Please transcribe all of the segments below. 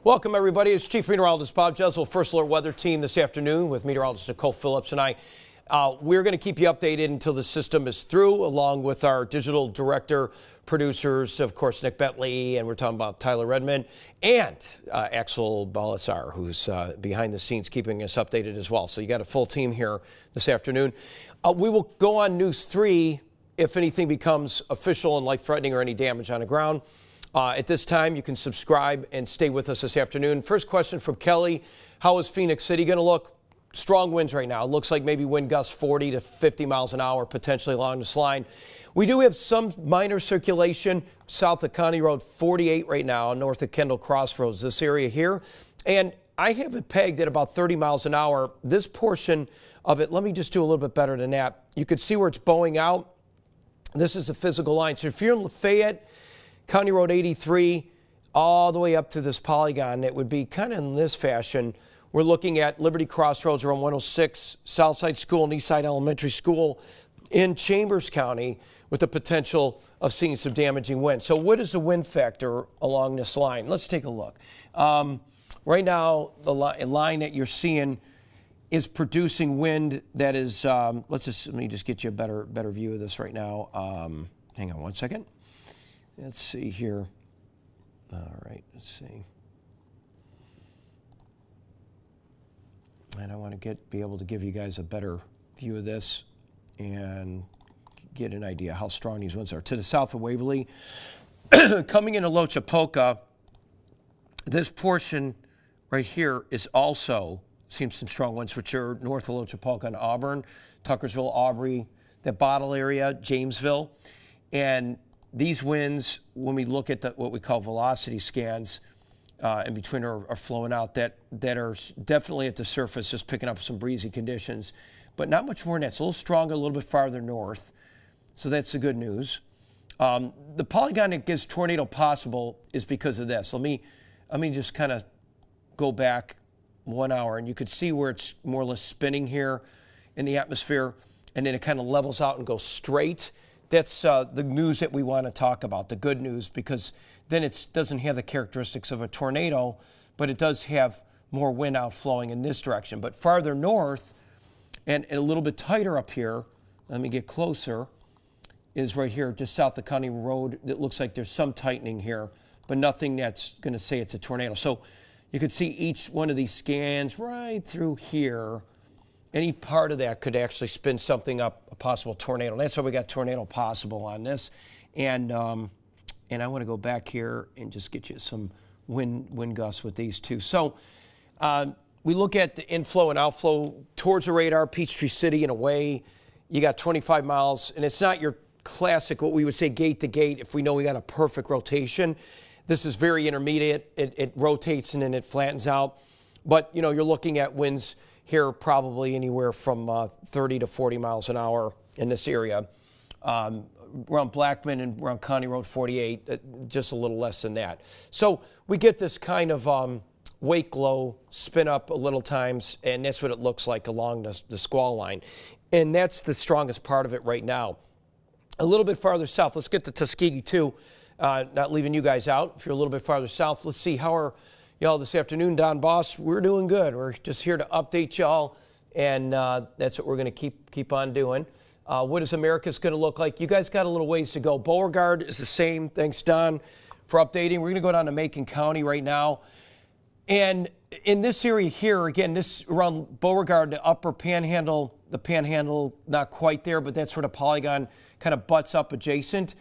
Welcome, everybody. It's Chief Meteorologist Bob Jeswell, First Alert Weather Team this afternoon with meteorologist Nicole Phillips and I. We're going to keep you updated until the system is through, along with our digital director, producers, of course, Nick Bentley, and we're talking about Tyler Redmond, and Axel Balasar, who's behind the scenes keeping us updated as well. So you got a full team here this afternoon. We will go on News 3 if anything becomes official and life-threatening or any damage on the ground. At this time, you can subscribe and stay with us this afternoon. First question from Kelly. How is Phoenix City going to look? Strong winds right now. It looks like maybe wind gusts 40 to 50 miles an hour potentially along this line. We do have some minor circulation south of County Road 48 right now, north of Kendall Crossroads, this area here. And I have it pegged at about 30 miles an hour. This portion of it, let me just do a little bit better than that. You could see where it's bowing out. This is the physical line. So if you're in Lafayette, County Road 83, all the way up to this polygon, it would be kind of in this fashion. We're looking at Liberty Crossroads around 106, Southside School and Eastside Elementary School in Chambers County with the potential of seeing some damaging wind. So what is the wind factor along this line? Let's take a look. Right now, the line that you're seeing is producing wind that is, let me just get you a better view of this right now. Hang on one second. Let's see here. All right, let's see. And I want to be able to give you guys a better view of this and get an idea how strong these winds are. To the south of Waverly, coming into Lochapoka, this portion right here is also seeing some strong winds, which are north of Lochapoka and Auburn, Tuckersville, Aubrey, that Bottle area, Jamesville. And these winds, when we look at what we call velocity scans in between are flowing out, that are definitely at the surface, just picking up some breezy conditions, but not much more than that. It's a little stronger, a little bit farther north, so that's the good news. The polygon that gives tornado possible is because of this. Let me just kind of go back 1 hour, and you could see where it's more or less spinning here in the atmosphere, and then it kind of levels out and goes straight. That's the news that we want to talk about, the good news, because then it doesn't have the characteristics of a tornado, but it does have more wind outflowing in this direction. But farther north and a little bit tighter up here, let me get closer, is right here just south of County Road. It looks like there's some tightening here, but nothing that's going to say it's a tornado. So you could see each one of these scans right through here. Any part of that could actually spin something up, a possible tornado. And that's why we got tornado possible on this. And I want to go back here and just get you some wind gusts with these two. So we look at the inflow and outflow towards the radar, Peachtree City and away. You got 25 miles, and it's not your classic, what we would say gate to gate if we know we got a perfect rotation. This is very intermediate. It rotates and then it flattens out. But, you know, you're looking at winds here probably anywhere from 30 to 40 miles an hour in this area. Around Blackman and around County Road 48, just a little less than that. So we get this kind of wake low, spin up a little times, and that's what it looks like along the squall line. And that's the strongest part of it right now. A little bit farther south, let's get to Tuskegee too, not leaving you guys out. If you're a little bit farther south, let's see how are y'all this afternoon. Don Boss, we're doing good. We're just here to update y'all, and that's what we're going to keep on doing. What is America's going to look like? You guys got a little ways to go. Beauregard is the same. Thanks, Don, for updating. We're going to go down to Macon County right now. And in this area here, again, this around Beauregard, the upper panhandle, the panhandle, not quite there, but that sort of polygon kind of butts up adjacent,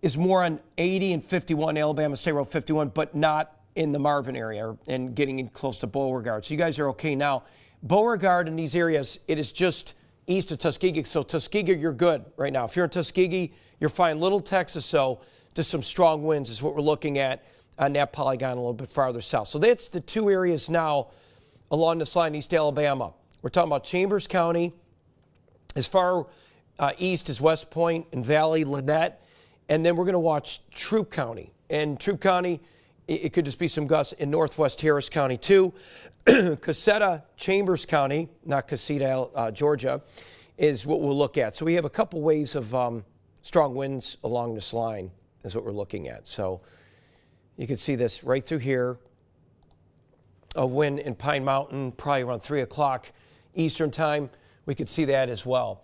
is more on 80 and 51, Alabama State Road 51, but not in the Marvin area and getting in close to Beauregard. So you guys are okay now. Beauregard in these areas, it is just east of Tuskegee. So Tuskegee, you're good right now. If you're in Tuskegee, you're fine. Little Texas, so just some strong winds is what we're looking at on that polygon a little bit farther south. So that's the two areas now along this line, East Alabama. We're talking about Chambers County, as far east as West Point and Valley, Lynette, and then we're going to watch Troup County. And Troup County, it could just be some gusts in northwest Harris County too. Cusseta, Chambers County, not Cusseta, Georgia, is what we'll look at. So we have a couple ways of strong winds along this line is what we're looking at. So you can see this right through here, a wind in Pine Mountain, probably around 3 o'clock Eastern time. We could see that as well.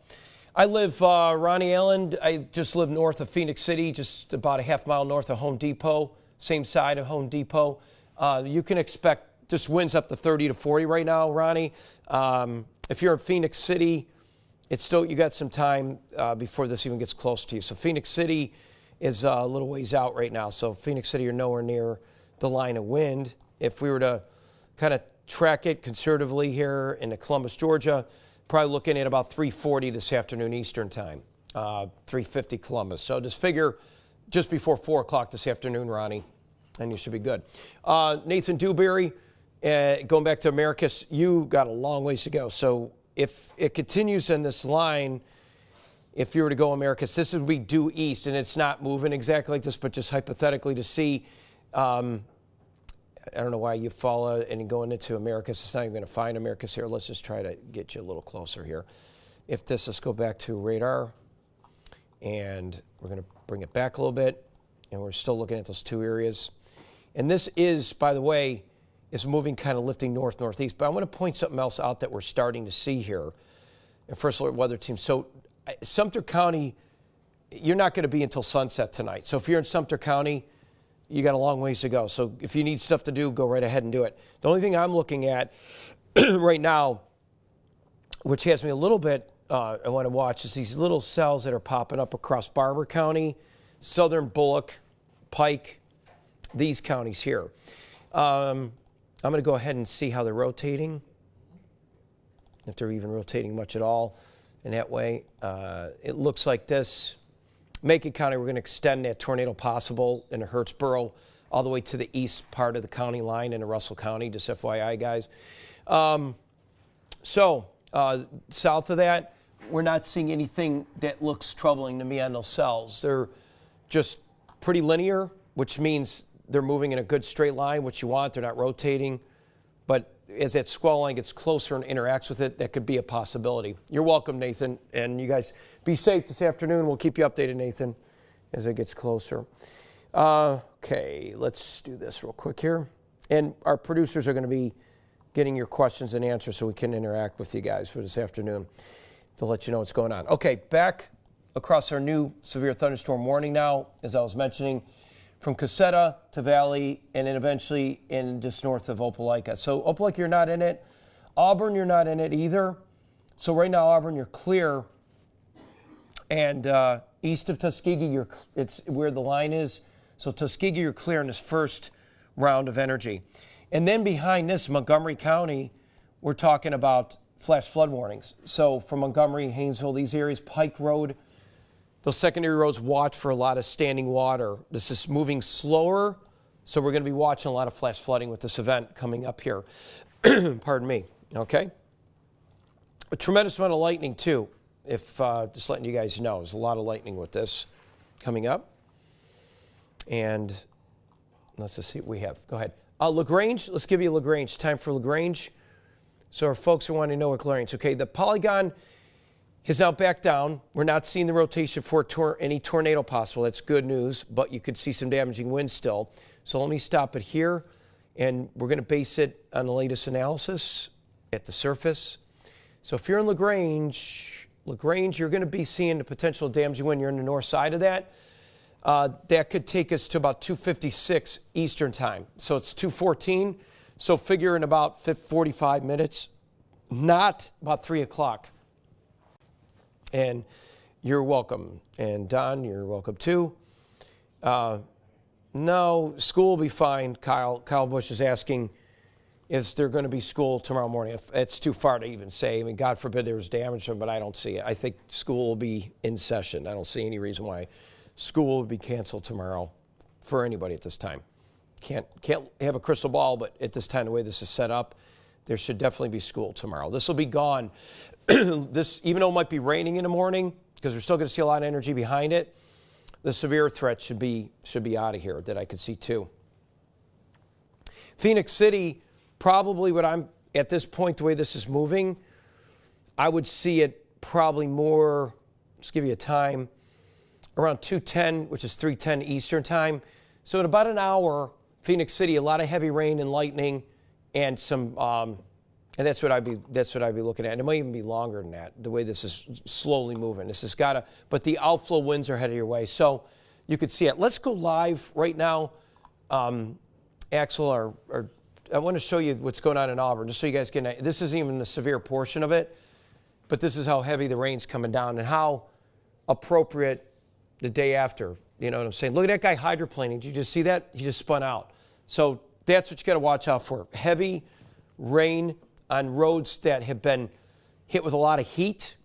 I live, Ronnie Allen, I just live north of Phoenix City, just about a half mile north of Home Depot, same side of Home Depot. You can expect just winds up to 30 to 40 right now, Ronnie. If you're in Phoenix City, it's still, you got some time before this even gets close to you. So Phoenix City is a little ways out right now. So Phoenix City, you're nowhere near the line of wind. If we were to kind of track it conservatively here into Columbus, Georgia, probably looking at about 3:40 this afternoon Eastern time, 3:50 Columbus. So just figure just before 4 o'clock this afternoon, Ronnie, and you should be good. Nathan Dewberry, going back to Americus, you got a long ways to go. So if it continues in this line, if you were to go Americus, this would be due east, and it's not moving exactly like this, but just hypothetically to see. I don't know why you follow and going into Americus. It's not even going to find Americus here. Let's just try to get you a little closer here. If this, let's go back to radar, and we're going to bring it back a little bit, and we're still looking at those two areas. And this is, by the way, is moving kind of lifting north-northeast. But I want to point something else out that we're starting to see here. And first alert weather team. So Sumter County, you're not going to be until sunset tonight. So if you're in Sumter County, you got a long ways to go. So if you need stuff to do, go right ahead and do it. The only thing I'm looking at right now, which has me a little bit, I want to watch, is these little cells that are popping up across Barber County, Southern Bullock, Pike, these counties here. I'm going to go ahead and see how they're rotating, if they're even rotating much at all in that way. It looks like this. Macon County, we're going to extend that tornado possible into Hurtsboro all the way to the east part of the county line into Russell County, just FYI, guys. South of that, we're not seeing anything that looks troubling to me on those cells. They're just pretty linear, which means they're moving in a good straight line, which you want. They're not rotating. But as that squall line gets closer and interacts with it, that could be a possibility. You're welcome, Nathan. And you guys be safe this afternoon. We'll keep you updated, Nathan, as it gets closer. Okay, let's do this real quick here. And our producers are going to be getting your questions and answers so we can interact with you guys for this afternoon to let you know what's going on. Okay, back across our new severe thunderstorm warning now, as I was mentioning, from Cusseta to Valley, and then eventually in just north of Opelika. So Opelika, you're not in it. Auburn, you're not in it either. So right now, Auburn, you're clear. And east of Tuskegee, it's where the line is. So Tuskegee, you're clear in this first round of energy. And then behind this, Montgomery County, we're talking about flash flood warnings. So from Montgomery, Haynesville, these areas, Pike Road, those secondary roads, watch for a lot of standing water. This is moving slower, so we're going to be watching a lot of flash flooding with this event coming up here. Pardon me. Okay? A tremendous amount of lightning, too, if just letting you guys know. There's a lot of lightning with this coming up. And let's just see what we have. Go ahead. LaGrange, let's give you LaGrange. Time for LaGrange. So our folks who want to know what LaGrange. Okay, the polygon is now back down. We're not seeing the rotation for any tornado possible. That's good news, but you could see some damaging winds still. So let me stop it here, and we're going to base it on the latest analysis at the surface. So if you're in LaGrange, you're going to be seeing the potential damaging wind. You're on the north side of that. That could take us to about 2:56 Eastern time. So it's 2:14. So figure in about 45 minutes, not about 3 o'clock. And you're welcome. And Don, you're welcome too. No, school will be fine. Kyle Bush is asking, is there going to be school tomorrow morning? It's too far to even say. I mean, God forbid there was damage, but I don't see it. I think school will be in session. I don't see any reason why school will be canceled tomorrow for anybody at this time. Can't have a crystal ball, but at this time, the way this is set up, there should definitely be school tomorrow. This will be gone. This, even though it might be raining in the morning, because we're still going to see a lot of energy behind it, the severe threat should be out of here that I could see too. Phoenix City, probably what I'm, at this point, the way this is moving, I would see it probably more, let's give you a time, around 2:10, which is 3:10 Eastern time. So in about an hour, Phoenix City, a lot of heavy rain and lightning, and some, and that's what I'd be looking at. And it might even be longer than that, the way this is slowly moving. This has got to, but the outflow winds are headed your way. So you could see it. Let's go live right now. Axel, I want to show you what's going on in Auburn, just so you guys can, this isn't even the severe portion of it, but this is how heavy the rain's coming down and how appropriate the day after. You know what I'm saying? Look at that guy hydroplaning. Did you just see that? He just spun out. So that's what you got to watch out for. Heavy rain on roads that have been hit with a lot of heat,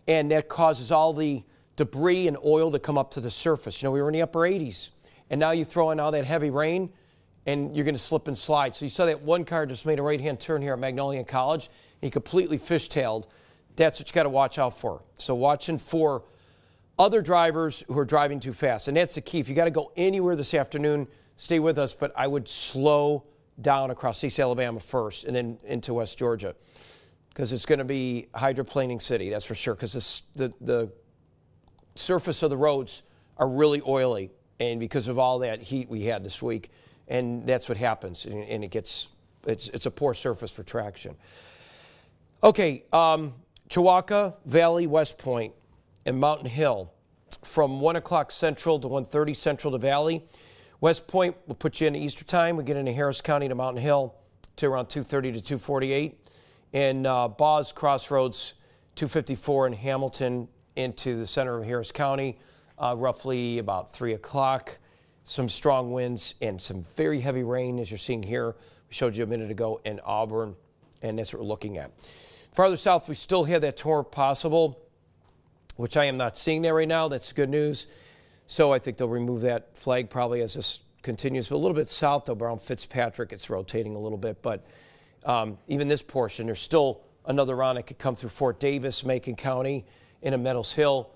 and that causes all the debris and oil to come up to the surface. You know, we were in the upper 80s, and now you throw in all that heavy rain, and you're going to slip and slide. So you saw that one car just made a right-hand turn here at Magnolia College. He completely fishtailed. That's what you got to watch out for. So watching for other drivers who are driving too fast. And that's the key. If you got to go anywhere this afternoon, stay with us, but I would slow down across East Alabama first and then into West Georgia, because it's going to be hydroplaning city, that's for sure, because the surface of the roads are really oily, and because of all that heat we had this week, and that's what happens, and it's a poor surface for traction. Okay, Chewacca Valley, West Point, and Mountain Hill from 1 o'clock Central to 1:30 Central to Valley. West Point will put you in Easter time. We get into Harris County to Mountain Hill to around 2:30 to 2:48. And Boz Crossroads, 254 in Hamilton into the center of Harris County, roughly about 3 o'clock. Some strong winds and some very heavy rain, as you're seeing here. We showed you a minute ago in Auburn, and that's what we're looking at. Farther south, we still have that torrent possible, which I am not seeing there right now. That's good news. So I think they'll remove that flag probably as this continues. But a little bit south, though, around Fitzpatrick, it's rotating a little bit. But even this portion, there's still another round that could come through Fort Davis, Macon County, into Meadows Hill.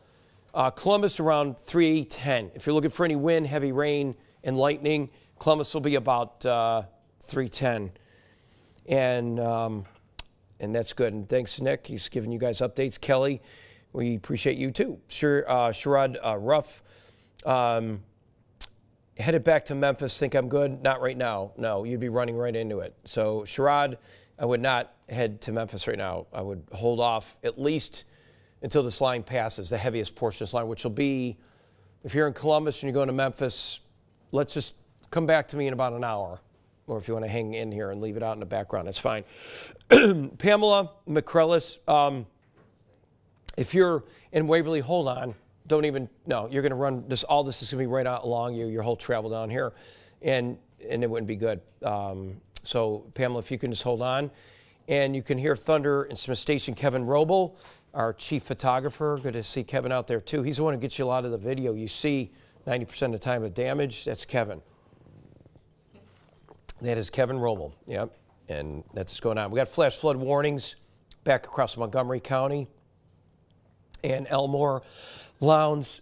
Columbus around 3:10. If you're looking for any wind, heavy rain, and lightning, Columbus will be about 3:10. And that's good. And thanks, Nick. He's giving you guys updates. Kelly, we appreciate you, too. Sherrod Ruff. Headed back to Memphis, think I'm good? Not right now. No, you'd be running right into it. So, Sherrod, I would not head to Memphis right now. I would hold off at least until this line passes, the heaviest portion of this line, which will be, if you're in Columbus and you're going to Memphis, let's just come back to me in about an hour. Or if you want to hang in here and leave it out in the background, that's fine. Pamela McCrellis, if you're in Waverly, hold on. Don't even, no, you're going to run this, all this is going to be right out along your whole travel down here, and it wouldn't be good. So, Pamela, if you can just hold on. And you can hear Thunder Instrument Station, Kevin Roble, our chief photographer. Good to see Kevin out there, too. He's the one who gets you a lot of the video. You see 90% of the time of damage. That's Kevin. That is Kevin Roble, yep, and that's what's going on. We got flash flood warnings back across Montgomery County and Elmore. Lowndes,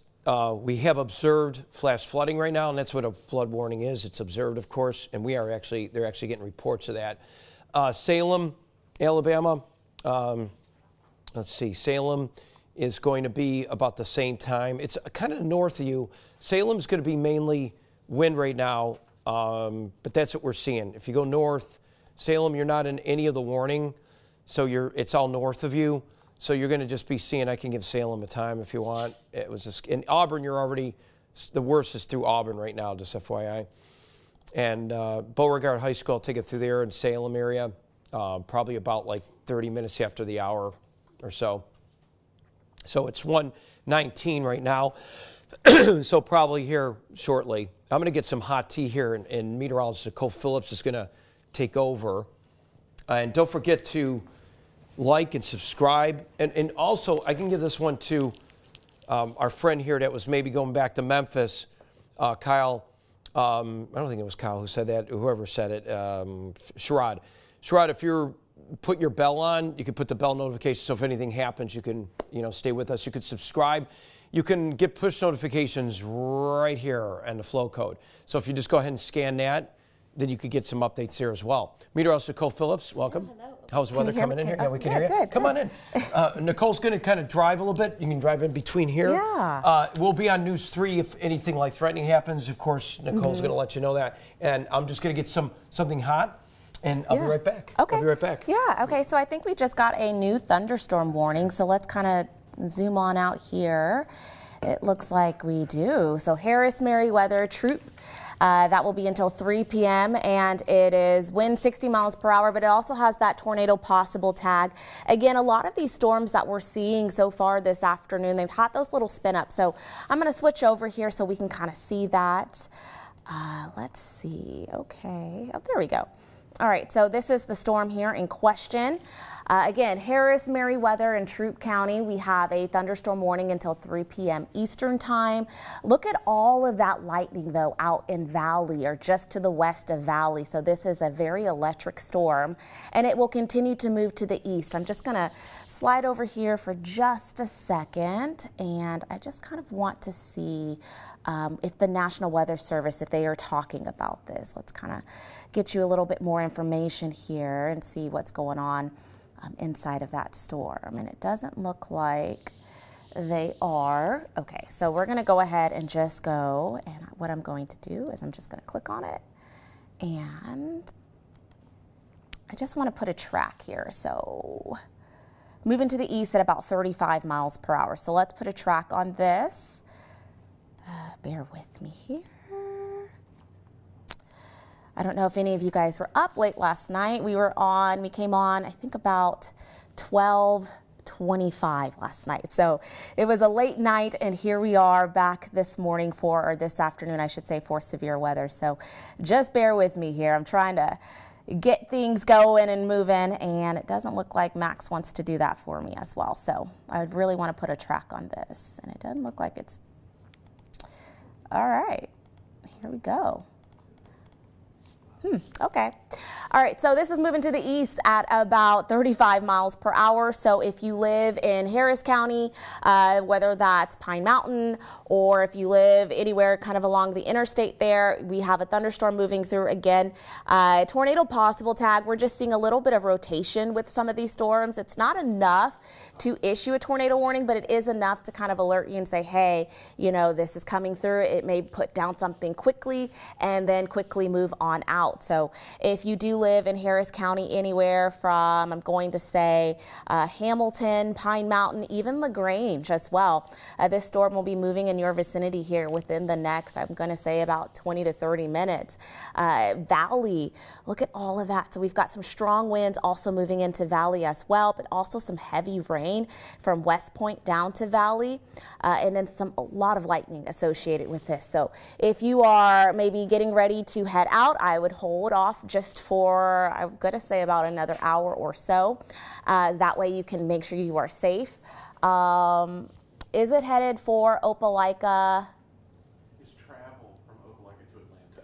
we have observed flash flooding right now, and that's what a flood warning is. It's observed, of course, and they're actually getting reports of that. Salem, Alabama, let's see, Salem is going to be about the same time. It's kind of north of you. Salem's going to be mainly wind right now, but that's what we're seeing. If you go north, Salem, you're not in any of the warning, so it's all north of you. So you're going to just be seeing, I can give Salem a time if you want. It was just, in Auburn, you're already, the worst is through Auburn right now, just FYI. And Beauregard High School, I'll take it through there in Salem area, probably about like 30 minutes after the hour or so. So it's 1:19 right now, so probably here shortly. I'm going to get some hot tea here, and meteorologist Nicole Phillips is going to take over. And don't forget to like and subscribe. And also, I can give this one to our friend here that was maybe going back to Memphis, Kyle. I don't think it was Kyle who said that, whoever said it, Sherrod. Sherrod, if you're put your bell on, you can put the bell notification, so if anything happens, you can stay with us. You can subscribe. You can get push notifications right here and the flow code. So if you just go ahead and scan that, then you could get some updates there as well. Meteorologist Nicole Phillips, welcome. Hello. How's the weather coming in here? Yeah, we can hear you. Good, Come on in. Nicole's going to kind of drive a little bit. You can drive in between here. Yeah. We'll be on News 3 if anything like threatening happens. Of course, Nicole's going to let you know that. And I'm just going to get something hot. And I'll be right back. Okay. I'll be right back. Yeah, okay, so I think we just got a new thunderstorm warning, so let's kind of zoom on out here. It looks like we do. So Harris Merriweather Troop, that will be until 3 p.m. and it is wind 60 miles per hour, but it also has that tornado possible tag. Again, a lot of these storms that we're seeing so far this afternoon, they've had those little spin ups. So I'm going to switch over here so we can kind of see that. Let's see. Okay. Oh, there we go. All right, so this is the storm here in question. Again, Harris, Merriweather, and Troup County, we have a thunderstorm warning until 3 p.m. Eastern time. Look at all of that lightning, though, out in Valley or just to the west of Valley. So this is a very electric storm, and it will continue to move to the east. I'm just going to slide over here for just a second, and I just kind of want to see if the National Weather Service, if they are talking about this. Let's kind of get you a little bit more information here and see what's going on inside of that storm. And it doesn't look like they are. Okay, so we're going to go ahead and just go, and what I'm going to do is I'm just going to click on it, and I just want to put a track here. So moving to the east at about 35 miles per hour. So let's put a track on this. Bear with me here. I don't know if any of you guys were up late last night. We came on, I think about 12:25 last night. So it was a late night, and here we are back this morning or this afternoon, I should say, for severe weather. So just bear with me here. I'm trying to get things going and moving, and it doesn't look like Max wants to do that for me as well. So I would really want to put a track on this, and it doesn't look like it's. All right, here we go. Okay. All right, so this is moving to the east at about 35 miles per hour. So if you live in Harris County, whether that's Pine Mountain or if you live anywhere kind of along the interstate there, we have a thunderstorm moving through again. Tornado possible tag, we're just seeing a little bit of rotation with some of these storms. It's not enough to issue a tornado warning, but it is enough to kind of alert you and say, hey, you know, this is coming through. It may put down something quickly and then quickly move on out. So if you do live in Harris County anywhere from, I'm going to say, Hamilton, Pine Mountain, even LaGrange as well, this storm will be moving in your vicinity here within the next, I'm going to say, about 20 to 30 minutes. Valley, look at all of that. So we've got some strong winds also moving into Valley as well, but also some heavy rain from West Point down to Valley, and then a lot of lightning associated with this. So if you are maybe getting ready to head out, I would hold off just for, I'm going to say, about another hour or so. That way you can make sure you are safe. Is it headed for Opelika?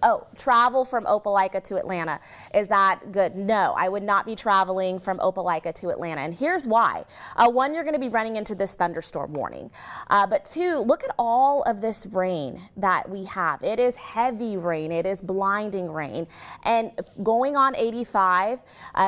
Oh, travel from Opelika to Atlanta. Is that good? No, I would not be traveling from Opelika to Atlanta. And here's why. One, you're going to be running into this thunderstorm warning. But two, look at all of this rain that we have. It is heavy rain. It is blinding rain. And going on 85,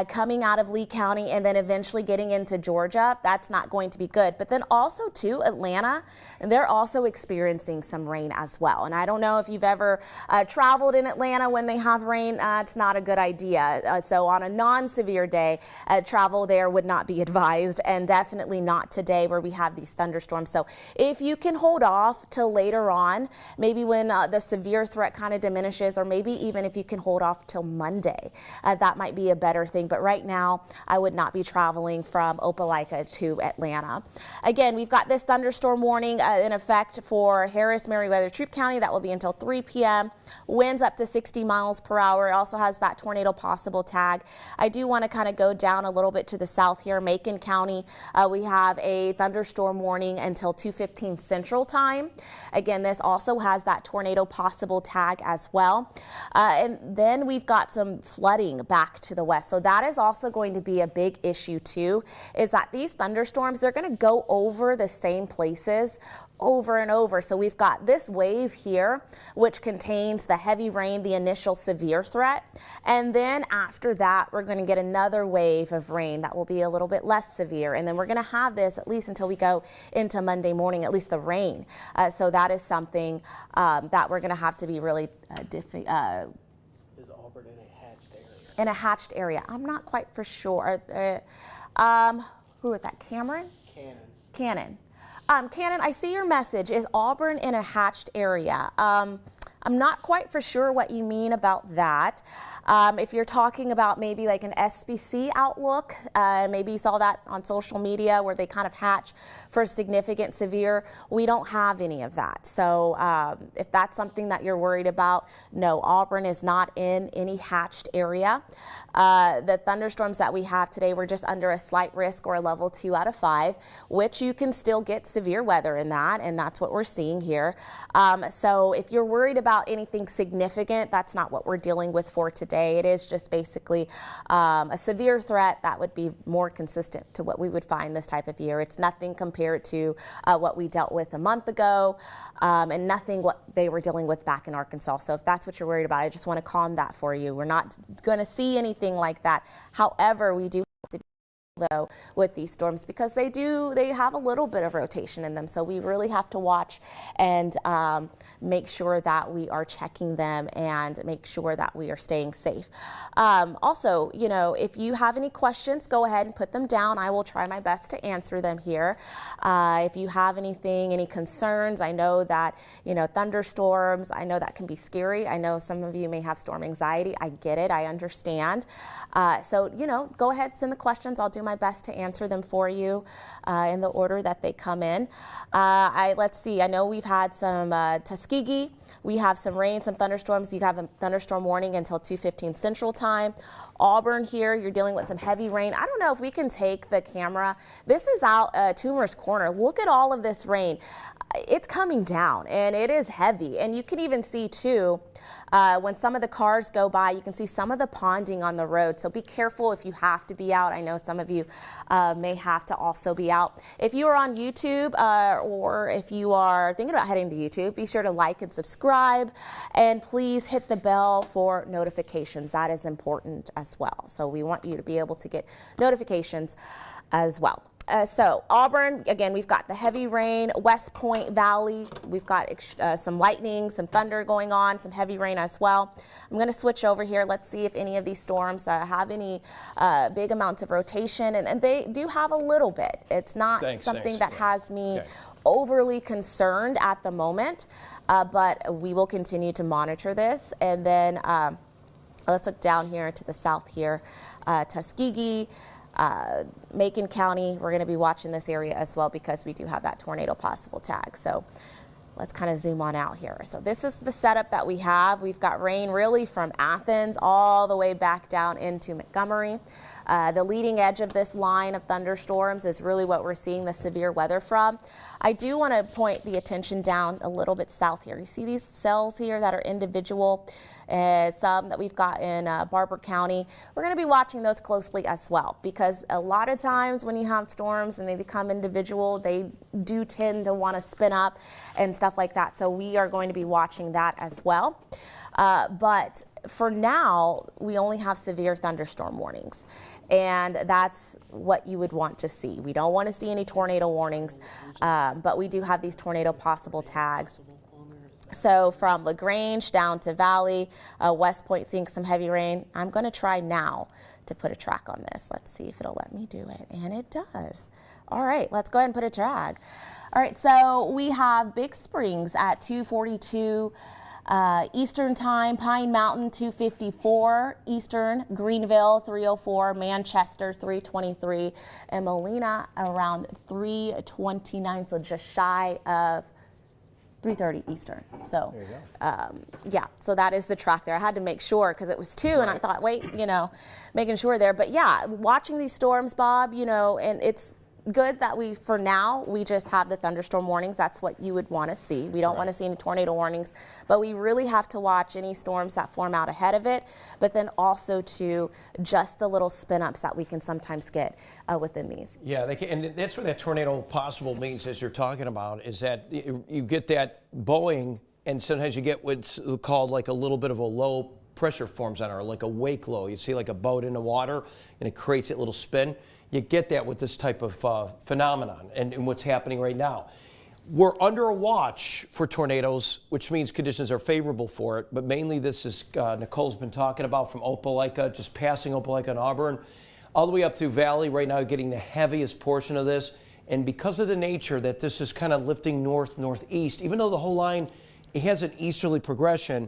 coming out of Lee County and then eventually getting into Georgia, that's not going to be good. But then also, too, Atlanta, they're also experiencing some rain as well. And I don't know if you've ever traveled in Atlanta when they have rain. It's not a good idea. So on a non-severe day, travel there would not be advised, and definitely not today where we have these thunderstorms. So if you can hold off till later on, maybe when the severe threat kind of diminishes, or maybe even if you can hold off till Monday, that might be a better thing. But right now, I would not be traveling from Opelika to Atlanta. Again, we've got this thunderstorm warning in effect for Harris, Merriweather, Troup County. That will be until 3 p.m. Winds up to 60 miles per hour. It also has that tornado possible tag. I do want to kind of go down a little bit to the south here. Macon County, we have a thunderstorm warning until 2:15 Central Time. Again, this also has that tornado possible tag as well. And then we've got some flooding back to the west. So that is also going to be a big issue too, is that these thunderstorms, they're going to go over the same places over and over. So we've got this wave here, which contains the heavy rain, the initial severe threat. And then after that, we're going to get another wave of rain that will be a little bit less severe. And then we're going to have this at least until we go into Monday morning, at least the rain. So that is something that we're going to have to be really Is Auburn in a hatched area? In a hatched area. I'm not quite for sure. Who is that? Cameron? Cannon. Cannon, I see your message. Is Auburn in a hatched area? I'm not quite for sure what you mean about that. If you're talking about maybe like an SBC outlook, maybe you saw that on social media where they kind of hatch for significant severe. We don't have any of that. So if that's something that you're worried about, no, Auburn is not in any hatched area. The thunderstorms that we have today were just under a slight risk or a level 2 out of 5, which you can still get severe weather in that, and that's what we're seeing here. So if you're worried about anything significant, that's not what we're dealing with for today. It is just basically a severe threat that would be more consistent to what we would find this type of year. It's nothing compared to what we dealt with a month ago, and nothing what they were dealing with back in Arkansas. So if that's what you're worried about, I just want to calm that for you. We're not going to see anything like that. However, we do have to be though with these storms because they have a little bit of rotation in them, so we really have to watch and make sure that we are checking them and make sure that we are staying safe. Also, you know, if you have any questions, go ahead and put them down. I will try my best to answer them here. If you have any concerns, I know that, you know, thunderstorms, I know that can be scary. I know some of you may have storm anxiety. I get it. I understand. So, you know, go ahead, send the questions. I'll do my best to answer them for you in the order that they come in. Let's see. I know we've had some Tuskegee. We have some rain, some thunderstorms. You have a thunderstorm warning until 2:15 Central Time. Auburn here, you're dealing with some heavy rain. I don't know if we can take the camera. This is out Toomer's Corner. Look at all of this rain. It's coming down and it is heavy. And you can even see too, when some of the cars go by, you can see some of the ponding on the road. So be careful if you have to be out. I know some of you may have to also be out. If you are on YouTube or if you are thinking about heading to YouTube, be sure to like and subscribe, and please hit the bell for notifications. That is important as well. So we want you to be able to get notifications as well. So Auburn, again, we've got the heavy rain. West Point Valley, we've got some lightning, some thunder going on, some heavy rain as well. I'm going to switch over here. Let's see if any of these storms have any big amounts of rotation, and they do have a little bit. It's not something that has me overly concerned at the moment, but we will continue to monitor this. And then let's look down here to the south here, Tuskegee, Macon County. We're going to be watching this area as well because we do have that tornado possible tag. So let's kind of zoom on out here. So this is the setup that we have. We've got rain really from Athens all the way back down into Montgomery. The leading edge of this line of thunderstorms is really what we're seeing the severe weather from. I do want to point the attention down a little bit south here. You see these cells here that are individual, some that we've got in Barber County. We're going to be watching those closely as well, because a lot of times when you have storms and they become individual, they do tend to want to spin up and stuff like that. So we are going to be watching that as well. But for now, we only have severe thunderstorm warnings. And that's what you would want to see. We don't want to see any tornado warnings, but we do have these tornado possible tags. So from LaGrange down to Valley, West Point seeing some heavy rain. I'm going to try now to put a track on this. Let's see if it'll let me do it. And it does. All right, let's go ahead and put a tag. All right, so we have Big Springs at 2:42 Eastern Time, Pine Mountain 2:54 Eastern, Greenville 3:04, Manchester 3:23, and Molina around 3:29, so just shy of 3:30 Eastern. So, yeah, so that is the track there. I had to make sure because it was 2, and I thought, wait, you know, making sure there. But yeah, watching these storms, Bob, you know, and it's good that for now, we just have the thunderstorm warnings. That's what you would want to see. We don't want to see any tornado warnings, but we really have to watch any storms that form out ahead of it, but then also to just the little spin ups that we can sometimes get within these. Yeah, and that's what that tornado possible means, as you're talking about, is that you get that bowing, and sometimes you get what's called like a little bit of a low pressure forms on it, or like a wake low. You see like a boat in the water, and it creates that little spin. You get that with this type of phenomenon and what's happening right now. We're under a watch for tornadoes, which means conditions are favorable for it. But mainly this is Nicole's been talking about from Opelika, just passing Opelika and Auburn, all the way up through Valley. Right now getting the heaviest portion of this. And because of the nature that this is kind of lifting north, northeast, even though the whole line, it has an easterly progression,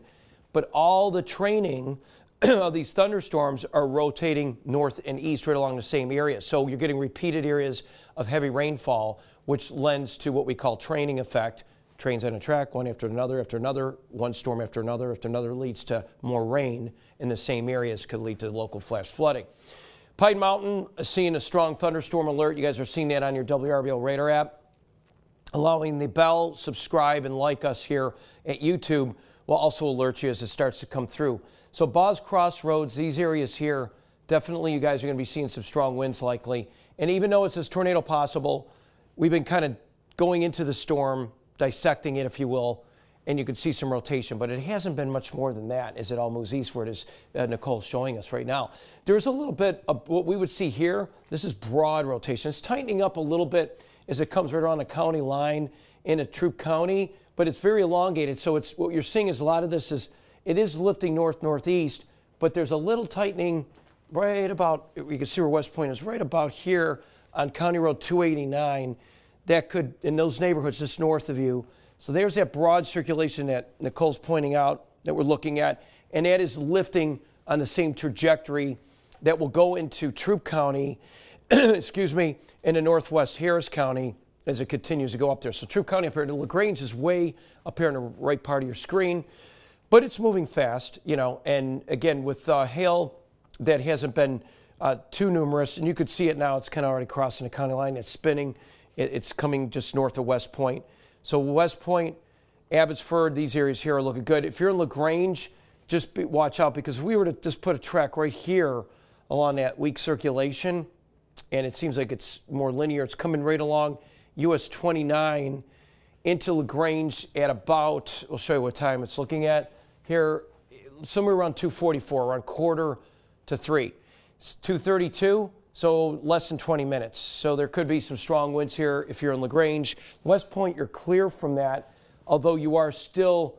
but all the training of these thunderstorms are rotating north and east right along the same area. So you're getting repeated areas of heavy rainfall, which lends to what we call training effect. Trains on a track, one after another, one storm after another leads to more rain in the same areas, could lead to local flash flooding. Pine Mountain seeing a strong thunderstorm alert. You guys are seeing that on your WRBL radar app. Allowing the bell, subscribe, and like us here at YouTube will also alert you as it starts to come through. So Boz Crossroads, these areas here, definitely you guys are going to be seeing some strong winds likely. And even though it says tornado possible, we've been kind of going into the storm, dissecting it, if you will, and you can see some rotation, but it hasn't been much more than that as it all moves eastward, as Nicole's showing us right now. There's a little bit of what we would see here. This is broad rotation. It's tightening up a little bit as it comes right around the county line into Troup County, but it's very elongated. So it's what you're seeing is a lot of this is, it is lifting north, northeast, but there's a little tightening right about, you can see where West Point is, right about here on County Road 289. That could, in those neighborhoods just north of you. So there's that broad circulation that Nicole's pointing out that we're looking at, and that is lifting on the same trajectory that will go into Troup County, excuse me, into northwest Harris County as it continues to go up there. So Troup County up here, LaGrange is way up here in the right part of your screen, but it's moving fast, you know, and again, with hail that hasn't been too numerous, and you could see it now, it's kind of already crossing the county line, it's spinning, it's coming just north of West Point. So West Point, Abbotsford, these areas here are looking good. If you're in LaGrange, just watch out, because if we were to just put a track right here along that weak circulation, and it seems like it's more linear, it's coming right along US 29 into LaGrange at about, we'll show you what time it's looking at here, somewhere around 2:44, around 2:45. It's 2:32. So less than 20 minutes. So there could be some strong winds here if you're in LaGrange. West Point, you're clear from that, although you are still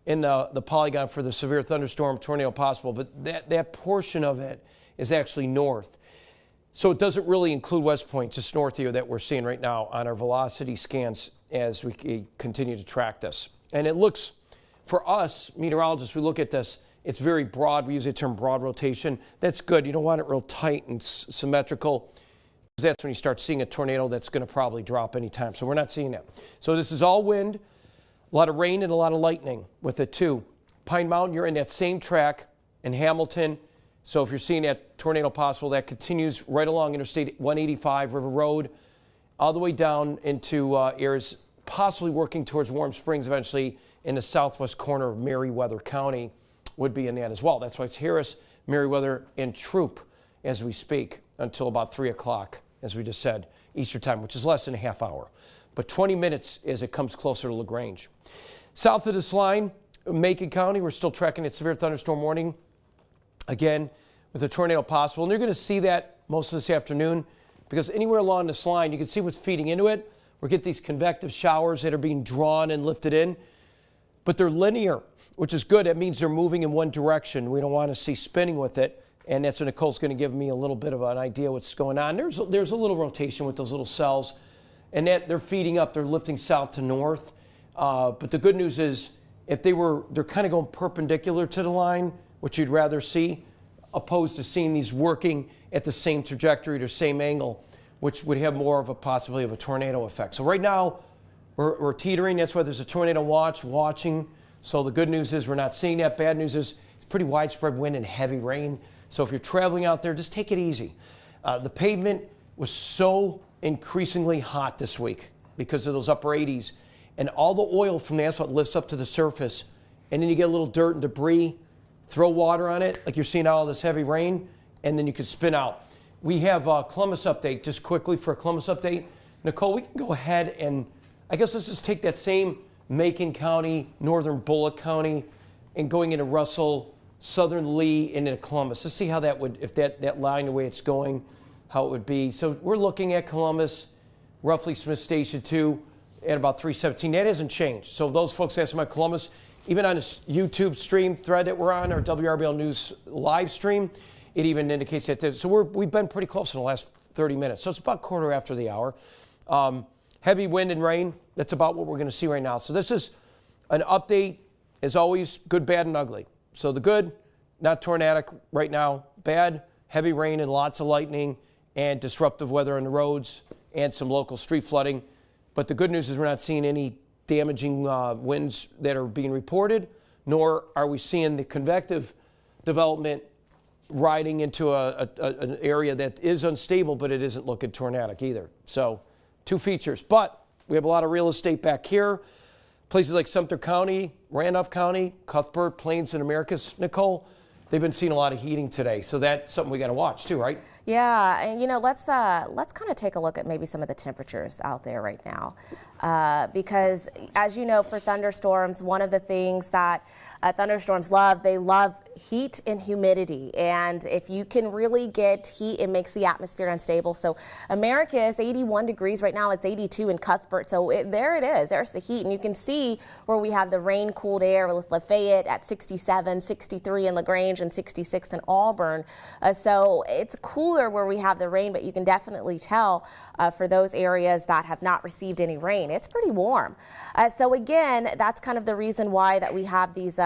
in the polygon for the severe thunderstorm tornado possible, but that portion of it is actually north. So it doesn't really include West Point, just north of you that we're seeing right now on our velocity scans as we continue to track this. And it looks, for us meteorologists, we look at this, it's very broad. We use the term broad rotation. That's good. You don't want it real tight and symmetrical, because that's when you start seeing a tornado that's going to probably drop anytime. So we're not seeing that. So this is all wind, a lot of rain and a lot of lightning with it too. Pine Mountain, you're in that same track in Hamilton. So if you're seeing that tornado possible, that continues right along Interstate 185 River Road, all the way down into areas possibly working towards Warm Springs eventually in the southwest corner of Meriwether County. Would be in that as well. That's why it's Harris, Meriwether, and Troup as we speak until about 3 o'clock, as we just said, Eastern time, which is less than a half hour. But 20 minutes as it comes closer to LaGrange. South of this line, Macon County, we're still tracking at severe thunderstorm warning. Again, with a tornado possible. And you're going to see that most of this afternoon, because anywhere along this line, you can see what's feeding into it. We get these convective showers that are being drawn and lifted in, but they're linear, which is good. That means they're moving in one direction. We don't want to see spinning with it, and that's when Nicole's going to give me a little bit of an idea what's going on. There's a little rotation with those little cells, and that they're feeding up. They're lifting south to north. But the good news is, if they're kind of going perpendicular to the line, which you'd rather see, opposed to seeing these working at the same trajectory or same angle, which would have more of a possibility of a tornado effect. So right now, we're teetering. That's why there's a tornado watching. So the good news is we're not seeing that. Bad news is it's pretty widespread wind and heavy rain. So if you're traveling out there, just take it easy. The pavement was so increasingly hot this week because of those upper 80s. And all the oil from the asphalt lifts up to the surface. And then you get a little dirt and debris. Throw water on it, like you're seeing all this heavy rain, and then you can spin out. We have a Columbus update, just quickly for a Columbus update. Nicole, we can go ahead and, I guess let's just take that same Macon County, northern Bullock County, and going into Russell, southern Lee, and into Columbus. Let's see how that would, if that line, the way it's going, how it would be. So we're looking at Columbus, roughly Smith Station 2, at about 317. That hasn't changed. So those folks asking about Columbus, even on this YouTube stream thread that we're on, our WRBL News live stream, it even indicates that. So we've been pretty close in the last 30 minutes. So it's about quarter after the hour. Heavy wind and rain, that's about what we're going to see right now. So this is an update, as always, good, bad, and ugly. So the good, not tornadic right now. Bad, heavy rain and lots of lightning and disruptive weather on the roads and some local street flooding. But the good news is we're not seeing any damaging winds that are being reported, nor are we seeing the convective development riding into an area that is unstable, but it isn't looking tornadic either. So two features. But we have a lot of real estate back here. Places like Sumter County, Randolph County, Cuthbert, Plains and Americas, Nicole, they've been seeing a lot of heating today. So that's something we got to watch too, right? Yeah, and let's kind of take a look at maybe some of the temperatures out there right now, because as you know, for thunderstorms, one of the things that thunderstorms love, they love heat and humidity, and if you can really get heat, it makes the atmosphere unstable. So America is 81 degrees right now. It's 82 in Cuthbert. So there it is. There's the heat, and you can see where we have the rain-cooled air with Lafayette at 67, 63 in LaGrange, and 66 in Auburn. So it's cooler where we have the rain, but you can definitely tell for those areas that have not received any rain, it's pretty warm. So again, that's kind of the reason why that we have these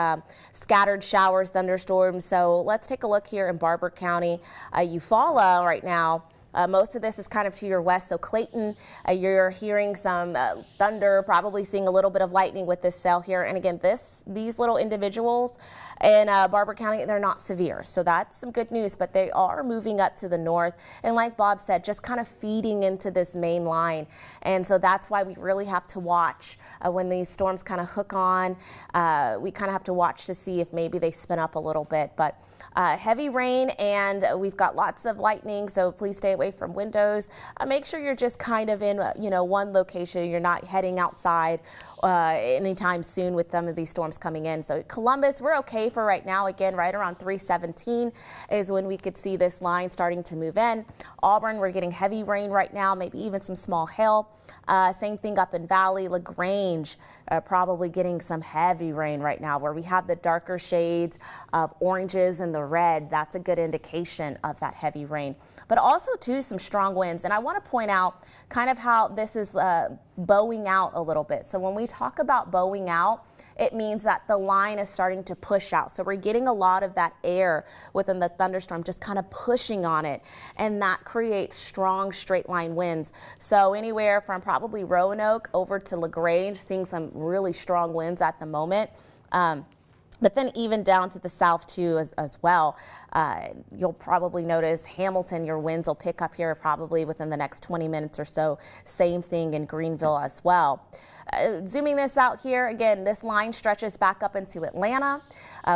scattered showers, thunderstorms. So let's take a look here in Barber County, Eufaula right now. Most of this is kind of to your west. So Clayton, you're hearing some thunder, probably seeing a little bit of lightning with this cell here. And again, these little individuals in Barber County, they're not severe. So that's some good news, but they are moving up to the north. And like Bob said, just kind of feeding into this main line. And so that's why we really have to watch when these storms kind of hook on. We kind of have to watch to see if maybe they spin up a little bit. But heavy rain, and we've got lots of lightning, so please stay away from windows. Make sure you're just kind of in one location. You're not heading outside anytime soon with some of these storms coming in. So Columbus, we're okay for right now. Again, right around 317 is when we could see this line starting to move in. Auburn, we're getting heavy rain right now, maybe even some small hail. Same thing up in Valley. LaGrange, probably getting some heavy rain right now, where we have the darker shades of oranges and the red. That's a good indication of that heavy rain. But also too, some strong winds. And I want to point out kind of how this is bowing out a little bit. So when we talk about bowing out, it means that the line is starting to push out. So we're getting a lot of that air within the thunderstorm just kind of pushing on it, and that creates strong straight line winds. So anywhere from probably Roanoke over to LaGrange, seeing some really strong winds at the moment. But then even down to the south too as well. You'll probably notice Hamilton, your winds will pick up here probably within the next 20 minutes or so. Same thing in Greenville as well. Zooming this out here, again, this line stretches back up into Atlanta,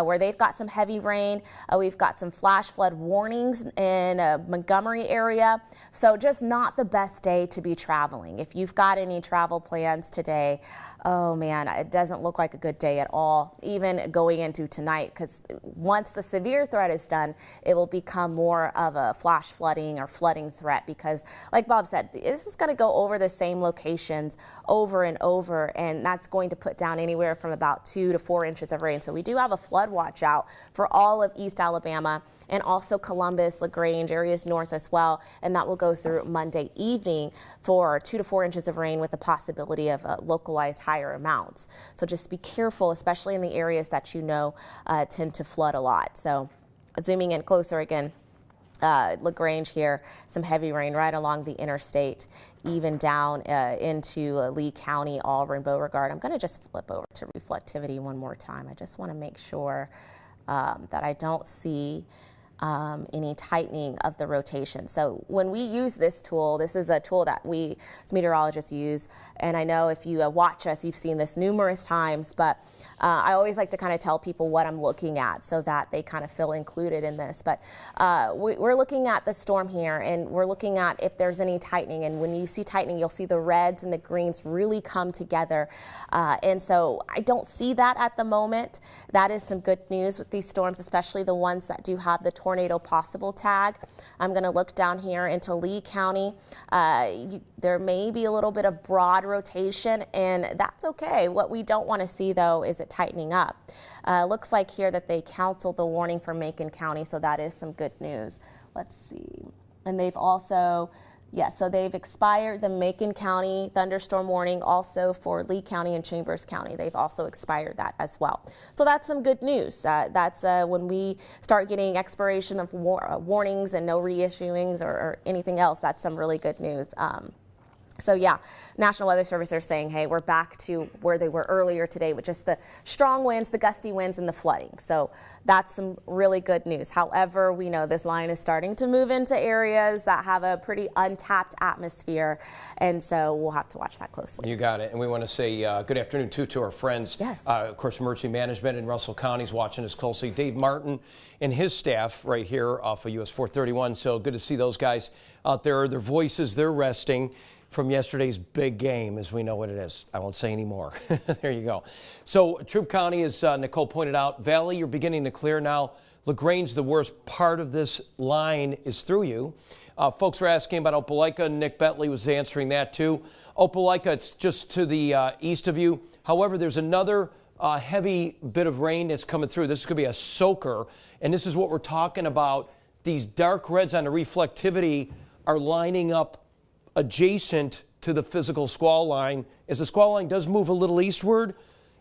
where they've got some heavy rain. We've got some flash flood warnings in Montgomery area. So just not the best day to be traveling. If you've got any travel plans today, oh man, it doesn't look like a good day at all, even going into tonight, because once the severe threat is done, it will become more of a flash flooding or flooding threat, because like Bob said, this is going to go over the same locations over and over, and that's going to put down anywhere from about 2 to 4 inches of rain. So we do have a flood watch out for all of East Alabama, and also Columbus, LaGrange, areas north as well, and that will go through Monday evening for 2 to 4 inches of rain with the possibility of localized higher amounts. So just be careful, especially in the areas that tend to flood a lot. So zooming in closer again, LaGrange here, some heavy rain right along the interstate, even down into Lee County, Auburn, Beauregard. I'm going to just flip over to reflectivity one more time. I just want to make sure that I don't see any tightening of the rotation. So when we use this tool, this is a tool that we as meteorologists use, and I know if you watch us, you've seen this numerous times, but I always like to kind of tell people what I'm looking at so that they kind of feel included in this. But we're looking at the storm here, and we're looking at if there's any tightening, and when you see tightening, you'll see the reds and the greens really come together, and so I don't see that at the moment. That is some good news with these storms, especially the ones that do have the tornado possible tag. I'm going to look down here into Lee County. There may be a little bit of broad rotation, and that's okay. What we don't want to see, though, is it tightening up. Looks like here that they canceled the warning for Macon County, so that is some good news. Let's see. And they've also, so they've expired the Macon County thunderstorm warning, also for Lee County and Chambers County. They've also expired that as well. So that's some good news. That's when we start getting expiration of warnings and no reissuings or anything else, that's some really good news. So yeah, National Weather Service are saying, hey, we're back to where they were earlier today with just the strong winds, the gusty winds, and the flooding. So that's some really good news. However, we know this line is starting to move into areas that have a pretty untapped atmosphere, and so we'll have to watch that closely. You got it. And we want to say good afternoon, too, to our friends. Yes. Of course, Emergency Management in Russell County is watching us closely. Dave Martin and his staff right here off of US 431. So good to see those guys out there. Their voices, they're resting from yesterday's big game, as we know what it is. I won't say any more. There you go. So Troup County, as Nicole pointed out, Valley, you're beginning to clear now. LaGrange, the worst part of this line is through you. Folks were asking about Opelika. Nick Bentley was answering that too. Opelika, it's just to the east of you. However, there's another heavy bit of rain that's coming through. This could be a soaker, and this is what we're talking about. These dark reds on the reflectivity are lining up adjacent to the physical squall line. As the squall line does move a little eastward,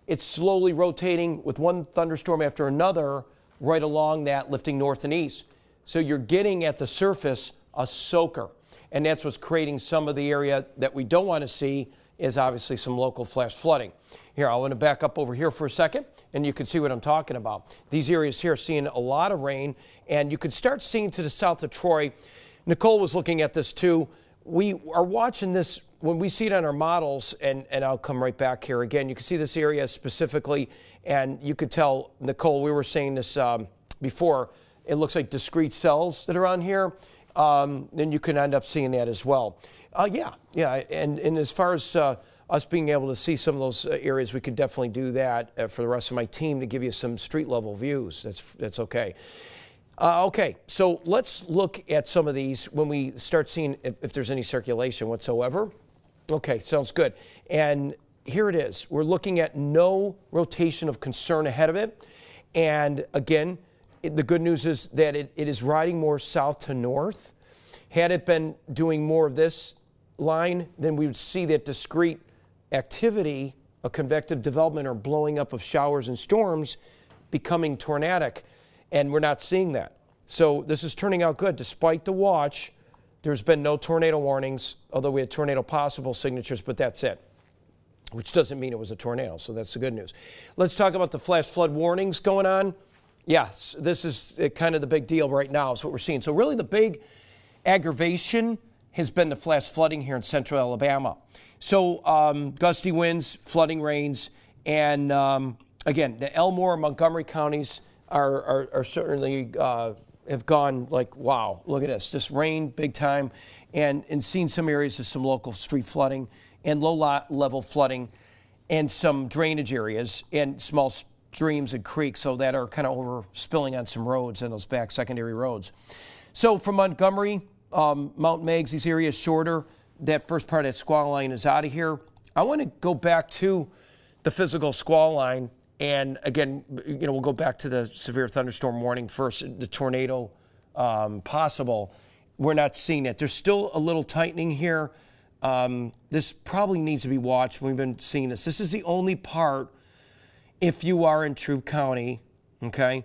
it's slowly rotating with one thunderstorm after another right along that, lifting north and east. So you're getting at the surface a soaker, and that's what's creating some of the area that we don't want to see is obviously some local flash flooding. Here, I want to back up over here for a second, and you can see what I'm talking about. These areas here are seeing a lot of rain, and you could start seeing to the south of Troy. Nicole was looking at this too. We are watching this when we see it on our models, and I'll come right back here again. You can see this area specifically, and you could tell, Nicole, we were saying this before, it looks like discrete cells that are on here. Then you can end up seeing that as well. Yeah, and as far as us being able to see some of those areas, we could definitely do that for the rest of my team to give you some street level views. That's okay. Okay, so let's look at some of these when we start seeing if there's any circulation whatsoever. Okay, sounds good. And here it is. We're looking at no rotation of concern ahead of it. And again, the good news is that it is riding more south to north. Had it been doing more of this line, then we would see that discrete activity, a convective development or blowing up of showers and storms becoming tornadic. And we're not seeing that. So this is turning out good. Despite the watch, there's been no tornado warnings, although we had tornado possible signatures, but that's it, which doesn't mean it was a tornado. So that's the good news. Let's talk about the flash flood warnings going on. Yes, this is kind of the big deal right now is what we're seeing. So really the big aggravation has been the flash flooding here in central Alabama. So gusty winds, flooding rains, and again, the Elmore, Montgomery counties are certainly have gone like, wow, look at this. Just rain big time, and seen some areas of some local street flooding and low level flooding and some drainage areas and small streams and creeks, so that are kind of over spilling on some roads and those back secondary roads. So from Montgomery, Mount Meigs, these areas shorter. That first part of that squall line is out of here. I want to go back to the physical squall line. And again, we'll go back to the severe thunderstorm warning first, the tornado possible. We're not seeing it. There's still a little tightening here. This probably needs to be watched. We've been seeing this. This is the only part if you are in Troup County, okay?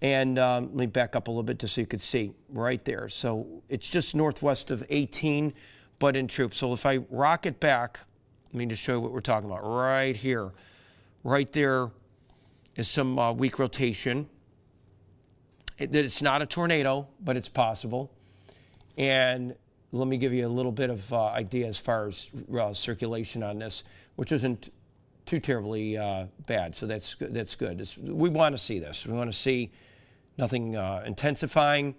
And let me back up a little bit just so you could see right there. So it's just northwest of 18, but in Troup. So if I rock it back, let me just show you what we're talking about right here. Right there is some weak rotation. It's not a tornado, but it's possible. And let me give you a little bit of idea as far as circulation on this, which isn't too terribly bad. So that's good. We want to see this. We want to see nothing intensifying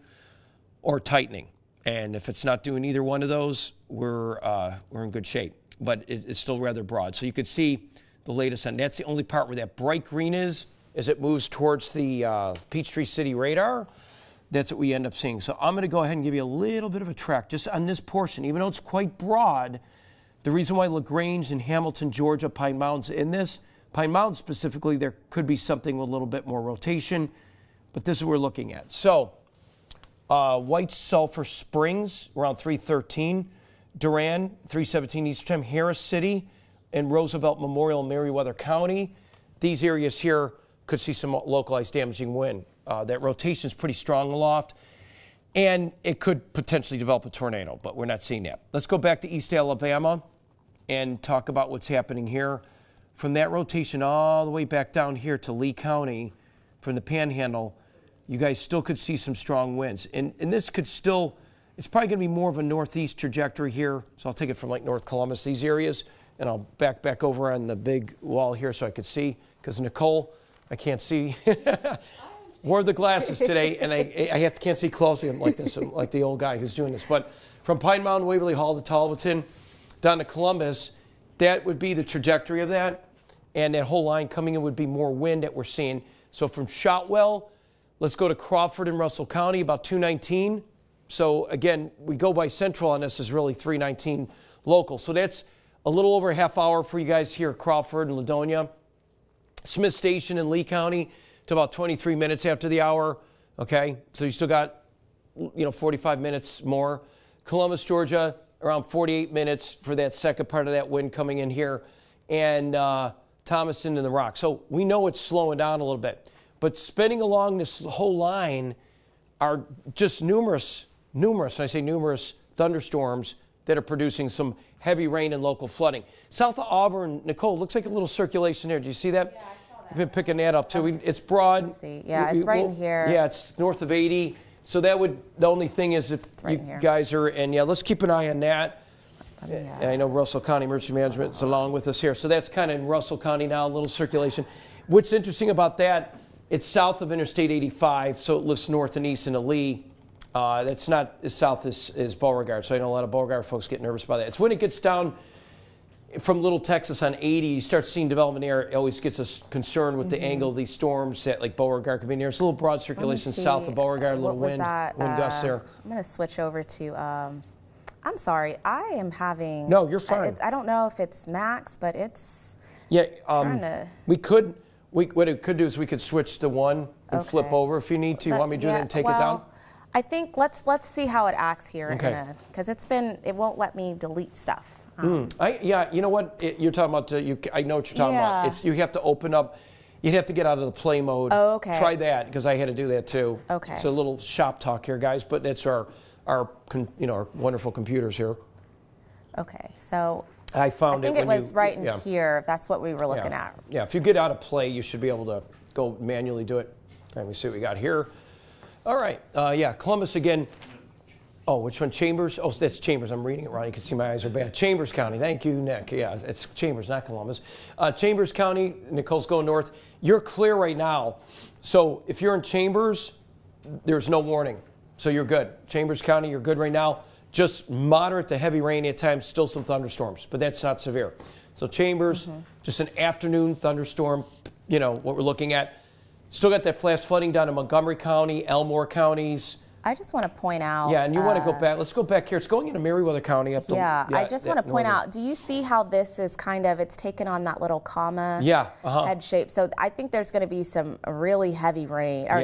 or tightening. And if it's not doing either one of those, we're in good shape. But it's still rather broad. So you could see the latest on that's the only part where that bright green is as it moves towards the Peachtree City radar. that's what we end up seeing. So I'm going to go ahead and give you a little bit of a track just on this portion, even though it's quite broad. The reason why LaGrange and Hamilton, Georgia, Pine Mountain's in this, Pine Mountain specifically, there could be something with a little bit more rotation, but this is what we're looking at. So White Sulphur Springs around 313, Durand 317 Eastern Time, Harris City and Roosevelt Memorial, Meriwether County. These areas here could see some localized damaging wind. That rotation is pretty strong aloft, and it could potentially develop a tornado, but we're not seeing that. Let's go back to East Alabama and talk about what's happening here. From that rotation all the way back down here to Lee County, from the Panhandle, you guys still could see some strong winds. And this could still, it's probably going to be more of a northeast trajectory here. So I'll take it from like North Columbus, these areas, and I'll back over on the big wall here so I could see, because Nicole, I can't see. Wore the glasses today, and I can't see closely. I'm like this, I'm like the old guy who's doing this. But from Pine Mountain, Waverly Hall to Tolleton, down to Columbus, that would be the trajectory of that. And that whole line coming in would be more wind that we're seeing. So from Shotwell, let's go to Crawford and Russell County, about 219. So again, we go by central on this is really 319 local. So that's a little over a half hour for you guys here at Crawford and Ladonia. Smith Station in Lee County to about 23 minutes after the hour. Okay, so you still got 45 minutes more. Columbus, Georgia, around 48 minutes for that second part of that wind coming in here. And Thomaston and the Rock. So we know it's slowing down a little bit. But spinning along this whole line are just numerous, when I say numerous, thunderstorms that are producing some heavy rain and local flooding. South of Auburn, Nicole, looks like a little circulation there. Do you see that? Yeah, I saw that. We've been picking that up too. It's broad. Let's see. Yeah, it's right in here. Yeah, it's north of 80. So that would, the only thing is if right you guys are, and yeah, let's keep an eye on that. I know Russell County Emergency Management is along with us here. So that's kind of in Russell County now, a little circulation. What's interesting about that, it's south of Interstate 85, so it lifts north and east into Lee. That's not as south as Beauregard, so I know a lot of Beauregard folks get nervous about that. It's when it gets down from Little Texas on 80, you start seeing development there. It always gets us concerned with the angle of these storms that like Beauregard could be near. It's a little broad circulation south of Beauregard, a little wind gusts there. I'm going to switch over to, I'm sorry, I am having. No, you're fine. I don't know if it's max, but it's. Yeah, what it could do is we could switch to one and flip over if you need to. You want me to do that and take it down? I think let's see how it acts here. Okay. Because it won't let me delete stuff. Yeah, you know what? You're talking about, I know what you're talking about. You have to open up, you'd have to get out of the play mode. Oh, okay. Try that, because I had to do that too. Okay. It's a little shop talk here, guys, but that's our wonderful computers here. Okay, so I found think it was right in here. That's what we were looking at. Yeah, if you get out of play, you should be able to go manually do it. Okay, let me see what we got here. All right, Columbus again. Oh, which one? Chambers? Oh, that's Chambers. I'm reading it wrong. You can see my eyes are bad. Chambers County. Thank you, Nick. Yeah, it's Chambers, not Columbus. Chambers County, Nicole's going north. You're clear right now. So if you're in Chambers, there's no warning. So you're good. Chambers County, you're good right now. Just moderate to heavy rain at times, still some thunderstorms, but that's not severe. So Chambers, just an afternoon thunderstorm, what we're looking at. Still got that flash flooding down in Montgomery County, Elmore counties. I just want to point out. Yeah, and you want to go back. Let's go back here. It's going into Meriwether County up the. Yeah, I just want to point out. Do you see how this is it's taken on that little comma head shape? So I think there's going to be some really heavy rain, or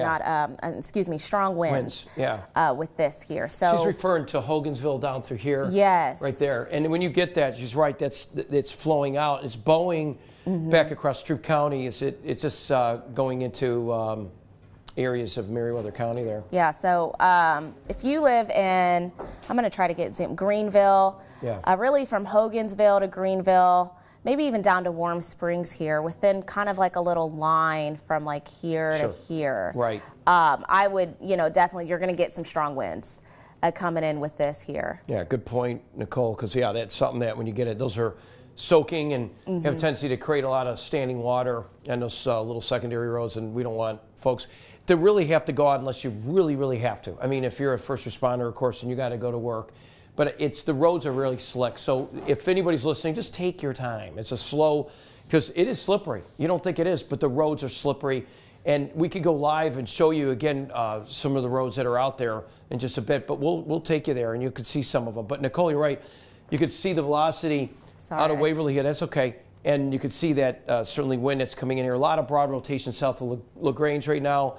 strong winds. With this here. So she's referring to Hogansville down through here. Yes. Right there. And when you get that, she's right. It's flowing out. It's bowing back across Troup County. It's just going into. Areas of Meriwether County there. Yeah, so if you live in, I'm going to try to get Greenville, really from Hogansville to Greenville, maybe even down to Warm Springs here, within kind of like a little line from like here to here. Right. I would, definitely you're going to get some strong winds coming in with this here. Yeah, good point, Nicole, because that's something that when you get it, those are soaking and have a tendency to create a lot of standing water on those little secondary roads, and we don't want folks to really have to go out unless you really, really have to. I mean, if you're a first responder, of course, and you got to go to work. But the roads are really slick. So if anybody's listening, just take your time. It's a slow, because it is slippery. You don't think it is, but the roads are slippery. And we could go live and show you again some of the roads that are out there in just a bit, but we'll take you there and you could see some of them. But Nicole, you're right. You could see the velocity out of Waverly here. That's okay. And you could see that certainly wind that's coming in here. A lot of broad rotation south of LaGrange right now.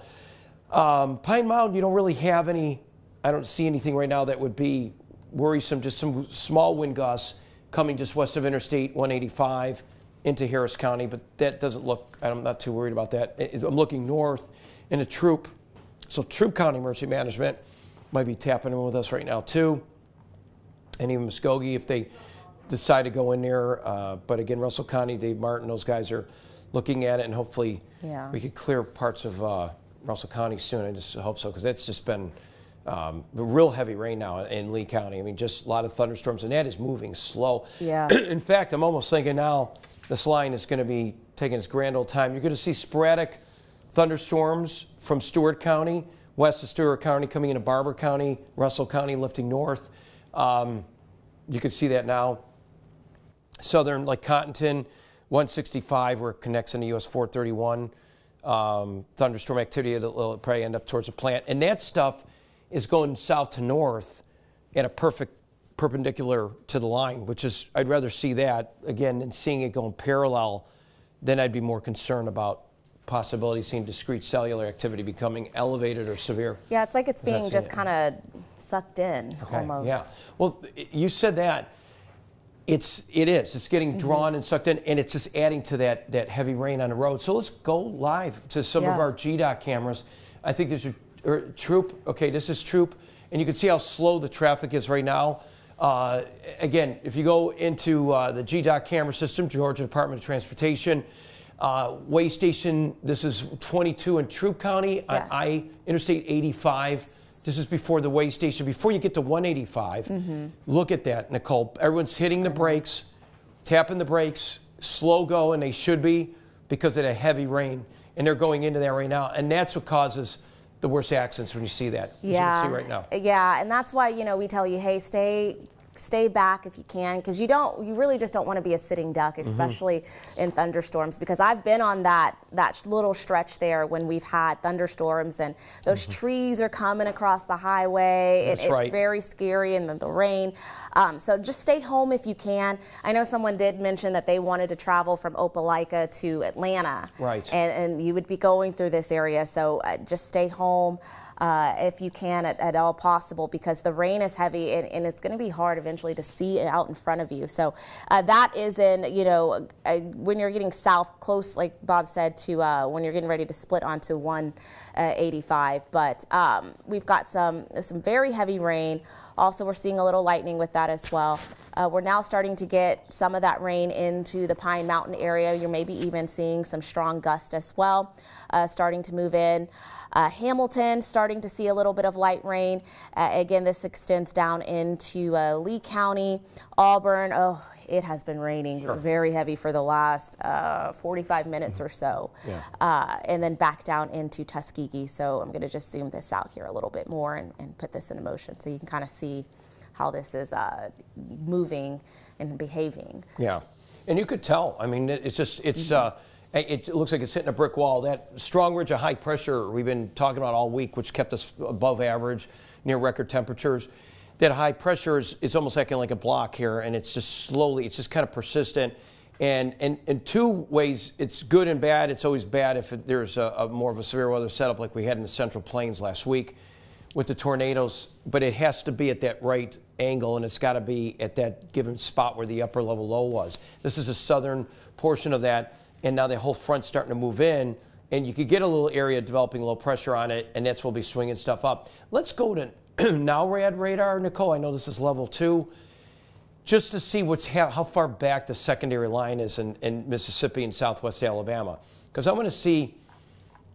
Pine Mountain, you don't really have any. I don't see anything right now that would be worrisome. Just some small wind gusts coming just west of Interstate 185 into Harris County, but that doesn't look, I'm not too worried about that. I'm looking north into Troop. So Troop County Emergency Management might be tapping in with us right now too. And even Muskogee if they decide to go in there. But again, Russell County, Dave Martin, those guys are looking at it, and hopefully we could clear parts of Russell County soon. I just hope so, because that's just been real heavy rain now in Lee County. I mean, just a lot of thunderstorms, and that is moving slow. Yeah. In fact, I'm almost thinking now this line is going to be taking its grand old time. You're going to see sporadic thunderstorms from Stewart County, west of Stewart County, coming into Barber County, Russell County, lifting north. You can see that now. Southern, like Cottonton, 165, where it connects into US 431. Thunderstorm activity, it'll probably end up towards the plant. And that stuff is going south to north at a perfect perpendicular to the line, which is, I'd rather see that, again, than seeing it going parallel. Then I'd be more concerned about possibility seeing discrete cellular activity becoming elevated or severe. Yeah, it's like it's being just kind of sucked in almost. Yeah. Well, you said that. It is. It's getting drawn and sucked in, and it's just adding to that heavy rain on the road. So let's go live to some of our GDOT cameras. I think there's a Troop. Okay, this is Troop, and you can see how slow the traffic is right now. Again, if you go into the GDOT camera system, Georgia Department of Transportation, way station, this is 22 in Troop County on Interstate 85. This is before the way station. Before you get to 185, look at that, Nicole. Everyone's hitting the brakes, tapping the brakes, slow go, and they should be because of the heavy rain. And they're going into that right now. And that's what causes the worst accidents when you see that, as you can see right now. Yeah, and that's why, we tell you, hey, stay back if you can, because you really just don't want to be a sitting duck, especially in thunderstorms, because I've been on that little stretch there when we've had thunderstorms, and those trees are coming across the highway. It's very scary, and the rain. So just stay home if you can. I know someone did mention that they wanted to travel from Opelika to Atlanta. Right. And you would be going through this area, so just stay home. If you can at all possible, because the rain is heavy and it's going to be hard eventually to see it out in front of you. So that is in, when you're getting south, close, like Bob said, to when you're getting ready to split onto 185. But we've got some very heavy rain. Also, we're seeing a little lightning with that as well. We're now starting to get some of that rain into the Pine Mountain area. You're maybe even seeing some strong gusts as well, starting to move in. Hamilton, starting to see a little bit of light rain. Again, this extends down into Lee County. Auburn, it has been raining very heavy for the last 45 minutes or so. And then back down into Tuskegee. So I'm going to just zoom this out here a little bit more and put this into motion so you can kind of see how this is moving and behaving. Yeah. And you could tell. I mean, it's just, it looks like it's hitting a brick wall. That strong ridge of high pressure we've been talking about all week, which kept us above average, near record temperatures. That high pressure is almost acting like a block here, and it's just slowly, it's just kind of persistent. And in two ways, it's good and bad. It's always bad if there's a more of a severe weather setup like we had in the Central Plains last week with the tornadoes, but it has to be at that right angle, and it's got to be at that given spot where the upper level low was. This is a southern portion of that. And now the whole front's starting to move in, and you could get a little area developing low pressure on it, and that's what'll be swinging stuff up. Let's go to NOWRAD radar, Nicole. I know this is level 2, just to see how far back the secondary line is in Mississippi and southwest Alabama. Because I want to see,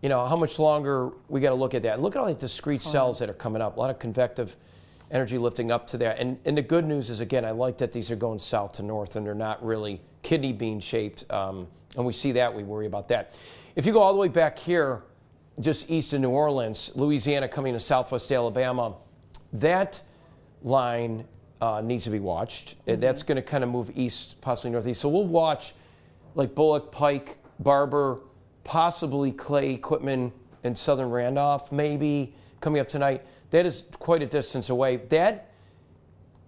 how much longer we got to look at that. Look at all the discrete cells that are coming up. A lot of convective energy lifting up to that. And the good news is, again, I like that these are going south to north, and they're not really kidney bean shaped. And we see that, we worry about that. If you go all the way back here, just east of New Orleans, Louisiana coming to southwest Alabama, that line needs to be watched. That's going to kind of move east, possibly northeast. So we'll watch like Bullock, Pike, Barber, possibly Clay, Quitman, and Southern Randolph, maybe coming up tonight. That is quite a distance away. That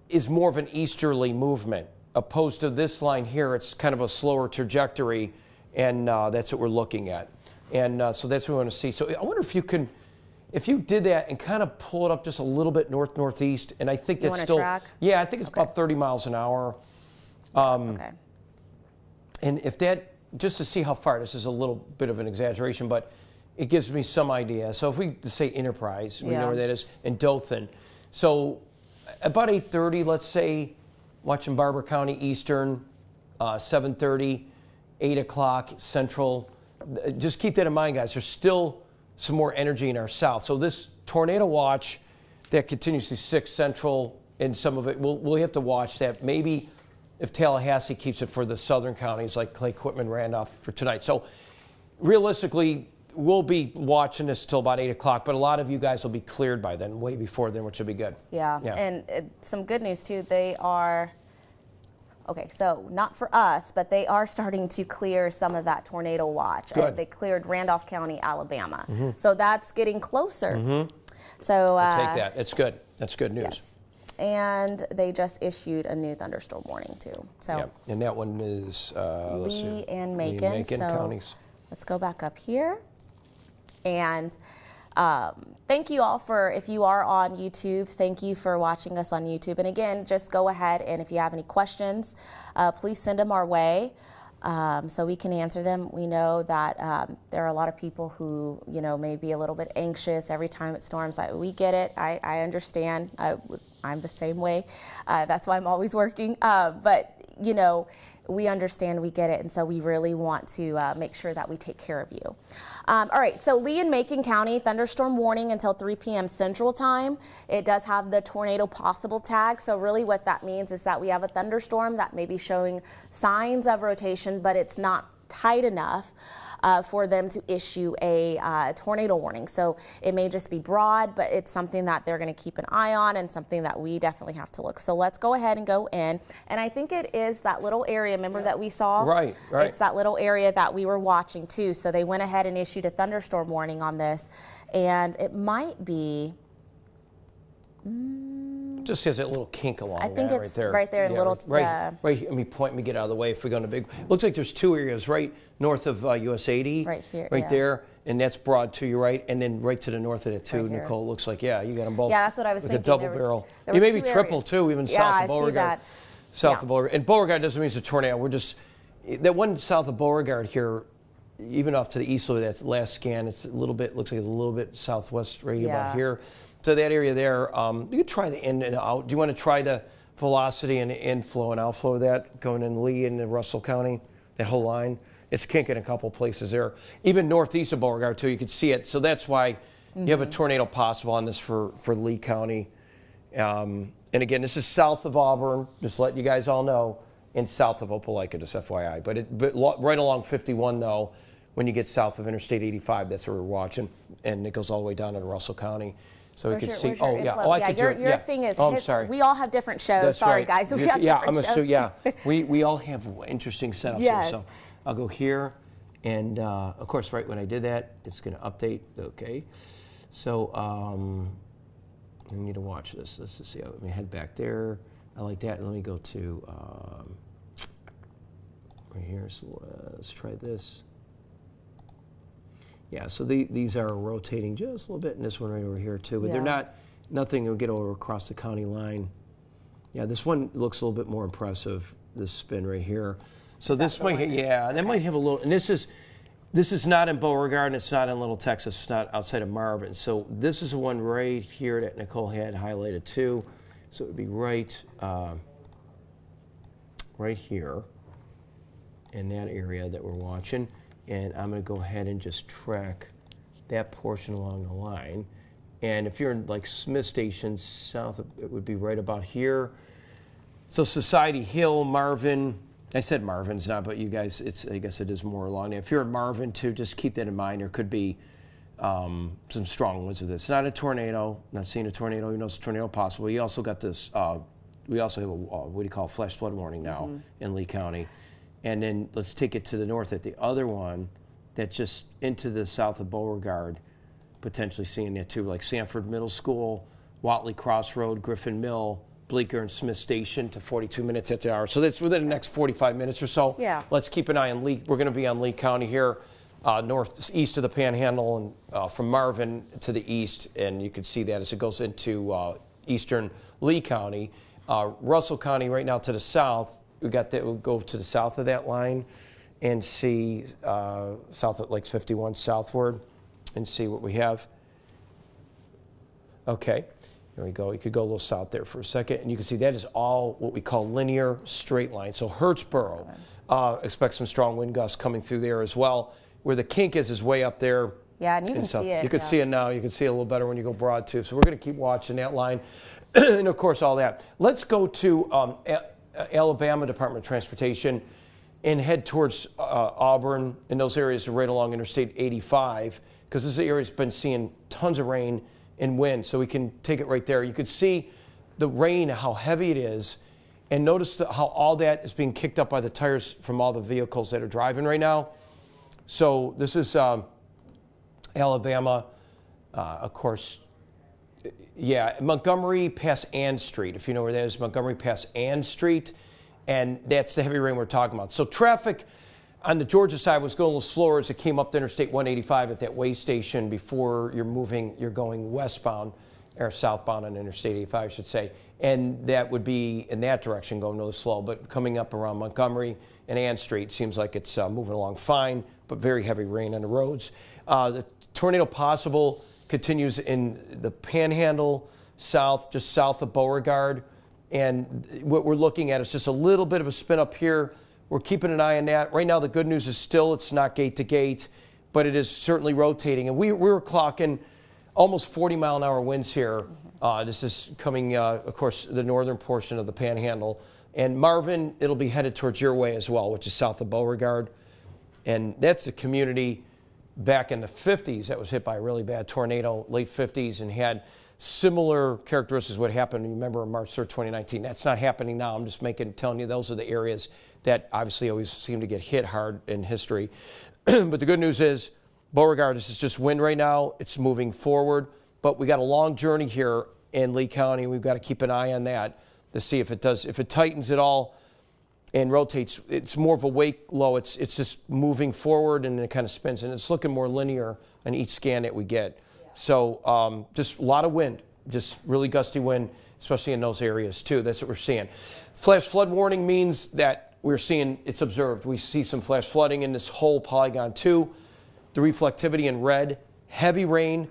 is more of an easterly movement, opposed to this line here. It's kind of a slower trajectory, and that's what we're looking at. And so that's what we want to see. So I wonder if you can, if you did that and kind of pull it up just a little bit northeast, and I think that's still, track? Yeah, I think it's about 30 miles an hour. Okay. And if that, just to see how far, this is a little bit of an exaggeration, but it gives me some idea. So if we say Enterprise, we know where that is, and Dothan. So about 8:30, let's say, watching Barber County Eastern, 7:30, 8 o'clock Central. Just keep that in mind, guys. There's still some more energy in our south. So this tornado watch that continues to 6 Central, and some of it, we'll have to watch that. Maybe if Tallahassee keeps it for the southern counties like Clay, Quitman, Randolph for tonight. So realistically, we'll be watching this till about 8 o'clock, but a lot of you guys will be cleared by then, way before then, which will be good. Yeah. And some good news too, they are, okay, so not for us, but they are starting to clear some of that tornado watch. Good. They cleared Randolph County, Alabama. So that's getting closer. So I'll take that. That's good. That's good news. Yes. And they just issued a new thunderstorm warning too. So Yeah, and that one is let's see. Lee and Lee Macon. So counties. let's go back up here. And thank you all for, if you are on YouTube, thank you for watching us on YouTube. And again, just go ahead and if you have any questions, please send them our way so we can answer them. We know that there are a lot of people who, you know, may be a little bit anxious every time it storms. We get it. I understand. I'm the same way. That's why I'm always working. But, you know, we understand, we get it, and so we really want to make sure that we take care of you. All right, so Lee and Macon County, thunderstorm warning until 3 p.m. Central Time. It does have the tornado possible tag, so really what that means is that we have a thunderstorm that may be showing signs of rotation, but it's not tight enough for them to issue a tornado warning. So it may just be broad, but it's something that they're going to keep an eye on and something that we definitely have to look. So let's go ahead and go in. And I think it is that little area, remember that we saw? Right. It's that little area that we were watching too. So they went ahead and issued a thunderstorm warning on this. And it might be... Just has that little kink along I think that it's right there. in little... Right. Let me point. Let me get out of the way. If we go into big, looks like there's 2 areas right north of US 80. Right here. Right there, and that's broad to your right, and then right to the north of it too. Right here. Nicole, looks like you got them both. Yeah, that's what I was like thinking. A double barrel. You may be triple too, even south of Beauregard. South of Beauregard, and Beauregard doesn't mean it's a tornado. We're just that one south of Beauregard here. Even off to the east of that last scan, it's a little bit, looks like a little bit southwest right about here. So that area there, you could try the in and out. Do you want to try the velocity and the inflow and outflow of that going in Lee and Russell County, that whole line? It's kinking a couple places there. Even northeast of Beauregard too, you could see it. So that's why you have a tornado possible on this for Lee County. And again, this is south of Auburn, just letting you guys all know, and south of Opelika, just FYI. But right along 51 though, when you get south of Interstate 85, that's where we're watching, and it goes all the way down into Russell County. So we can see. Oh, yeah. Oh, I could do it. Your thing is. I'm sorry. We all have different shows. That's Sorry, right. guys. We have different shows. Yeah. We all have interesting setups here. So I'll go here, and of course, right when I did that, it's going to update. Okay. So I need to watch this. Let's just see. Let me head back there. I like that. Let me go to right here. So let's try this. Yeah, so these are rotating just a little bit, and this one right over here too, but they're nothing will get over across the county line. Yeah, this one looks a little bit more impressive, this spin right here. So this might, that might have a little, and this is not in Beauregard, and it's not in Little Texas, it's not outside of Marvin. So this is the one right here that Nicole had highlighted too. So it would be right here in that area that we're watching. And I'm going to go ahead and just track that portion along the line. And if you're in like Smith Station south, it would be right about here. So Society Hill, Marvin. I said Marvin's not, but you guys, I guess it is more along there. If you're in Marvin too, just keep that in mind. There could be some strong winds of this. It's not a tornado. Not seeing a tornado. You know it's a tornado possible. You also got this. We also have a what do you call flash flood warning now in Lee County. And then let's take it to the north at the other one. that's just into the south of Beauregard, potentially seeing that too, like Sanford Middle School, Watley Crossroad, Griffin Mill, Bleecker and Smith Station to 42 minutes at the hour. So that's within the next 45 minutes or so. Yeah. Let's keep an eye on Lee. We're going to be on Lee County here, northeast of the Panhandle, and from Marvin to the east, and you can see that as it goes into eastern Lee County. Russell County right now to the south. We got that. We'll go to the south of that line and see south at Lakes 51 southward and see what we have. Okay, there we go. You could go a little south there for a second, and you can see that is all what we call linear straight line. So Hurtsboro, expect some strong wind gusts coming through there as well. Where the kink is way up there. Yeah, and you can see it. You can see it now. You can see it a little better when you go broad too. So we're going to keep watching that line, and of course all that. Let's go to Alabama Department of Transportation and head towards Auburn, and those areas are right along Interstate 85, because this area's been seeing tons of rain and wind. So we can take it right there. You can see the rain, how heavy it is, and notice how all that is being kicked up by the tires from all the vehicles that are driving right now. So this is Alabama, of course. Yeah, Montgomery past Ann Street, if you know where that is, Montgomery past Ann Street, and that's the heavy rain we're talking about. So traffic on the Georgia side was going a little slower as it came up to Interstate 185 at that way station before you're going westbound, or southbound on Interstate 85, I should say, and that would be in that direction going really slow, but coming up around Montgomery and Ann Street seems like it's moving along fine, but very heavy rain on the roads. The tornado possible continues in the Panhandle south, just south of Beauregard. And what we're looking at is just a little bit of a spin up here. We're keeping an eye on that. Right now, the good news is still it's not gate to gate, but it is certainly rotating. And we were clocking almost 40-mile-an-hour winds here. This is coming, of course, the northern portion of the Panhandle. And Marvin, it'll be headed towards your way as well, which is south of Beauregard. And that's a community back in the 50s that was hit by a really bad tornado, late 50s, and had similar characteristics what happened, remember, on March 3rd, 2019. That's not happening now. I'm just telling you those are the areas that obviously always seem to get hit hard in history. But the good news is Beauregard, this is just wind right now. It's moving forward, but we got a long journey here in Lee County. We've got to keep an eye on that to see if it does, if it tightens at all and rotates. It's more of a wake low. It's just moving forward and it kind of spins, and it's looking more linear on each scan that we get. So just a lot of wind, just really gusty wind, especially in those areas too. That's what we're seeing. Flash flood warning means that we're seeing it's observed. We see some flash flooding in this whole polygon too. The reflectivity in red, heavy rain,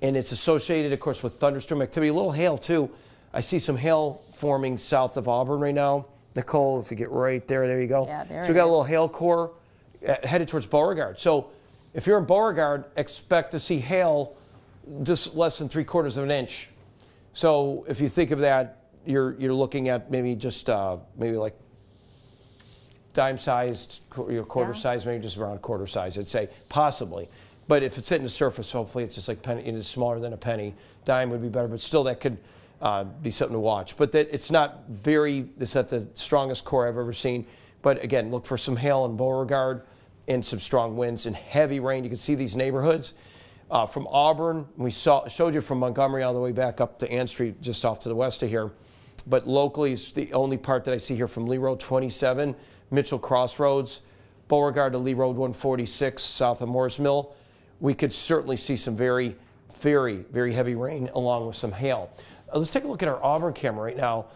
and it's associated, of course, with thunderstorm activity. A little hail too. I see some hail forming south of Auburn right now. Nicole, if you get right there you go. Yeah, there so we got a little hail core headed towards Beauregard. So if you're in Beauregard, expect to see hail just less than 3/4 of an inch. So if you think of that, you're looking at maybe just maybe like dime-sized, quarter size, maybe just around quarter size, I'd say, possibly. But if it's hitting the surface, hopefully it's just like penny, it's smaller than a penny. Dime would be better, but still that could be something to watch. But that it's not the strongest core I've ever seen. But again, look for some hail in Beauregard and some strong winds and heavy rain. You can see these neighborhoods. From Auburn, we showed you from Montgomery all the way back up to Ann Street, just off to the west of here. But locally, it's the only part that I see here from Lee Road 27, Mitchell Crossroads, Beauregard to Lee Road 146, south of Morris Mill. We could certainly see some very, very, very heavy rain along with some hail. Let's take a look at our Auburn camera right now.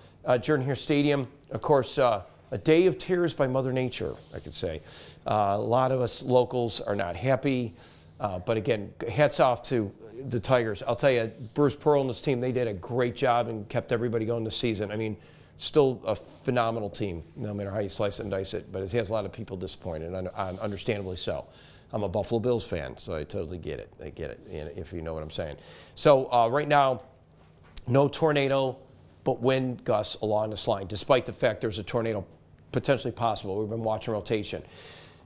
Jordan Hare Stadium, of course, a day of tears by Mother Nature, I could say. A lot of us locals are not happy. But again, hats off to the Tigers. I'll tell you, Bruce Pearl and his team, they did a great job and kept everybody going this season. I mean, still a phenomenal team, no matter how you slice it and dice it. But it has a lot of people disappointed, and understandably so. I'm a Buffalo Bills fan, so I totally get it. I get it, if you know what I'm saying. So right now, no tornado, but wind gusts along this line, despite the fact there's a tornado potentially possible. We've been watching rotation.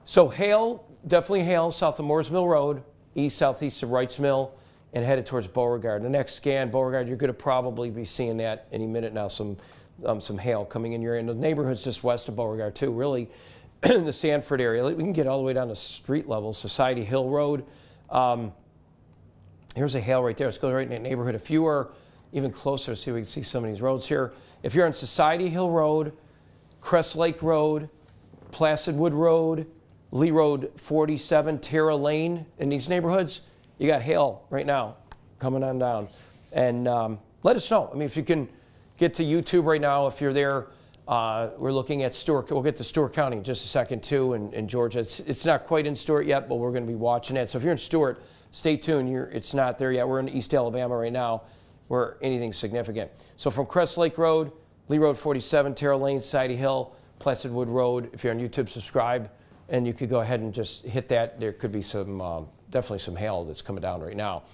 So hail, definitely hail south of Morris Mill Road, southeast of Wrights Mill, and headed towards Beauregard. The next scan, Beauregard, you're going to probably be seeing that any minute now, some hail coming in your area. And the neighborhood's just west of Beauregard too, really. the Sanford area. We can get all the way down to street level, Society Hill Road. Here's a hail right there. Let's go right in the neighborhood. If you are even closer, see if we can see some of these roads here. If you're on Society Hill Road, Crest Lake Road, Placid Wood Road, Lee Road 47, Terra Lane, in these neighborhoods, you got hail right now coming on down. And let us know. I mean, if you can get to YouTube right now, if you're there, we're looking at Stewart. We'll get to Stewart County in just a second, too, in Georgia. It's not quite in Stewart yet, but we're going to be watching it. So if you're in Stewart, stay tuned. It's not there yet. We're in East Alabama right now, where anything's significant. So from Crest Lake Road, Lee Road 47, Terra Lane, Society Hill, Placid Wood Road. If you're on YouTube, subscribe, and you could go ahead and just hit that. There could be some, definitely some hail that's coming down right now.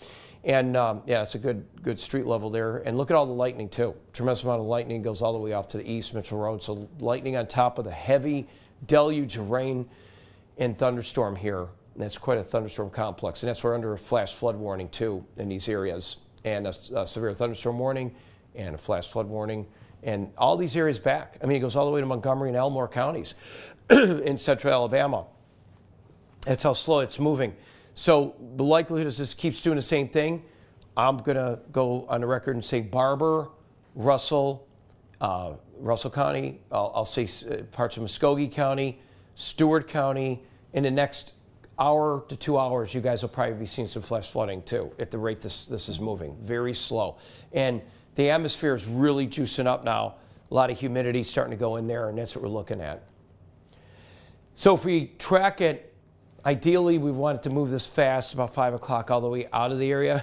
And yeah, it's a good street level there. And look at all the lightning too. Tremendous amount of lightning goes all the way off to the east, Mitchell Road. So lightning on top of the heavy deluge of rain and thunderstorm here. And that's quite a thunderstorm complex. And that's where we're under a flash flood warning too in these areas. And a severe thunderstorm warning and a flash flood warning. And all these areas back. I mean, it goes all the way to Montgomery and Elmore counties in central Alabama. That's how slow it's moving. So the likelihood is this keeps doing the same thing. I'm going to go on the record and say Barber, Russell County. I'll say parts of Muskogee County, Stewart County. In the next hour to 2 hours, you guys will probably be seeing some flash flooding too at the rate this is moving. Very slow. And the atmosphere is really juicing up now. A lot of humidity starting to go in there, and that's what we're looking at. So if we track it, ideally we want it to move this fast, about 5 o'clock, all the way out of the area.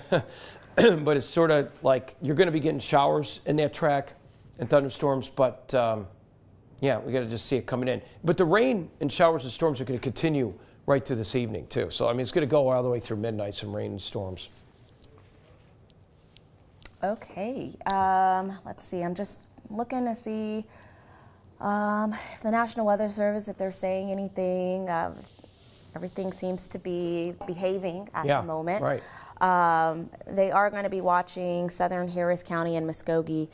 But it's sort of like you're going to be getting showers in that track and thunderstorms, but yeah, we got to just see it coming in. But the rain and showers and storms are going to continue right through this evening too. So I mean, it's going to go all the way through midnight, some rain and storms. Okay, let's see. I'm just looking to see if the National Weather Service, if they're saying anything. Everything seems to be behaving at the moment. Right. They are going to be watching southern Harris County and Muskogee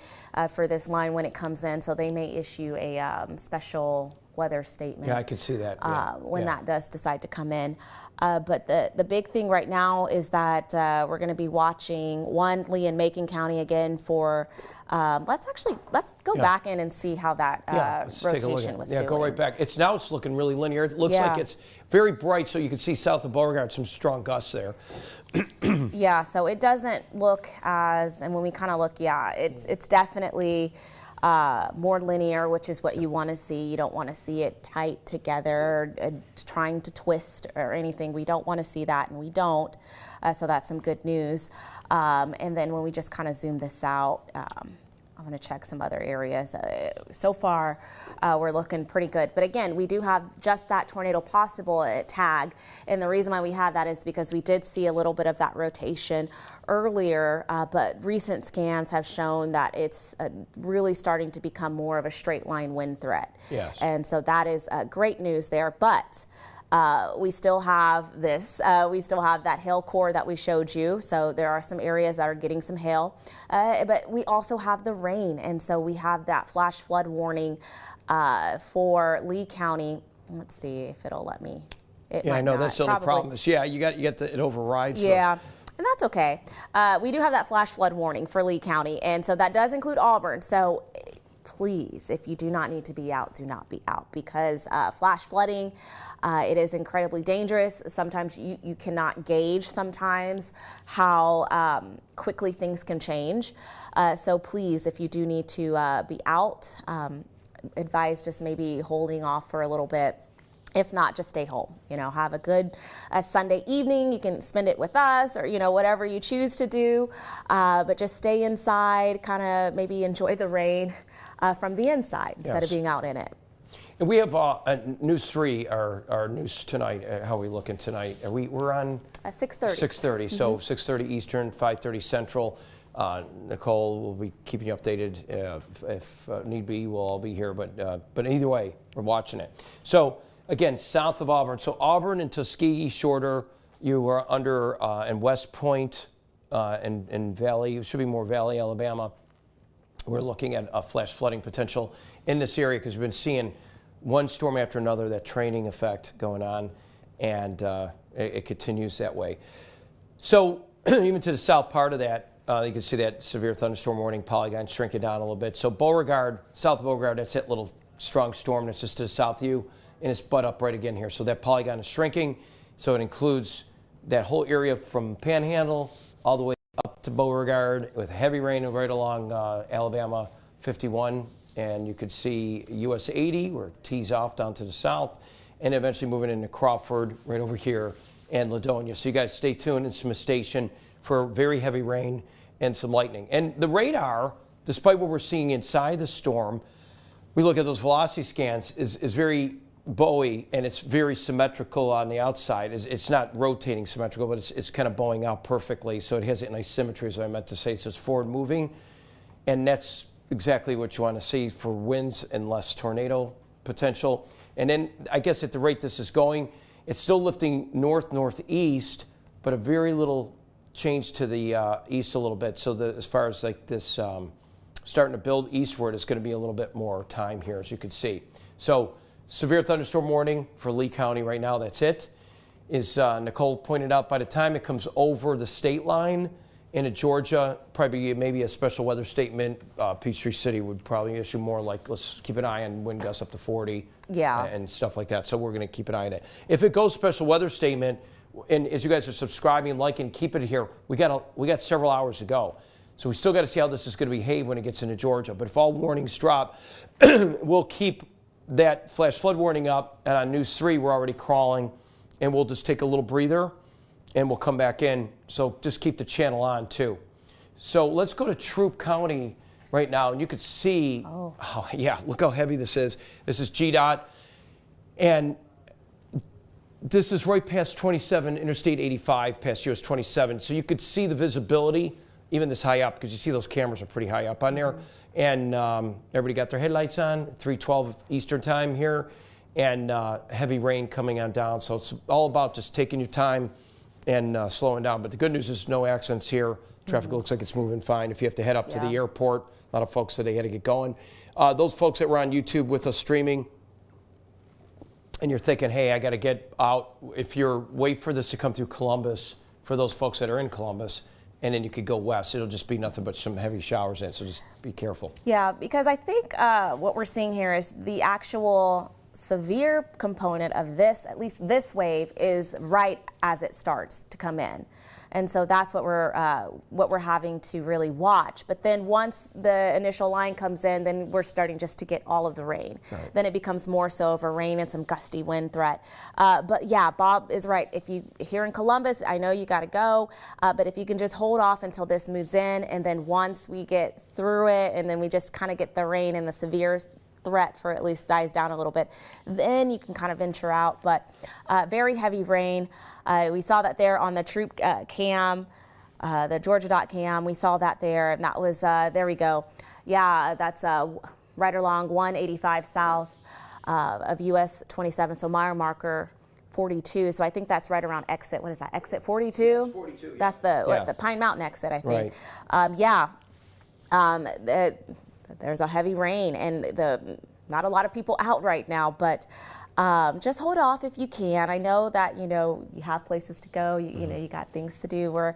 for this line when it comes in, so they may issue a special weather statement. Yeah, I can see that. When that does decide to come in. But the big thing right now is that we're going to be watching Lee and Macon County again for. Let's go back in and see how that rotation was doing. Yeah, go right back. It's looking really linear. It looks like it's very bright, so you can see south of Beauregard some strong gusts there. Yeah, so it doesn't look as, and when we kind of look, it's definitely more linear, which is what you want to see. You don't want to see it tight together, trying to twist or anything. We don't want to see that, and we don't. So that's some good news. And then when we just kind of zoom this out, I'm going to check some other areas. So far, we're looking pretty good. But again, we do have just that tornado possible tag. And the reason why we have that is because we did see a little bit of that rotation earlier, but recent scans have shown that it's really starting to become more of a straight line wind threat. Yes. And so that is great news there. But we still have this. We still have that hail core that we showed you. So there are some areas that are getting some hail. But we also have the rain. And so we have that flash flood warning for Lee County. Let's see if it'll let me. I know that's the only problem. You get it overrides. Yeah. And that's okay. We do have that flash flood warning for Lee County. And so that does include Auburn. So please, if you do not need to be out, do not be out, because flash flooding, it is incredibly dangerous. Sometimes you cannot gauge sometimes how quickly things can change. So please, if you do need to be out, advise just maybe holding off for a little bit. If not, just stay home. Have a good Sunday evening. You can spend it with us or, whatever you choose to do. But just stay inside, kind of maybe enjoy the rain from the inside instead of being out in it. And we have News 3, our news tonight. How are we looking tonight? We're on 6:30. 6:30. So 6:30 Eastern, 5:30 Central. Nicole will be keeping you updated if need be. We'll all be here. But either way, we're watching it. So again, south of Auburn. So Auburn and Tuskegee shorter. You are under and West Point and Valley. It should be more Valley, Alabama. We're looking at a flash flooding potential in this area because we've been seeing one storm after another, that training effect going on, and it continues that way. So even to the south part of that, you can see that severe thunderstorm warning polygon shrinking down a little bit. So Beauregard, south of Beauregard, that's that little strong storm that's just to the south of you, and it's butt up right again here. So that polygon is shrinking, so it includes that whole area from Panhandle all the way up to Beauregard with heavy rain right along Alabama 51, and you could see US 80 where it tees off down to the south, and eventually moving into Crawford right over here and Ladonia. So you guys stay tuned in some station for very heavy rain and some lightning. And the radar, despite what we're seeing inside the storm, we look at those velocity scans, is very Bowie, and it's very symmetrical on the outside. It's not rotating symmetrical, but it's kind of bowing out perfectly. So it has a nice symmetry, is what I meant to say. So it's forward moving, and that's exactly what you want to see for winds and less tornado potential. And then I guess at the rate this is going, it's still lifting north-northeast, but a very little change to the east a little bit. So as far as like this starting to build eastward, it's going to be a little bit more time here, as you can see. So severe thunderstorm warning for Lee County right now. That's it. As Nicole pointed out, by the time it comes over the state line into Georgia, probably maybe a special weather statement. Peachtree City would probably issue more like, let's keep an eye on wind gusts up to 40 and stuff like that. So we're going to keep an eye on it. If it goes special weather statement, and as you guys are subscribing, liking, keep it here. We got several hours to go. So we still got to see how this is going to behave when it gets into Georgia. But if all warnings drop, we'll keep that flash flood warning up. And on News 3, we're already crawling. And we'll just take a little breather, and we'll come back in. So just keep the channel on, too. So let's go to Troup County right now. And you could see, look how heavy this is. This is GDOT. And this is right past 27, Interstate 85, past US 27. So you could see the visibility, even this high up, because you see those cameras are pretty high up on there. And everybody got their headlights on, 3:12 Eastern time here, and heavy rain coming on down. So it's all about just taking your time and slowing down. But the good news is no accidents here. Traffic looks like it's moving fine. If you have to head up to the airport, a lot of folks said they had to get going. Those folks that were on YouTube with us streaming, and you're thinking, hey, I got to get out. If you're wait for this to come through Columbus, for those folks that are in Columbus, and then you could go west, it'll just be nothing but some heavy showers in, so just be careful. Yeah, because I think what we're seeing here is the actual severe component of this, at least this wave, is right as it starts to come in. And so that's what we're having to really watch. But then once the initial line comes in, then we're starting just to get all of the rain. Right. Then it becomes more so of a rain and some gusty wind threat. But yeah, Bob is right. If you here in Columbus, I know you got to go. But if you can just hold off until this moves in, and then once we get through it, and then we just kind of get the rain and the severe threat for at least dies down a little bit, then you can kind of venture out. But very heavy rain. We saw that there on the Troup cam, the Georgia cam. We saw that there, and that was, there we go. Yeah, that's right along 185 south of US 27, so mile marker 42. So I think that's right around exit, what is that, exit 42? Yeah, 42, yeah. That's the Pine Mountain exit, I think. Right. There's a heavy rain, and not a lot of people out right now, but just hold off if you can. I know that, you have places to go, you got things to do.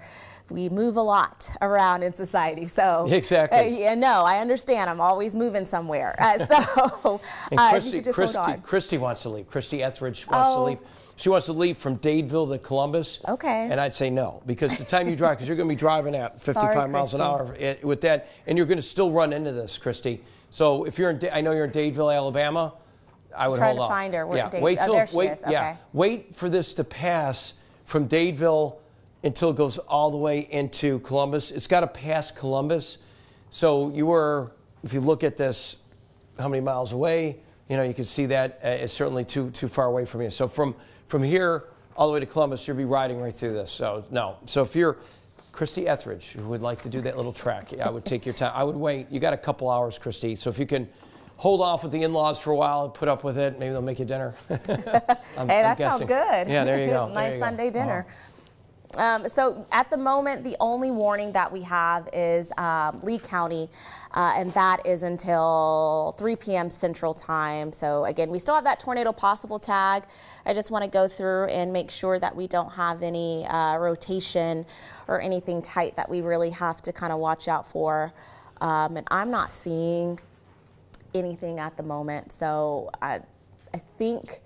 We move a lot around in society, so. Exactly. No, I understand. I'm always moving somewhere. So, Christy wants to leave. Christy Etheridge wants to leave. She wants to leave from Dadeville to Columbus. Okay. And I'd say no, because the time you drive, because you're going to be driving at 55 miles an hour with that, and you're going to still run into this, Christy. So if you're I know you're in Dadeville, Alabama, I would hold off. Trying to find her. Wait for this to pass from Dadeville until it goes all the way into Columbus. It's got to pass Columbus. So if you look at this, how many miles away? You can see that it's certainly too far away from you. So from here all the way to Columbus, you'll be riding right through this. So no. So if you're Christy Etheridge, who would like to do that little trek, I would take your time. I would wait. You got a couple hours, Christy. So if you can hold off with the in-laws for a while and put up with it, maybe they'll make you dinner. Hey, that sounds good. Yeah, there you go. Nice Sunday dinner. So at the moment, the only warning that we have is Lee County, and that is until 3 p.m. Central Time. So again, we still have that tornado possible tag. I just want to go through and make sure that we don't have any rotation or anything tight that we really have to kind of watch out for. And I'm not seeing anything at the moment. So I think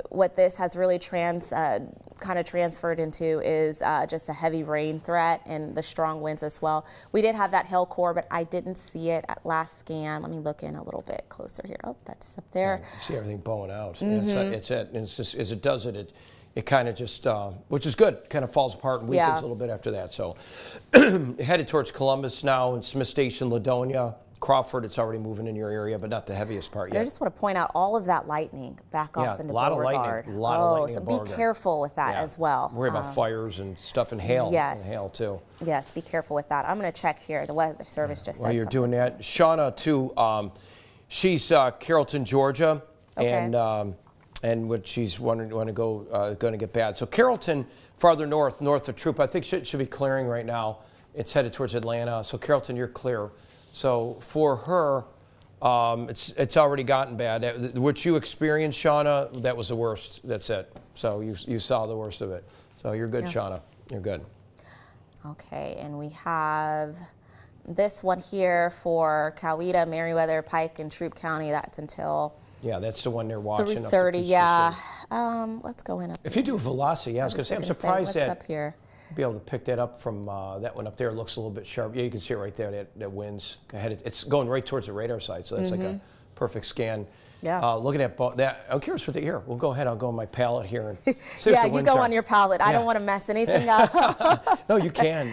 what this has really kind of transferred into is just a heavy rain threat and the strong winds as well. We did have that hail core, but I didn't see it at last scan. Let me look in a little bit closer here. Oh, that's up there. Yeah, you see everything bowing out. It's just as it does it kind of just, which is good, kind of falls apart and weakens a little bit after that. So headed towards Columbus now and Smith Station, Ladonia. Crawford, it's already moving in your area, but not the heaviest part yet. I just want to point out all of that lightning back off into Beauregard. A lot of lightning. So be careful with that as well. Worry about fires and stuff and hail. Yes. And hail too. Yes, be careful with that. I'm going to check here. The Weather Service just said While you're something. doing that, Shauna too. She's Carrollton, Georgia, and what she's going to get bad. So Carrollton, farther north of Troop, I think should be clearing right now. It's headed towards Atlanta. So Carrollton, you're clear. So for her, it's already gotten bad. What you experienced, Shauna, that was the worst. That's it. So you saw the worst of it. So you're good, Shauna. You're good. Okay, and we have this one here for Coweta, Meriwether, Pike, and Troup County. That's until that's the one they're watching. 3:30. Yeah. Let's go in up. If you do velocity, I was going to say, I'm surprised that up here. Be able to pick that up from that one up there. It looks a little bit sharp. Yeah, you can see it right there. That wind's ahead. It's going right towards the radar site, so that's like a perfect scan. Yeah. Looking at that, I'm curious what here. We'll go ahead. I'll go on my palette here and see what the winds you go are. on your palette. I don't want to mess anything up. No, you can.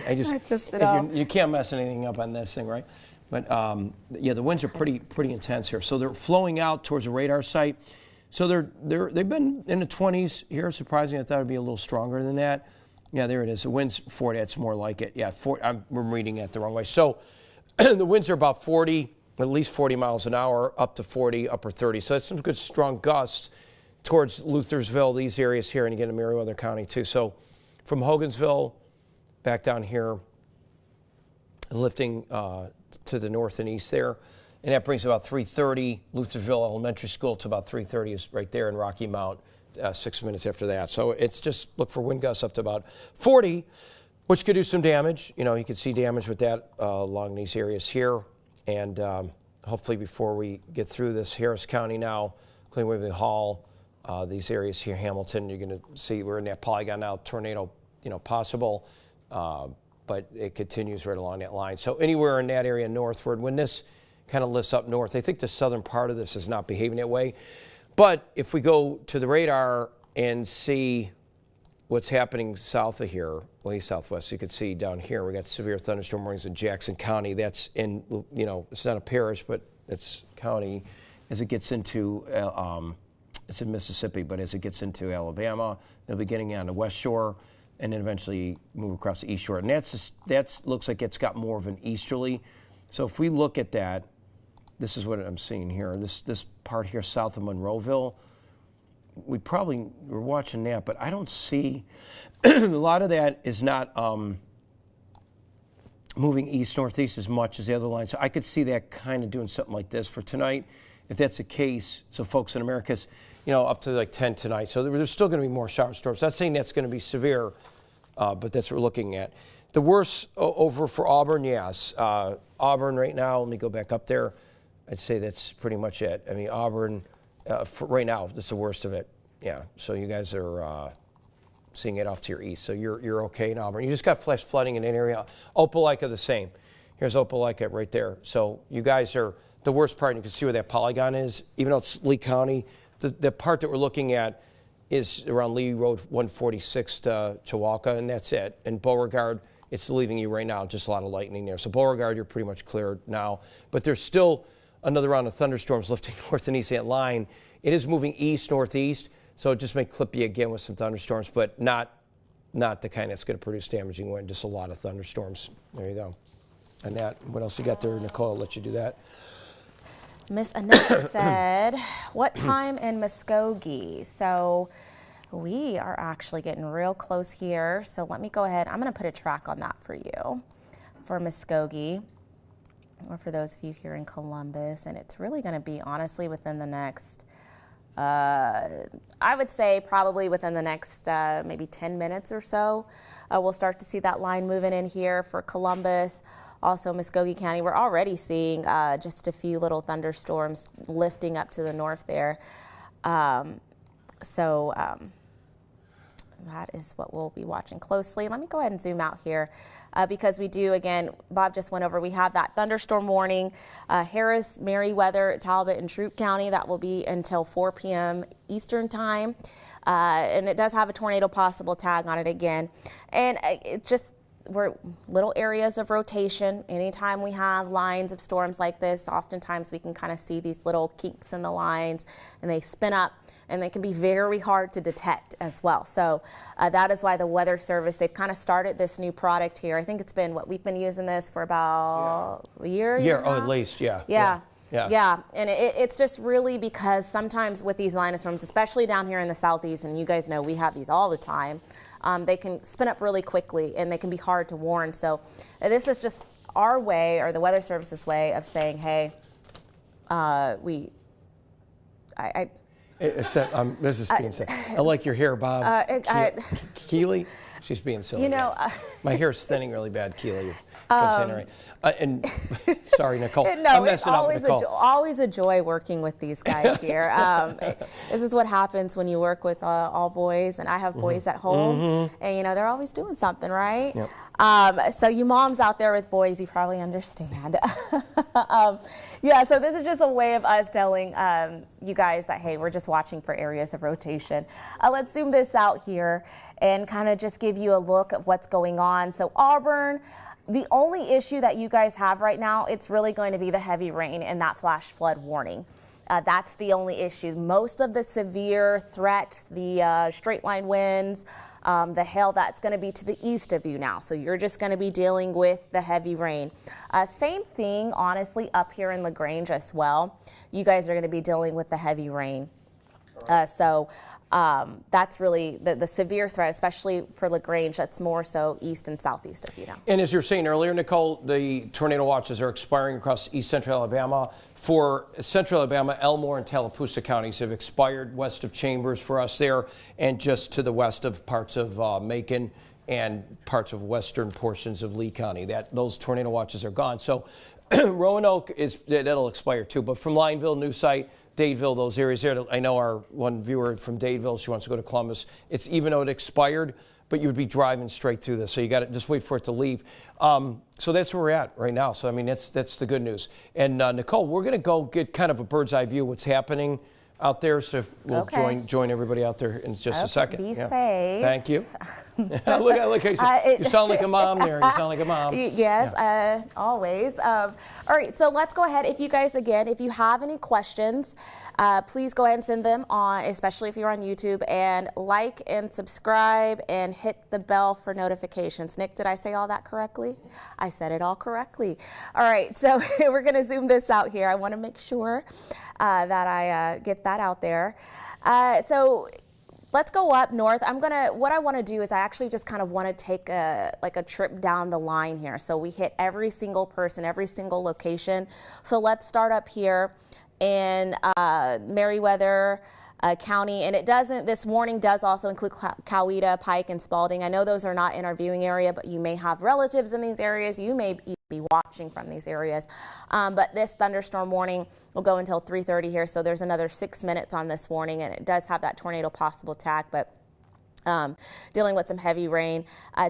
You can't mess anything up on this thing, right? But the winds are pretty intense here. So they're flowing out towards the radar site. So they've been in the 20s here. Surprisingly, I thought it'd be a little stronger than that. Yeah, there it is. The wind's 40. That's more like it. Yeah, I'm reading it the wrong way. So the winds are about 40, at least 40 miles an hour, up to 40, upper 30. So that's some good strong gusts towards Luthersville, these areas here, and again in Meriwether County too. So from Hogansville back down here, lifting to the north and east there. And that brings about 3:30. Luthersville Elementary School to about 3:30 is right there in Rocky Mount. 6 minutes after that. So it's just look for wind gusts up to about 40, which could do some damage. You can see damage with that along these areas here. And hopefully before we get through this, Harris County now, Clean Waverly Hall, these areas here, Hamilton, you're going to see we're in that polygon now, tornado, possible. But it continues right along that line. So anywhere in that area northward, when this kind of lifts up north, I think the southern part of this is not behaving that way. But if we go to the radar and see what's happening south of here, well, east southwest, you can see down here we got severe thunderstorm warnings in Jackson County. That's in, it's not a parish, but it's county. As it gets into, it's in Mississippi, but as it gets into Alabama, they'll be getting on the west shore and then eventually move across the east shore. And that looks like it's got more of an easterly. So if we look at that, this is what I'm seeing here. This part here south of Monroeville, we're watching that, but I don't see a lot of that is not moving east northeast as much as the other line. So I could see that kind of doing something like this for tonight, if that's the case. So folks in America's, up to like 10 tonight. So there's still going to be more shower storms. Not saying that's going to be severe, but that's what we're looking at. The worst over for Auburn, yes. Auburn right now. Let me go back up there. I'd say that's pretty much it. I mean, Auburn, for right now, that's the worst of it. Yeah, so you guys are seeing it off to your east. So you're okay in Auburn. You just got flash flooding in an area. Opelika the same. Here's Opelika right there. So you guys are the worst part. And you can see where that polygon is. Even though it's Lee County, the part that we're looking at is around Lee Road 146 to Chewalka, and that's it. And Beauregard, it's leaving you right now. Just a lot of lightning there. So Beauregard, you're pretty much cleared now. But there's still another round of thunderstorms lifting north and east that line. It is moving east, northeast, so it just may clip you again with some thunderstorms, but not the kind that's going to produce damaging wind, just a lot of thunderstorms. There you go. And that, what else you got there, Nicole? I'll let you do that. Miss Annette said, what time in Muskogee? So We are actually getting real close here. So let me go ahead. I'm going to put a track on that for you for Muskogee, or for those of you here in Columbus. And it's really going to be honestly within the next, I would say probably within the next maybe 10 minutes or so. We'll start to see that line moving in here for Columbus. Also Muskogee County, we're already seeing just a few little thunderstorms lifting up to the north there. That is what we'll be watching closely. Let me go ahead and zoom out here because we do, again, Bob just went over, we have that thunderstorm warning, Harris, Meriwether, Talbot, and Troup County. That will be until 4 p.m. Eastern time. And it does have a tornado possible tag on it again. And it just, we're little areas of rotation. Anytime we have lines of storms like this, oftentimes we can kind of see these little kinks in the lines and they spin up, and they can be very hard to detect as well. So that is why the Weather Service, they've kind of started this new product here. I think it's been, what, we've been using this for about a year? Oh, at least, yeah. Yeah, and it's just really because sometimes with these line of storms, especially down here in the southeast, and you guys know we have these all the time, they can spin up really quickly and they can be hard to warn. So this is just our way, or the Weather Service's way of saying, hey, this is being said. I like your hair, Bob. Keely? She's being silly. You know, my hair's thinning really bad, Keely. And sorry, Nicole. No, I'm it's messing up, Nicole. always a joy working with these guys here. This is what happens when you work with all boys, and I have boys at home, and you know they're always doing something, right? Yep. So you moms out there with boys, you probably understand. Yeah, so this is just a way of us telling you guys that, hey, we're just watching for areas of rotation. Let's zoom this out here and kind of just give you a look at what's going on. So Auburn, the only issue that you guys have right now, it's really going to be the heavy rain and that flash flood warning. That's the only issue. Most of the severe threat, the straight line winds, the hail, that's going to be to the east of you now. So you're just going to be dealing with the heavy rain. Same thing, honestly, up here in LaGrange as well. You guys are going to be dealing with the heavy rain. That's really the severe threat, especially for LaGrange. That's more so east and southeast of you now. And as you were saying earlier, Nicole, the tornado watches are expiring across east central Alabama. For central Alabama, Elmore and Tallapoosa counties have expired west of Chambers for us there, and just to the west of parts of Macon and parts of western portions of Lee County. Those tornado watches are gone. So Roanoke, that'll expire too. But from Lineville, New Site, Dadeville, those areas there. I know our one viewer from Dadeville, she wants to go to Columbus. It's even though it expired, but you would be driving straight through this. So you got to just wait for it to leave. So that's where we're at right now. So, I mean, that's the good news. And Nicole, we're going to go get kind of a bird's eye view of what's happening out there. So we'll join everybody out there in just a second. Be safe. Thank you. Look, you sound like a mom there. You sound like a mom. Yes, always. All right, so let's go ahead. If you guys, again, if you have any questions, please go ahead and send them on, especially if you're on YouTube, and like and subscribe and hit the bell for notifications. Nick, did I say all that correctly? I said it all correctly. All right, so we're going to zoom this out here. I want to make sure that I get that out there. So let's go up north. What I want to do is I actually just kind of want to take a trip down the line here. So we hit every single person, every single location. So let's start up here in Meriwether County, and this warning does also include Coweta, Pike, and Spalding. I know those are not in our viewing area, but you may have relatives in these areas. You may be watching from these areas. But this thunderstorm warning will go until 3:30 here, so there's another 6 minutes on this warning, and it does have that tornado possible tag, but dealing with some heavy rain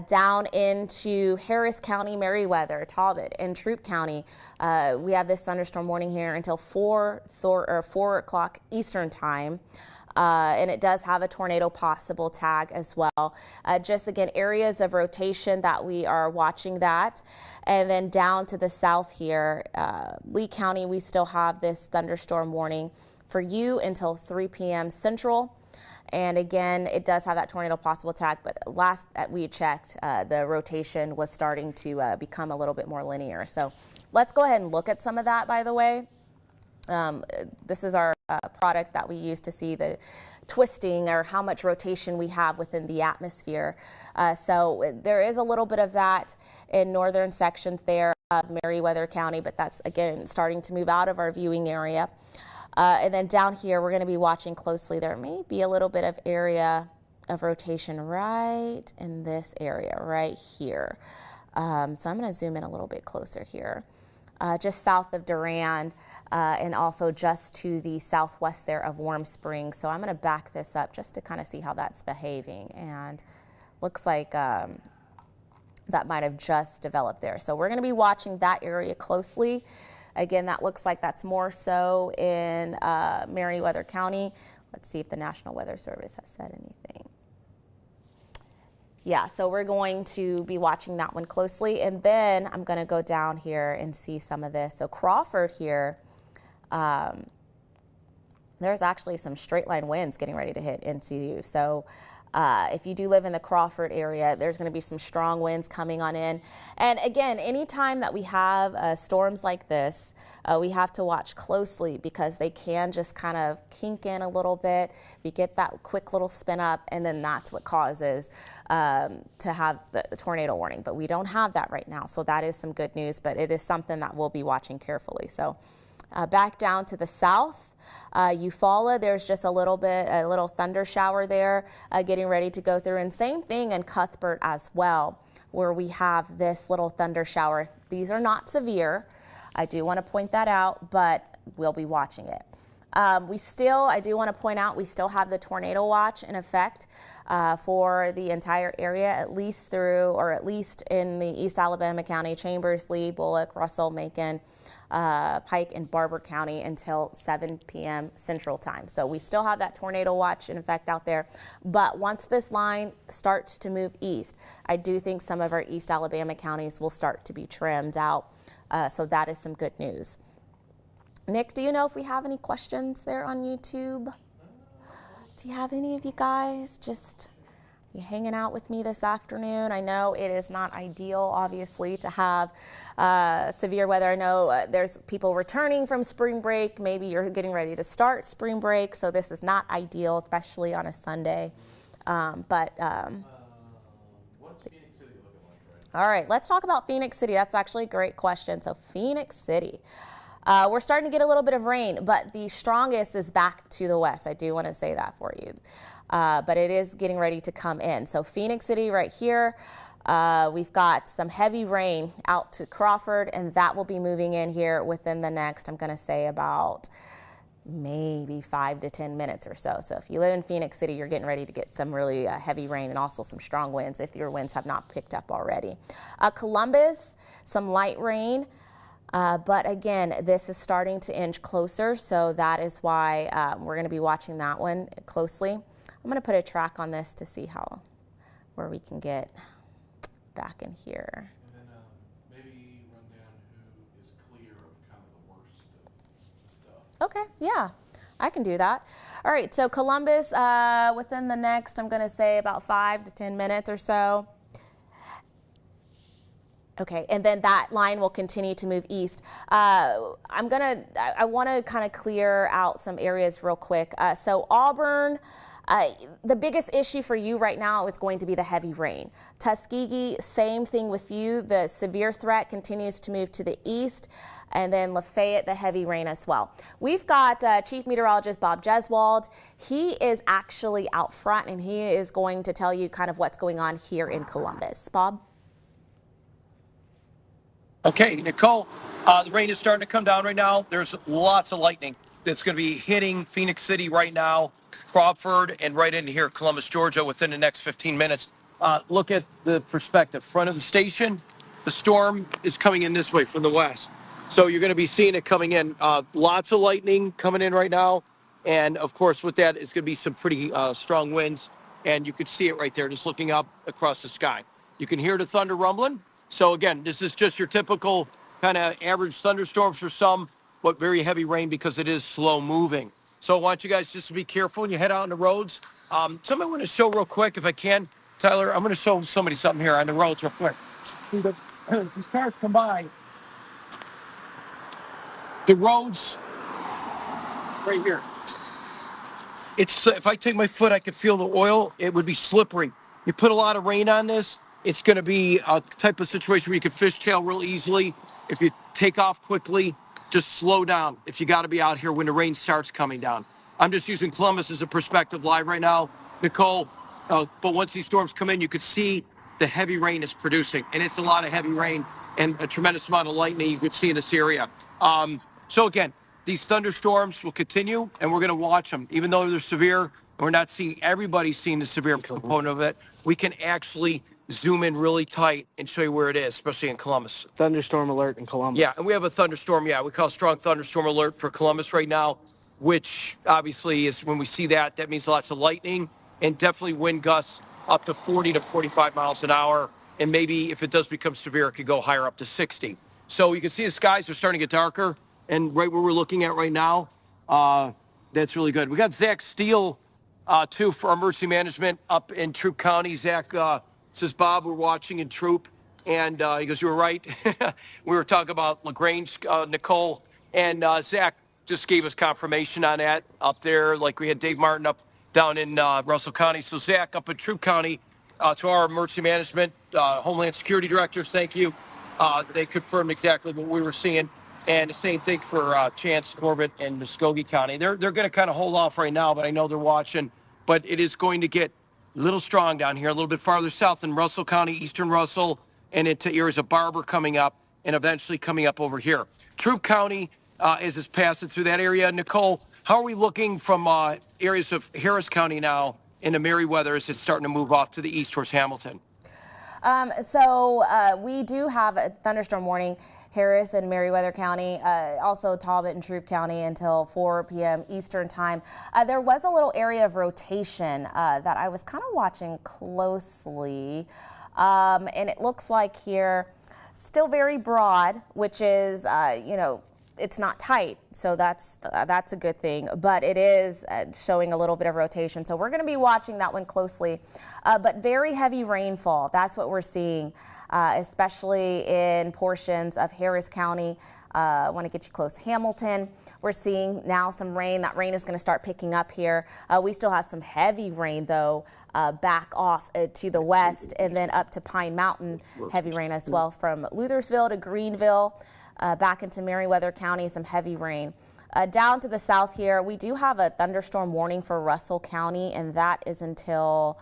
down into Harris County, Meriwether, Talbot, and Troup County. We have this thunderstorm warning here until 4 o'clock Eastern time. And it does have a tornado possible tag as well. Just again, areas of rotation that we are watching that. And then down to the south here, Lee County, we still have this thunderstorm warning for you until 3 p.m. Central. And again, it does have that tornado possible tag, but last that we checked, the rotation was starting to become a little bit more linear. So let's go ahead and look at some of that, by the way. This is our product that we use to see the twisting or how much rotation we have within the atmosphere. So there is a little bit of that in northern sections there of Meriwether County, but that's again starting to move out of our viewing area. And then down here, we're going to be watching closely. There may be a little bit of area of rotation right in this area right here. So I'm going to zoom in a little bit closer here. Just south of Durand, and also just to the southwest there of Warm Springs. So I'm going to back this up just to kind of see how that's behaving. And looks like that might have just developed there. So we're going to be watching that area closely. Again, that looks like that's more so in Meriwether County. Let's see if the National Weather Service has said anything. Yeah, so we're going to be watching that one closely. And then I'm going to go down here and see some of this. So Crawford here, there's actually some straight line winds getting ready to hit NCU. So if you do live in the Crawford area, there's going to be some strong winds coming on in. And again, anytime that we have storms like this, we have to watch closely because they can just kind of kink in a little bit. We get that quick little spin up, and then that's what causes to have the tornado warning. But we don't have that right now, so that is some good news, but it is something that we'll be watching carefully. So back down to the south, Eufaula, there's just a little thunder shower there getting ready to go through. And same thing in Cuthbert as well, where we have this little thunder shower. These are not severe. I do want to point that out, but we'll be watching it. I do want to point out, we still have the tornado watch in effect for the entire area, at least in the East Alabama County, Chambers, Lee, Bullock, Russell, Macon, Pike, and Barber County until 7 p.m. Central Time. So we still have that tornado watch in effect out there. But once this line starts to move east, I do think some of our East Alabama counties will start to be trimmed out. So that is some good news. Nick, do you know if we have any questions there on YouTube? Do you have any of you guys just you hanging out with me this afternoon? I know it is not ideal, obviously, to have severe weather. I know there's people returning from spring break. Maybe you're getting ready to start spring break, so this is not ideal, especially on a Sunday. What's Phoenix City looking like right now? All right, let's talk about Phoenix City. That's actually a great question. So Phoenix City. We're starting to get a little bit of rain, but the strongest is back to the west. I do want to say that for you. But it is getting ready to come in. So Phoenix City right here, we've got some heavy rain out to Crawford, and that will be moving in here within the next, I'm going to say about maybe 5 to 10 minutes or so. So if you live in Phoenix City, you're getting ready to get some really heavy rain and also some strong winds if your winds have not picked up already. Columbus, some light rain. But again, this is starting to inch closer, so that is why we're going to be watching that one closely. I'm going to put a track on this to see where we can get back in here. And then maybe run down who is clear of kind of the worst of stuff. Okay, yeah, I can do that. All right, so Columbus, within the next, I'm going to say about 5 to 10 minutes or so. Okay, and then that line will continue to move east. I want to kind of clear out some areas real quick. So Auburn, the biggest issue for you right now is going to be the heavy rain. Tuskegee, same thing with you. The severe threat continues to move to the east. And then Lafayette, the heavy rain as well. We've got Chief Meteorologist Bob Jeswald. He is actually out front, and he is going to tell you kind of what's going on here in Columbus. Bob? Okay, Nicole, the rain is starting to come down right now. There's lots of lightning that's going to be hitting Phoenix City right now, Crawford, and right into here, Columbus, Georgia, within the next 15 minutes. Look at the perspective. Front of the station, the storm is coming in this way from the west. So you're going to be seeing it coming in. Lots of lightning coming in right now. And, of course, with that, it's going to be some pretty strong winds. And you can see it right there, just looking up across the sky. You can hear the thunder rumbling. So, again, this is just your typical kind of average thunderstorms for some, but very heavy rain because it is slow moving. So I want you guys just to be careful when you head out on the roads. Something I want to show real quick, if I can. Tyler, I'm going to show somebody something here on the roads real quick. These cars come by. The roads right here. It's if I take my foot, I could feel the oil. It would be slippery. You put a lot of rain on this, it's going to be a type of situation where you can fishtail real easily. If you take off quickly, just slow down. If you got to be out here when the rain starts coming down. I'm just using Columbus as a perspective live right now, Nicole. But once these storms come in, you could see the heavy rain is producing, and it's a lot of heavy rain and a tremendous amount of lightning you could see in this area. So again, these thunderstorms will continue, and we're going to watch them. Even though they're severe, and we're not seeing everybody seeing the severe component of it, we can actually zoom in really tight and show you where it is, especially in Columbus. Thunderstorm alert in Columbus. Yeah, and we have a thunderstorm. Yeah, we call strong thunderstorm alert for Columbus right now, which obviously is when we see that, that means lots of lightning and definitely wind gusts up to 40 to 45 miles an hour. And maybe if it does become severe, it could go higher up to 60. So you can see the skies are starting to get darker. And right where we're looking at right now, that's really good. We got Zach Steele, too, for emergency management up in Troup County. Zach says, Bob, we're watching in Troup. And he goes, you were right. We were talking about LaGrange, Nicole. And Zach just gave us confirmation on that up there, like we had Dave Martin up down in Russell County. So Zach up in Troup County, to our emergency management, Homeland Security directors, thank you. They confirmed exactly what we were seeing. And the same thing for Chance, Corbett, and Muskogee County. They're going to kind of hold off right now, but I know they're watching. But it is going to get a little strong down here, a little bit farther south in Russell County, eastern Russell, and into areas of Barber coming up, and eventually coming up over here. Troup County, as it's passing through that area. Nicole, how are we looking from areas of Harris County now into Meriwether as it's starting to move off to the east towards Hamilton? We do have a thunderstorm warning, Harris and Meriwether County, also Talbot and Troup County until 4 p.m. Eastern time. There was a little area of rotation that I was kind of watching closely, and it looks like here still very broad, which is, it's not tight, so that's a good thing, but it is showing a little bit of rotation. So we're going to be watching that one closely, but very heavy rainfall. That's what we're seeing, especially in portions of Harris County. I want to get you close. Hamilton, we're seeing now some rain. That rain is going to start picking up here. We still have some heavy rain, though, back off to the west and then up to Pine Mountain. Heavy rain as well from Luthersville to Greenville. Back into Meriwether County, some heavy rain. Down to the south here, we do have a thunderstorm warning for Russell County, and that is until,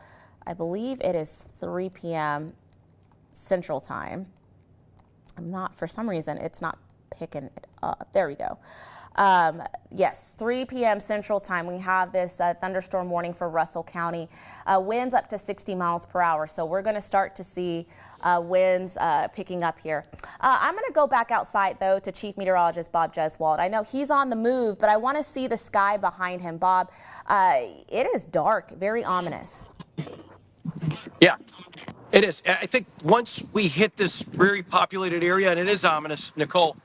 I believe it is 3 p.m. Central Time. For some reason, it's not picking it up. There we go. Yes, 3 p.m. Central Time, we have this thunderstorm warning for Russell County. Winds up to 60 miles per hour. So we're going to start to see winds picking up here. I'm going to go back outside, though, to Chief Meteorologist Bob Jeswald. I know he's on the move, but I want to see the sky behind him. Bob, it is dark, very ominous. Yeah, it is. I think once we hit this very populated area, and it is ominous, Nicole,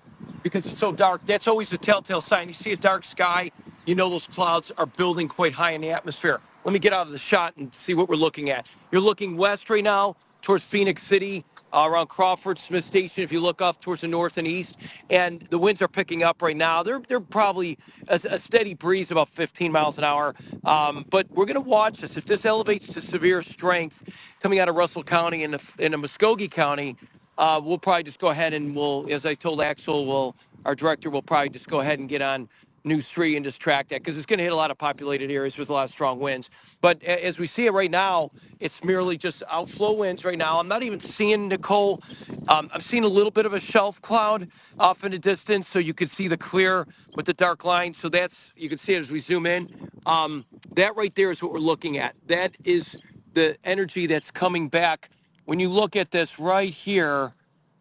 because it's so dark, that's always a telltale sign. You see a dark sky, you know those clouds are building quite high in the atmosphere. Let me get out of the shot and see what we're looking at. You're looking west right now towards Phoenix City, around Crawford, Smith Station, if you look off towards the north and east, and the winds are picking up right now. They're probably a steady breeze, about 15 miles an hour, but we're going to watch this. If this elevates to severe strength coming out of Russell County and the Muskogee County, we'll probably just go ahead and as I told Axel, our director will probably just go ahead and get on News 3 and just track that because it's going to hit a lot of populated areas with a lot of strong winds. But as we see it right now, it's merely just outflow winds right now. I'm not even seeing, Nicole. I'm seeing a little bit of a shelf cloud off in the distance, so you can see the clear with the dark line. So you can see it as we zoom in. That right there is what we're looking at. That is the energy that's coming back. When you look at this right here,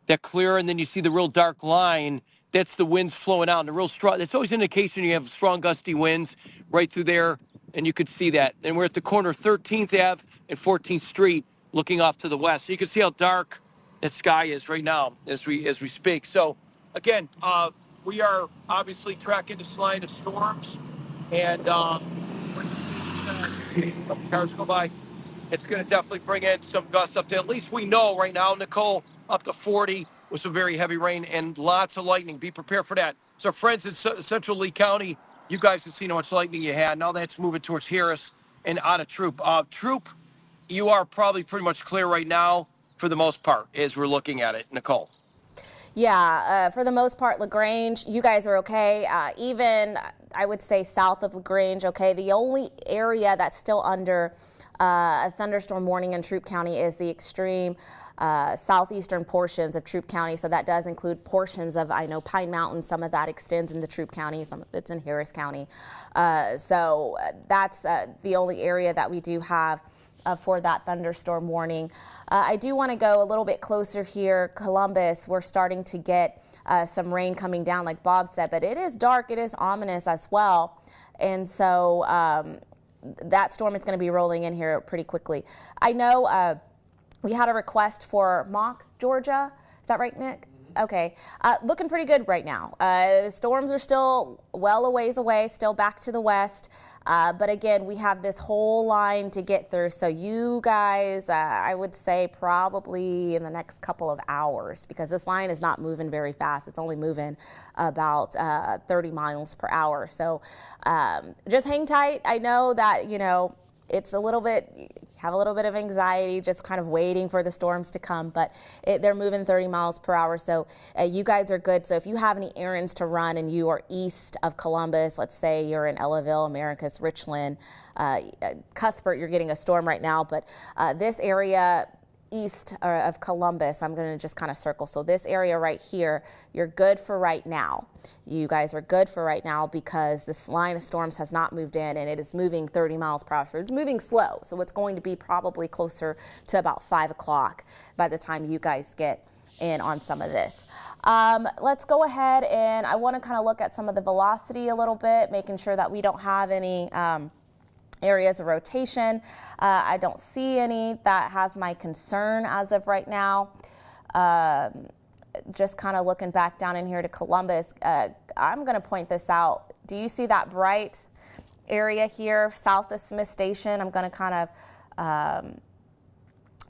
that clear, and then you see the real dark line, that's the winds flowing out. And the real strong, that's always an indication you have strong gusty winds right through there, and you could see that. And we're at the corner of 13th Ave and 14th Street looking off to the west. So you can see how dark the sky is right now as we speak. So, again, we are obviously tracking this line of storms, and cars go by. It's going to definitely bring in some gusts up to, at least we know right now, Nicole, up to 40 with some very heavy rain and lots of lightning. Be prepared for that. So friends in Central Lee County, you guys have seen how much lightning you had. Now that's moving towards Harris and out of Troop. Troop, you are probably pretty much clear right now for the most part as we're looking at it. Nicole. Yeah, for the most part, LaGrange, you guys are okay. Even, I would say, south of LaGrange, okay. The only area that's still under a thunderstorm warning in Troup County is the extreme southeastern portions of Troup County. So that does include portions of, I know, Pine Mountain. Some of that extends into Troup County. Some of it's in Harris County. So that's the only area that we do have for that thunderstorm warning. I do want to go a little bit closer here. Columbus, we're starting to get some rain coming down, like Bob said, but it is dark. It is ominous as well. And so that storm is going to be rolling in here pretty quickly. I know we had a request for Mock, Georgia. Is that right, Nick? Okay. Looking pretty good right now. The storms are still well a ways away, still back to the west. But again, we have this whole line to get through. So you guys, I would say probably in the next couple of hours, because this line is not moving very fast. It's only moving about 30 miles per hour. So just hang tight. I know that, you know, it's a little bit, have a little bit of anxiety, just kind of waiting for the storms to come, but they're moving 30 miles per hour. So you guys are good. So if you have any errands to run and you are east of Columbus, let's say you're in Ellaville, Americus, Richland, Cuthbert, you're getting a storm right now, but this area east of Columbus, I'm going to just kind of circle. So this area right here, you're good for right now. You guys are good for right now because this line of storms has not moved in and it is moving 30 miles per hour. So it's moving slow. So it's going to be probably closer to about 5 o'clock by the time you guys get in on some of this. Let's go ahead and I want to kind of look at some of the velocity a little bit, making sure that we don't have any areas of rotation. I don't see any. That has my concern as of right now. Just kind of looking back down in here to Columbus, I'm going to point this out. Do you see that bright area here south of Smith Station? I'm going to kind of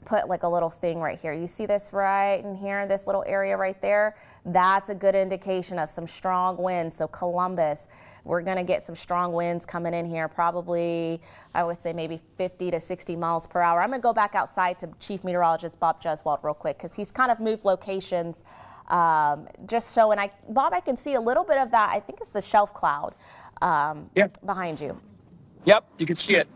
put like a little thing right here. You see this right in here, this little area right there? That's a good indication of some strong winds. So Columbus, we're going to get some strong winds coming in here, probably, I would say maybe 50 to 60 miles per hour. I'm going to go back outside to Chief Meteorologist Bob Jeswald real quick because he's kind of moved locations just so, and Bob, I can see a little bit of that. I think it's the shelf cloud behind you. Yep, you can see it.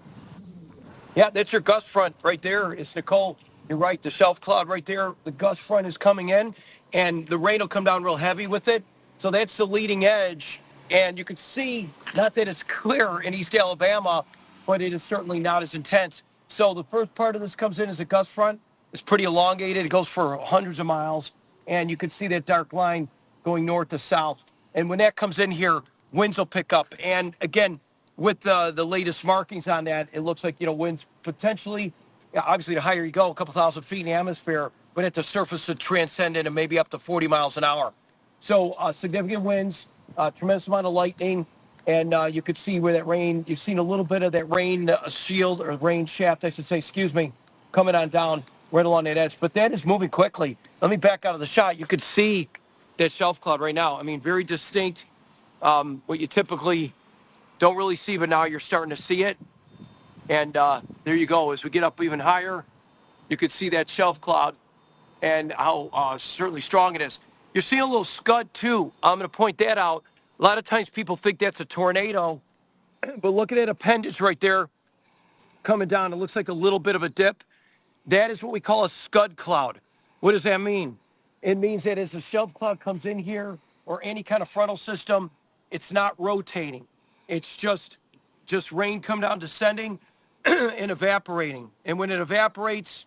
Yeah, that's your gust front right there. It's Nicole. You're right. The shelf cloud right there. The gust front is coming in, and the rain will come down real heavy with it. So that's the leading edge. And you can see, not that it's clear in East Alabama, but it is certainly not as intense. So the first part of this comes in as a gust front. It's pretty elongated. It goes for hundreds of miles. And you can see that dark line going north to south. And when that comes in here, winds will pick up. And again, with the latest markings on that, it looks like, you know, winds potentially, obviously the higher you go, a couple thousand feet in the atmosphere, but at the surface it transcended and maybe up to 40 miles an hour. So significant winds, tremendous amount of lightning, and you could see where that rain, you've seen a little bit of that rain shield, or rain shaft, I should say, excuse me, coming on down right along that edge. But that is moving quickly. Let me back out of the shot. You could see that shelf cloud right now. I mean, very distinct, what you typically don't really see, but now you're starting to see it. And there you go. As we get up even higher, you could see that shelf cloud and how certainly strong it is. You're seeing a little scud too. I'm going to point that out. A lot of times people think that's a tornado, but look at that appendage right there coming down. It looks like a little bit of a dip. That is what we call a scud cloud. What does that mean? It means that as the shelf cloud comes in here, or any kind of frontal system, it's not rotating. It's just rain come down descending and evaporating. And when it evaporates,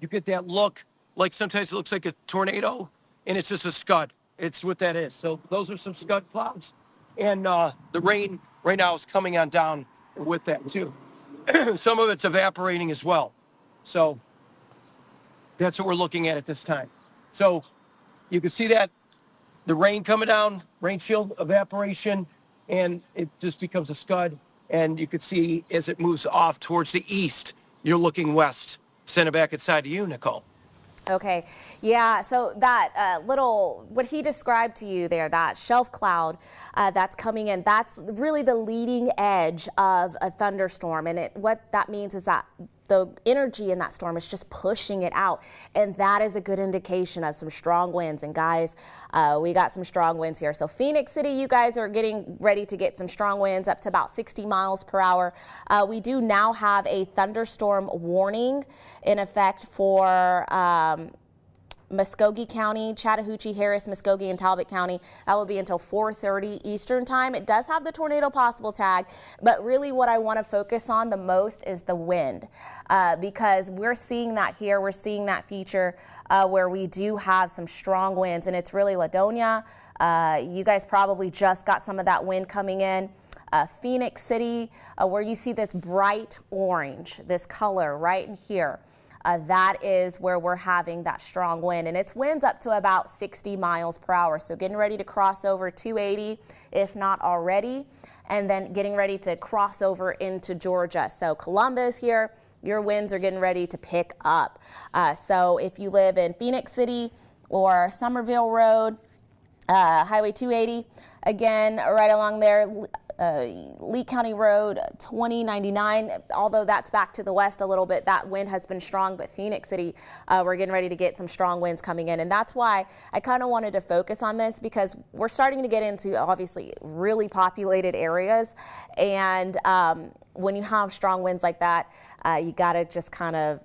you get that look, like sometimes it looks like a tornado, and it's just a scud. It's what that is. So those are some scud clouds. And the rain right now is coming on down with that too. Some of it's evaporating as well. So that's what we're looking at this time. So you can see that the rain coming down, rain shield evaporation, and it just becomes a scud. And you can see as it moves off towards the east, you're looking west. Send it back inside to you, Nicole. Okay, yeah, so that what he described to you there, that shelf cloud that's coming in, that's really the leading edge of a thunderstorm. And what that means is that the energy in that storm is just pushing it out. And that is a good indication of some strong winds. And guys, we got some strong winds here. So Phoenix City, you guys are getting ready to get some strong winds up to about 60 miles per hour. We do now have a thunderstorm warning in effect for Muskogee County, Chattahoochee, Harris, Muskogee, and Talbot County. That will be until 4:30 Eastern time. It does have the tornado possible tag, but really what I want to focus on the most is the wind, because we're seeing that here. We're seeing that feature where we do have some strong winds, and it's really Ladonia. You guys probably just got some of that wind coming in. Phoenix City, where you see this bright orange, this color right in here. That is where we're having that strong wind, and it's winds up to about 60 miles per hour. So getting ready to cross over 280, if not already, and then getting ready to cross over into Georgia. So Columbus here, your winds are getting ready to pick up. So if you live in Phoenix City or Somerville Road, Highway 280, again, right along there, Lee County Road 2099, although that's back to the west a little bit, that wind has been strong, but Phoenix City, we're getting ready to get some strong winds coming in. And that's why I kind of wanted to focus on this, because we're starting to get into obviously really populated areas. And when you have strong winds like that, you got to just kind of,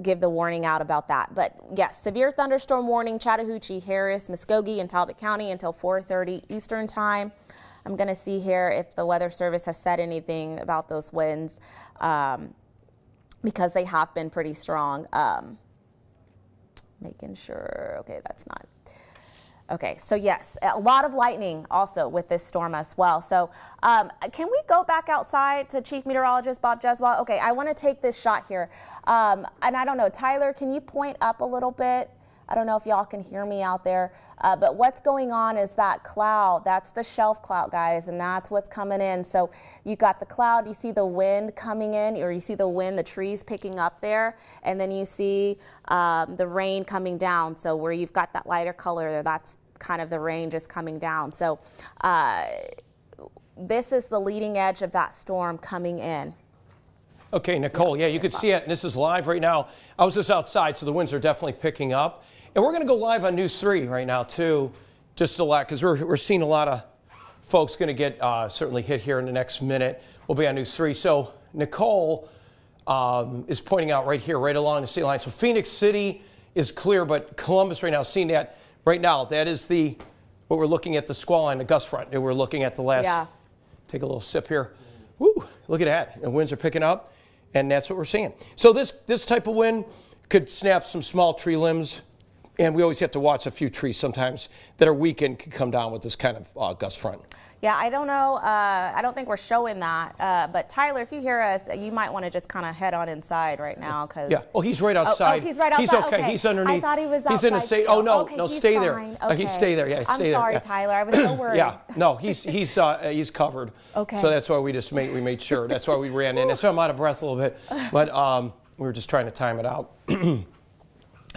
give the warning out about that. But yes, severe thunderstorm warning, Chattahoochee, Harris, Muskogee, and Talbot County until 4:30 Eastern time. I'm going to see here if the Weather Service has said anything about those winds, because they have been pretty strong. Making sure, okay, that's not. Okay, so yes, a lot of lightning also with this storm as well. So can we go back outside to Chief Meteorologist Bob Jeswell? Okay, I want to take this shot here. And I don't know, Tyler, can you point up a little bit? I don't know if y'all can hear me out there, but what's going on is that cloud. That's the shelf cloud, guys, and that's what's coming in. So you got the cloud, you see the wind coming in, or you see the wind, the trees picking up there, and then you see the rain coming down. So where you've got that lighter color there, that's kind of the rain just coming down. So this is the leading edge of that storm coming in. Okay, Nicole, yeah, you can see it, and this is live right now. I was just outside, so the winds are definitely picking up. And we're going to go live on News 3 right now, too, just a lot, because we're seeing a lot of folks going to get certainly hit here in the next minute. We'll be on News 3. So Nicole is pointing out right here, right along the state line. So Phoenix City is clear, but Columbus right now, seeing that right now, that is what we're looking at, the squall line, the gust front. And we're looking at the last, take a little sip here. Woo, look at that. The winds are picking up. And that's what we're seeing. So this type of wind could snap some small tree limbs, and we always have to watch a few trees sometimes that are weakened could come down with this kind of gust front. Yeah, I don't know. I don't think we're showing that. But Tyler, if you hear us, you might want to just kind of head on inside right now. Yeah. Oh, he's right outside. Oh, he's right outside. He's okay. Okay. He's underneath. I thought he was outside. He's in a state. Oh no, okay, no, he's stay fine. there. Okay. He's stay there. Yeah, stay there. I'm sorry, yeah. Tyler. I was so worried. Yeah. No, he's covered. Okay. So that's why we made sure. That's why we ran in. So I'm out of breath a little bit, but we were just trying to time it out.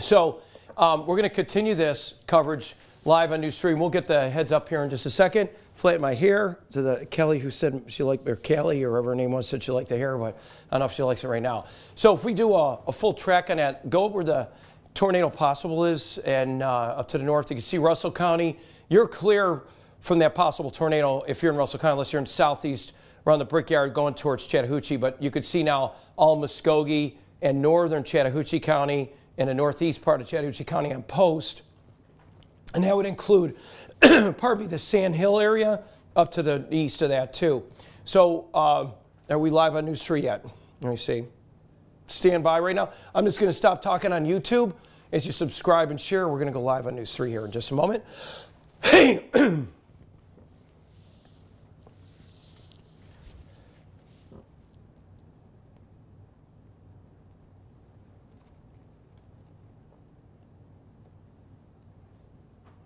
So we're going to continue this coverage live on News 3. We'll get the heads up here in just a second. Flat my hair to the Kelly who said she liked, or Kelly or whatever her name was, said she liked the hair, but I don't know if she likes it right now. So if we do a full track on that, go where the tornado possible is, and up to the north, you can see Russell County. You're clear from that possible tornado if you're in Russell County, unless you're in southeast around the Brickyard going towards Chattahoochee. But you could see now all Muskogee and northern Chattahoochee County and the northeast part of Chattahoochee County on post. And that would include, pardon me, the Sand Hill area up to the east of that too. So are we live on News 3 yet? Let me see. Stand by right now. I'm just going to stop talking on YouTube. As you subscribe and share, we're going to go live on News 3 here in just a moment. Hey.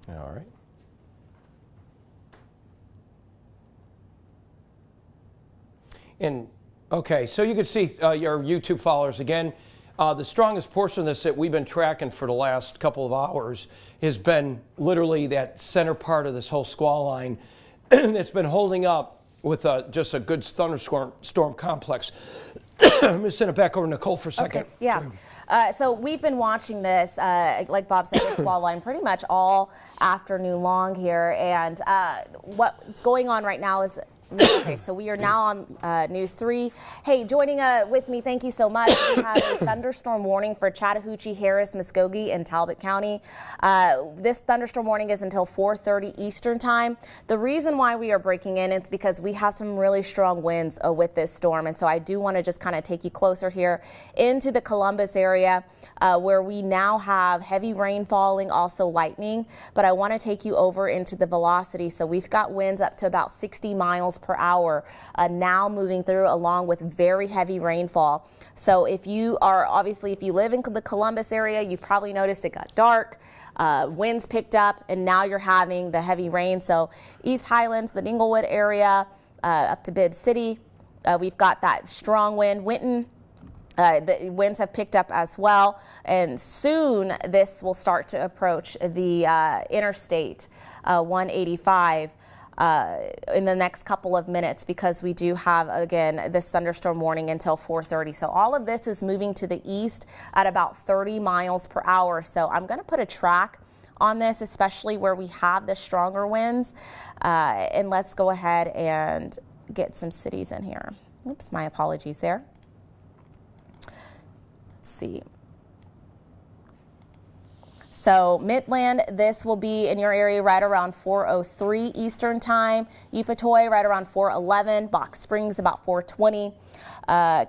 All right. And okay, so you can see your YouTube followers again. The strongest portion of this that we've been tracking for the last couple of hours has been literally that center part of this whole squall line that's been holding up with just a good thunderstorm complex. I'm going to send it back over to Nicole for a second. Okay, yeah. So we've been watching this, like Bob said, the squall line pretty much all afternoon long here. And what's going on right now is, okay, so we are now on News 3. Hey, joining with me, thank you so much. We have a thunderstorm warning for Chattahoochee, Harris, Muskogee, and Talbot County. This thunderstorm warning is until 4:30 Eastern time. The reason why we are breaking in is because we have some really strong winds with this storm. And so I do want to just kind of take you closer here into the Columbus area where we now have heavy rain falling, also lightning. But I want to take you over into the velocity. So we've got winds up to about 60 miles per hour now moving through, along with very heavy rainfall. So if you live in the Columbus area, you've probably noticed it got dark, winds picked up, and now you're having the heavy rain. So East Highlands, the Dinglewood area, up to Bibb City, we've got that strong wind. Winton, the winds have picked up as well, and soon this will start to approach the interstate 185 in the next couple of minutes, because we do have, again, this thunderstorm warning until 4:30. So all of this is moving to the east at about 30 miles per hour. So I'm going to put a track on this, especially where we have the stronger winds. And let's go ahead and get some cities in here. Oops, my apologies there. Let's see. So Midland, this will be in your area right around 4:03 Eastern time. Eupatoy right around 4:11. Box Springs about 4:20.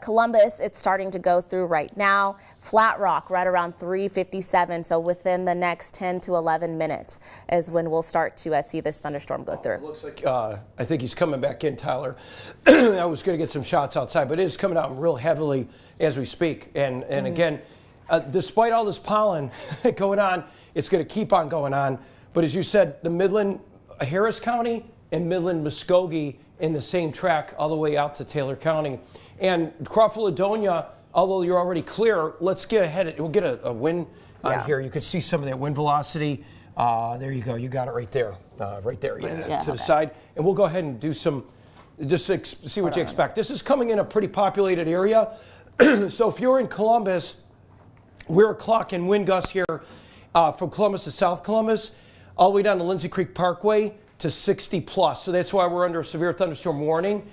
Columbus, it's starting to go through right now. Flat Rock right around 3:57. So within the next 10 to 11 minutes is when we'll start to see this thunderstorm go through. It looks like I think he's coming back in, Tyler. I was going to get some shots outside, but it is coming out real heavily as we speak. And again, despite all this pollen going on, it's going to keep on going on. But as you said, the Midland, Harris County and Midland, Muskogee in the same track all the way out to Taylor County. And Crawford-Ladonia, although you're already clear, let's get ahead. We'll get a wind on here. You can see some of that wind velocity. There you go. You got it right there. Right there, to the side. And we'll go ahead and do some, just see what you expect. This is coming in a pretty populated area. So if you're in Columbus, we're clocking wind gusts here from Columbus to South Columbus, all the way down to Lindsay Creek Parkway to 60 plus. So that's why we're under a severe thunderstorm warning.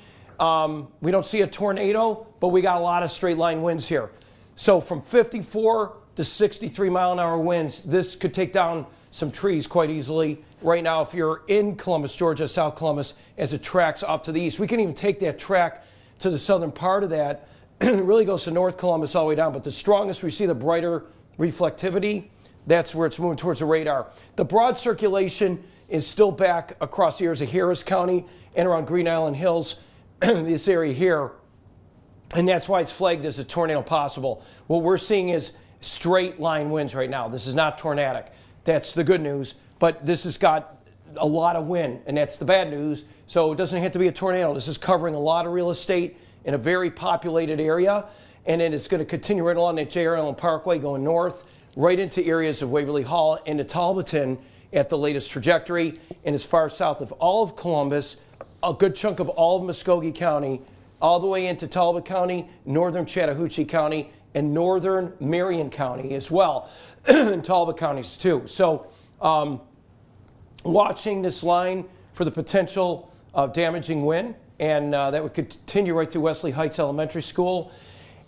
We don't see a tornado, but we got a lot of straight line winds here. So from 54 to 63 mile an hour winds, this could take down some trees quite easily. Right now, if you're in Columbus, Georgia, South Columbus, as it tracks off to the east, we can even take that track to the southern part of that. It really goes to North Columbus all the way down, but the strongest we see, the brighter reflectivity, that's where it's moving towards the radar. The broad circulation is still back across the areas of Harris County and around Green Island Hills, this area here, and that's why it's flagged as a tornado possible. What we're seeing is straight line winds right now. This is not tornadic. That's the good news, but this has got a lot of wind, and that's the bad news. So it doesn't have to be a tornado. This is covering a lot of real estate in a very populated area, and then it's going to continue right along that J.R. Allen Parkway going north, right into areas of Waverly Hall into Talbotton at the latest trajectory, and as far south of all of Columbus, a good chunk of all of Muskogee County, all the way into Talbot County, northern Chattahoochee County, and northern Marion County as well, and Talbot counties too. So watching this line for the potential of damaging wind, and that would continue right through Wesley Heights Elementary School.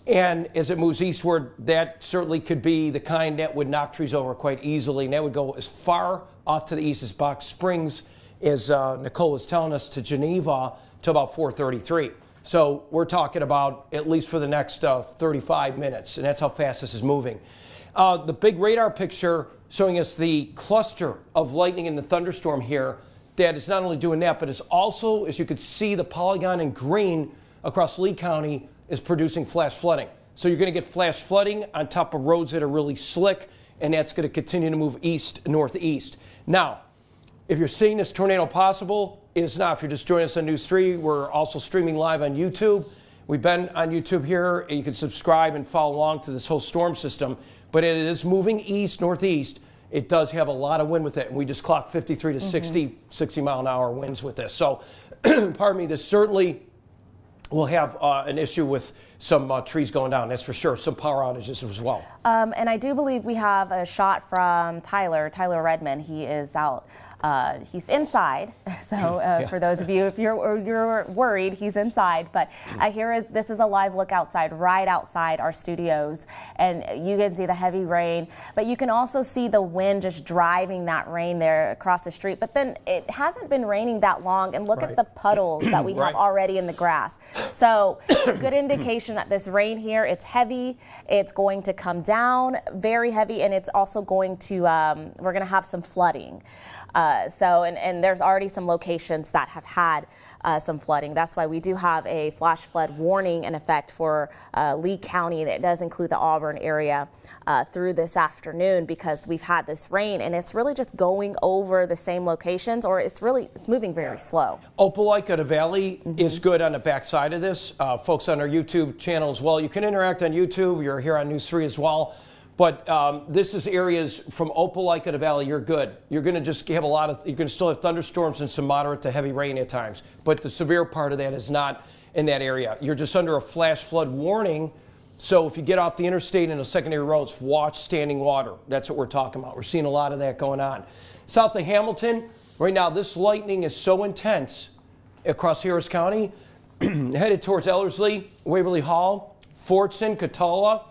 And as it moves eastward, that certainly could be the kind that would knock trees over quite easily. And that would go as far off to the east as Box Springs, as Nicole was telling us, to Geneva to about 4:33. So we're talking about at least for the next 35 minutes, and that's how fast this is moving. The big radar picture showing us the cluster of lightning in the thunderstorm here, that is not only doing that, but it's also, as you could see, the polygon in green across Lee County is producing flash flooding. So you're going to get flash flooding on top of roads that are really slick, and that's going to continue to move east, northeast. Now, if you're seeing this tornado possible, it is not. If you're just joining us on News 3, we're also streaming live on YouTube. We've been on YouTube here. You can subscribe and follow along to this whole storm system, but it is moving east, northeast. It does have a lot of wind with it, and we just clocked 53 to 60 mile an hour winds with this. So, pardon me, this certainly will have an issue with some trees going down, that's for sure. Some power outages as well. And I do believe we have a shot from Tyler Redmond. He is out. He's inside, so for those of you, if you're worried, he's inside. But this is a live look outside, right outside our studios, and you can see the heavy rain. But you can also see the wind just driving that rain there across the street. But then it hasn't been raining that long, and look at the puddles that we have already in the grass. So good indication that this rain here, it's heavy. It's going to come down very heavy, and it's also going to we're going to have some flooding. And there's already some locations that have had some flooding. That's why we do have a flash flood warning in effect for Lee County. That does include the Auburn area through this afternoon, because we've had this rain, and it's really just going over the same locations, or it's moving very slow. Opelika to Valley is good on the backside of this. Folks on our YouTube channel as well. You can interact on YouTube. You're here on News 3 as well. But this is areas from Opelika to Valley, you're good. You're going to just have you're going to still have thunderstorms and some moderate to heavy rain at times. But the severe part of that is not in that area. You're just under a flash flood warning. So if you get off the interstate and the secondary roads, watch standing water. That's what we're talking about. We're seeing a lot of that going on. South of Hamilton, right now, this lightning is so intense across Harris County, headed towards Ellerslie, Waverly Hall, Fortson, Catala.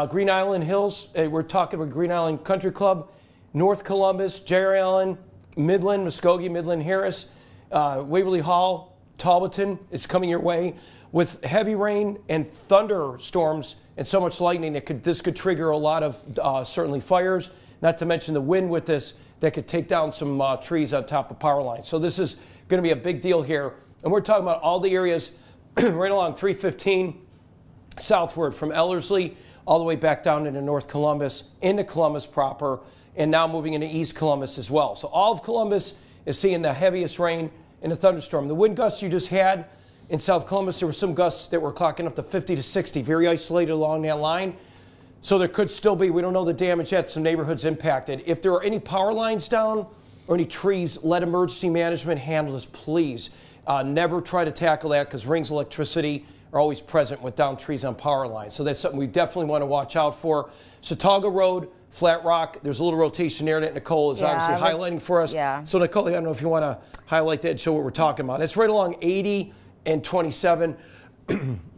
Green Island Hills, we're talking about Green Island Country Club, North Columbus, Jerry Allen, Midland, Muskogee, Midland, Harris, Waverly Hall, Talbotton is coming your way with heavy rain and thunderstorms and so much lightning that this could trigger a lot of certainly fires, not to mention the wind with this that could take down some trees on top of power lines. So this is going to be a big deal here. And we're talking about all the areas right along 315 southward from Ellerslie all the way back down into North Columbus, into Columbus proper, and now moving into East Columbus as well. So all of Columbus is seeing the heaviest rain and a thunderstorm. The wind gusts you just had in South Columbus, there were some gusts that were clocking up to 50 to 60, very isolated along that line. So there could still be, we don't know the damage yet, some neighborhoods impacted. If there are any power lines down or any trees, let emergency management handle this, please. Never try to tackle that, because rings of electricity are always present with down trees on power lines. So that's something we definitely want to watch out for. Sataga Road, Flat Rock, there's a little rotation there that Nicole is obviously highlighting for us. Yeah. So Nicole, I don't know if you want to highlight that and show what we're talking about. It's right along 80 and 27,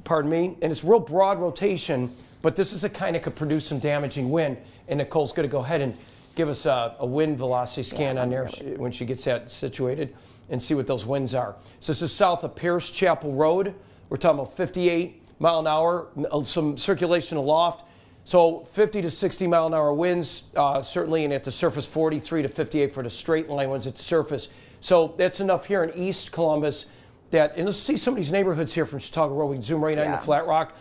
pardon me, and it's real broad rotation, but this is the kind that could produce some damaging wind, and Nicole's going to go ahead and give us a wind velocity scan on there when she gets that situated and see what those winds are. So this is south of Pierce Chapel Road. We're talking about 58 mile an hour, some circulation aloft. So 50 to 60 mile an hour winds, certainly, and at the surface 43 to 58 for the straight line ones at the surface. So that's enough here in East Columbus that, and let's see some of these neighborhoods here from Chicago Road. We can zoom right into Flat Rock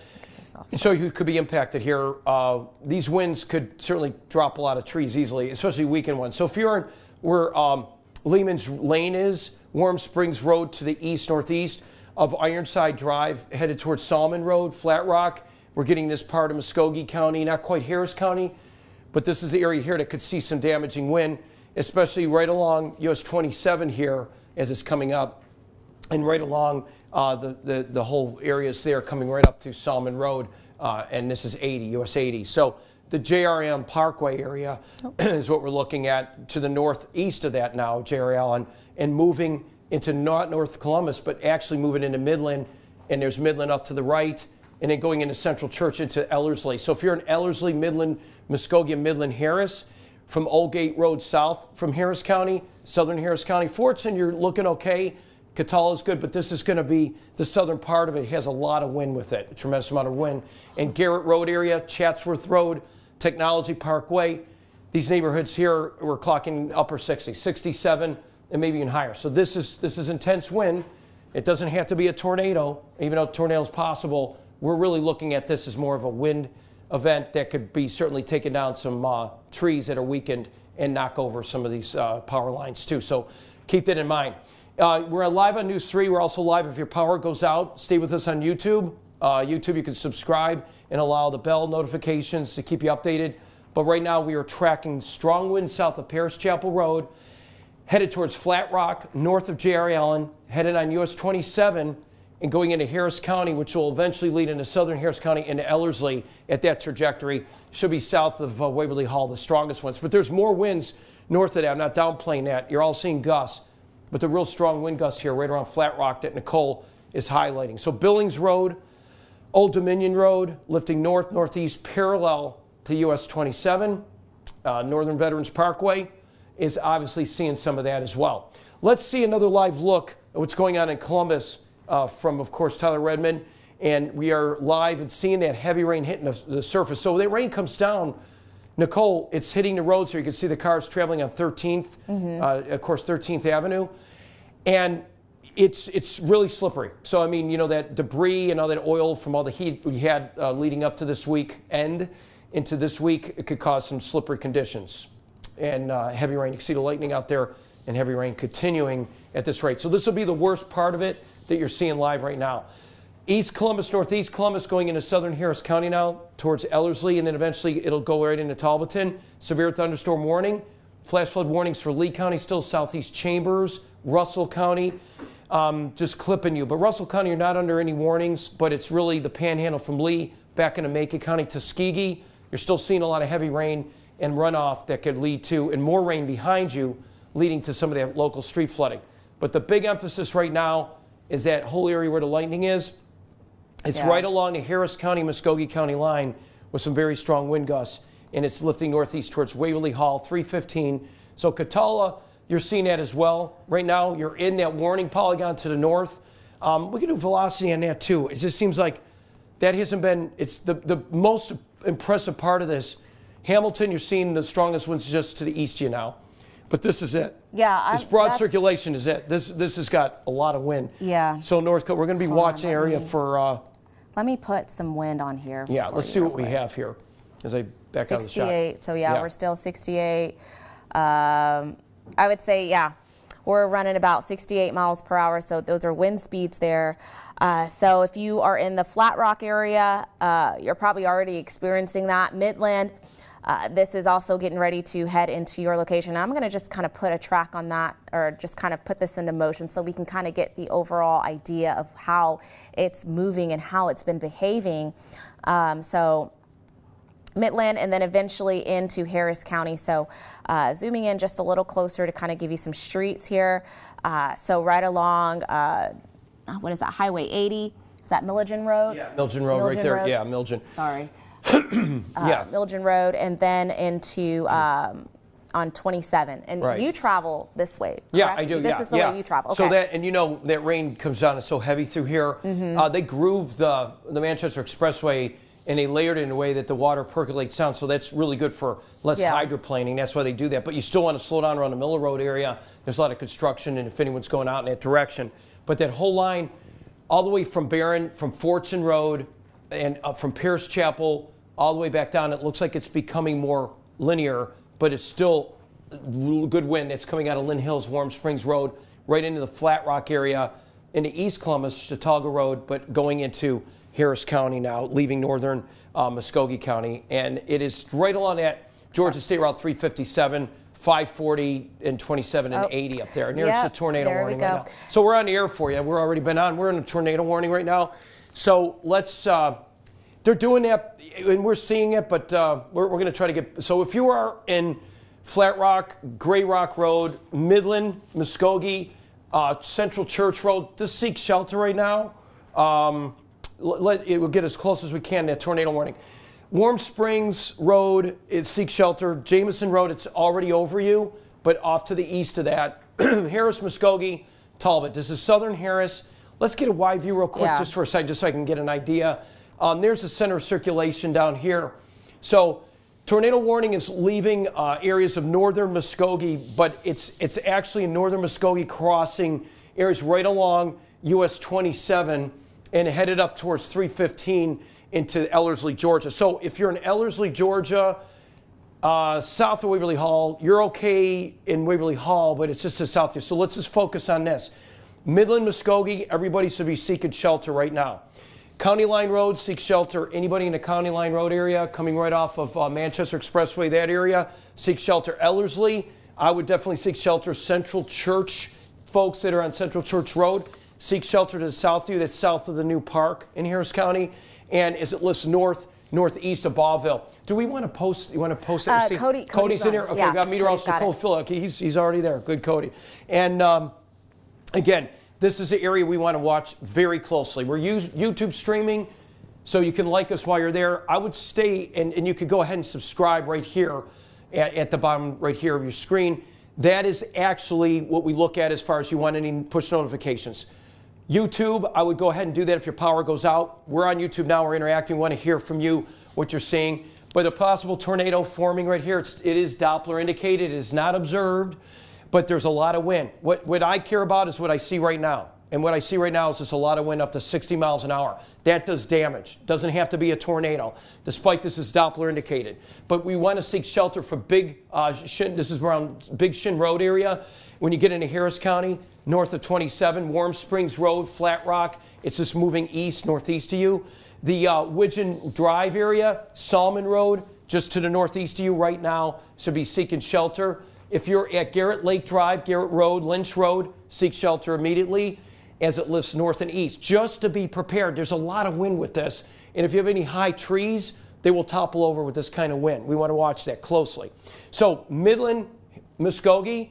and show you who could be impacted here. These winds could certainly drop a lot of trees easily, especially weekend ones. So if you're in where Lehman's Lane is, Warm Springs Road to the east-northeast of Ironside Drive, headed towards Salmon Road, Flat Rock. We're getting this part of Muskogee County, not quite Harris County, but this is the area here that could see some damaging wind, especially right along US 27 here as it's coming up, and right along the whole areas there coming right up through Salmon Road, and this is 80, US 80. So the JRM Parkway area is what we're looking at to the northeast of that now, Jerry Allen, and moving into not North Columbus, but actually moving into Midland, and there's Midland up to the right, and then going into Central Church into Ellerslie. So if you're in Ellerslie, Midland, Muskogee, Midland, Harris, from Old Gate Road south from Harris County, southern Harris County, Fortson, you're looking okay. Catala is good, but this is going to be the southern part of it. It has a lot of wind with it, a tremendous amount of wind. And Garrett Road area, Chatsworth Road, Technology Parkway, these neighborhoods here, we're clocking upper 60, 67, and maybe even higher. So this is intense wind. It doesn't have to be a tornado, even though a tornado is possible. We're really looking at this as more of a wind event that could be certainly taking down some trees that are weakened and knock over some of these power lines too. So keep that in mind. We're live on News 3. We're also live if your power goes out. Stay with us on YouTube. YouTube, you can subscribe and allow the bell notifications to keep you updated. But right now we are tracking strong winds south of Paris Chapel Road, headed towards Flat Rock, north of J.R. Allen, headed on US 27 and going into Harris County, which will eventually lead into southern Harris County into Ellerslie at that trajectory. Should be south of Waverly Hall, the strongest ones. But there's more winds north of that. I'm not downplaying that. You're all seeing gusts. But the real strong wind gusts here right around Flat Rock that Nicole is highlighting. So Billings Road, Old Dominion Road, lifting north, northeast, parallel to US 27. Northern Veterans Parkway is obviously seeing some of that as well. Let's see another live look at what's going on in Columbus from, of course, Tyler Redmond. And we are live and seeing that heavy rain hitting the surface. So that rain comes down. Nicole, it's hitting the road, so you can see the cars traveling on 13th, of course, 13th Avenue. And it's really slippery. So, I mean, you know, that debris and all that oil from all the heat we had leading up to this weekend into this week, it could cause some slippery conditions and heavy rain. You can see the lightning out there and heavy rain continuing at this rate. So this will be the worst part of it that you're seeing live right now. East Columbus, Northeast Columbus, going into southern Harris County now towards Ellerslie, and then eventually it'll go right into Talbotton. Severe thunderstorm warning. Flash flood warnings for Lee County, still Southeast Chambers, Russell County. Just clipping you. But Russell County, you're not under any warnings, but it's really the panhandle from Lee back into Macon County, Tuskegee. You're still seeing a lot of heavy rain and runoff that could lead to, and more rain behind you, leading to some of that local street flooding. But the big emphasis right now is that whole area where the lightning is. It's right along the Harris County, Muskogee County line with some very strong wind gusts, and it's lifting northeast towards Waverly Hall, 315. So Catala, you're seeing that as well. Right now, you're in that warning polygon to the north. We can do velocity on that too. It just seems like that hasn't been, it's the most impressive part of this. Hamilton, you're seeing the strongest winds just to the east of you now. But this is it. Yeah. This broad circulation is it. This has got a lot of wind. Yeah. So North Coast, we're going to be watching the area for... let me put some wind on here. Yeah, let's see what we have here as I back out of the shot. 68. So yeah, we're still 68. I would say, yeah, we're running about 68 miles per hour. So those are wind speeds there. So if you are in the Flat Rock area, you're probably already experiencing that. Midland, this is also getting ready to head into your location. I'm going to just kind of put a track on that, or just kind of put this into motion so we can kind of get the overall idea of how it's moving and how it's been behaving. So Midland, and then eventually into Harris County. So zooming in just a little closer to kind of give you some streets here. So right along, what is that, Highway 80? Is that Milligan Road? Yeah, Milligan Road right there. Yeah, Milligan. Sorry. Yeah. Milligan Road, and then into on 27. And you travel this way, correct? Yeah, I do. This is the way you travel. Okay. So that, and you know, that rain comes down, it's so heavy through here. They grooved the Manchester Expressway, and they layered it in a way that the water percolates down. So that's really good for less hydroplaning. That's why they do that. But you still want to slow down around the Miller Road area. There's a lot of construction, and if anyone's going out in that direction. But that whole line, all the way from Barron, from Fortune Road, and from Pierce Chapel, all the way back down, it looks like it's becoming more linear, but it's still good wind that's coming out of Lynn Hills, Warm Springs Road, right into the Flat Rock area, into East Columbus, Chautauqua Road, but going into Harris County now, leaving northern Muskogee County. And it is right along that Georgia State Route 357, 540, and 27 and 80 up there. And there's a tornado warning right now. So we're on the air for you. We're already been on. We're in a tornado warning right now. So let's, they're doing that, and we're seeing it, but we're going to try to get, so if you are in Flat Rock, Gray Rock Road, Midland, Muskogee, Central Church Road, just seek shelter right now. It will get as close as we can to that tornado warning. Warm Springs Road is seek shelter. Jameson Road, it's already over you, but off to the east of that. Harris, Muskogee, Talbot. This is Southern Harris. Let's get a wide view real quick just for a second, just so I can get an idea. There's the center of circulation down here. So tornado warning is leaving areas of northern Muskogee, but it's actually in northern Muskogee crossing areas right along US 27 and headed up towards 315 into Ellerslie, Georgia. So if you're in Ellerslie, Georgia, south of Waverly Hall, you're okay in Waverly Hall, but it's just to south here. So let's just focus on this. Midland, Muskogee, everybody should be seeking shelter right now. County Line Road, seek shelter. Anybody in the County Line Road area, coming right off of Manchester Expressway, that area, seek shelter. Ellerslie, I would definitely seek shelter. Central Church, folks that are on Central Church Road, seek shelter to the south of you. That's south of the new park in Harris County. And as it lists northeast of Ballville. Do we want to post? You want to post that? Cody's in here? Okay, yeah, got meteorologist Nicole Phil. Okay, he's already there. Good, Cody. And again, this is the area we want to watch very closely. We're YouTube streaming, so you can like us while you're there. I would stay, and you could go ahead and subscribe right here at the bottom right here of your screen. That is actually what we look at as far as you want any push notifications. YouTube, I would go ahead and do that if your power goes out. We're on YouTube now. We're interacting. We want to hear from you what you're seeing. But a possible tornado forming right here, it is Doppler indicated. It is not observed, but there's a lot of wind. What I care about is what I see right now. And what I see right now is just a lot of wind up to 60 miles an hour. That does damage. Doesn't have to be a tornado, despite this is Doppler indicated. But we want to seek shelter for Big Shin. This is around Big Shin Road area. When you get into Harris County, north of 27, Warm Springs Road, Flat Rock, it's just moving east, northeast of you. The Widgeon Drive area, Salmon Road, just to the northeast of you right now, should be seeking shelter. If you're at Garrett Lake Drive, Garrett Road, Lynch Road, seek shelter immediately as it lifts north and east. Just to be prepared, there's a lot of wind with this. And if you have any high trees, they will topple over with this kind of wind. We want to watch that closely. So Midland, Muskogee,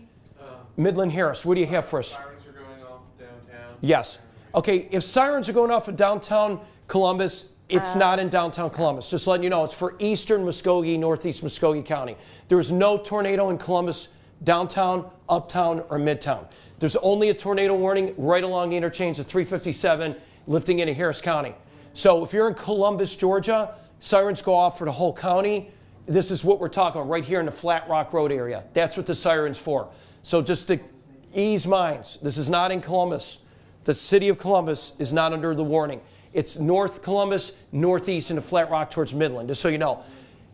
Midland, Harris, what do you have for us? Sirens are going off downtown. Yes. Okay, if sirens are going off in downtown Columbus, it's not in downtown Columbus. Just letting you know, it's for eastern Muskogee, northeast Muskogee County. There is no tornado in Columbus, downtown, uptown, or midtown. There's only a tornado warning right along the interchange of 357 lifting into Harris County. So if you're in Columbus, Georgia, sirens go off for the whole county. This is what we're talking about right here in the Flat Rock Road area. That's what the siren's for. So just to ease minds, this is not in Columbus. The city of Columbus is not under the warning. It's North Columbus, northeast into Flat Rock towards Midland, just so you know.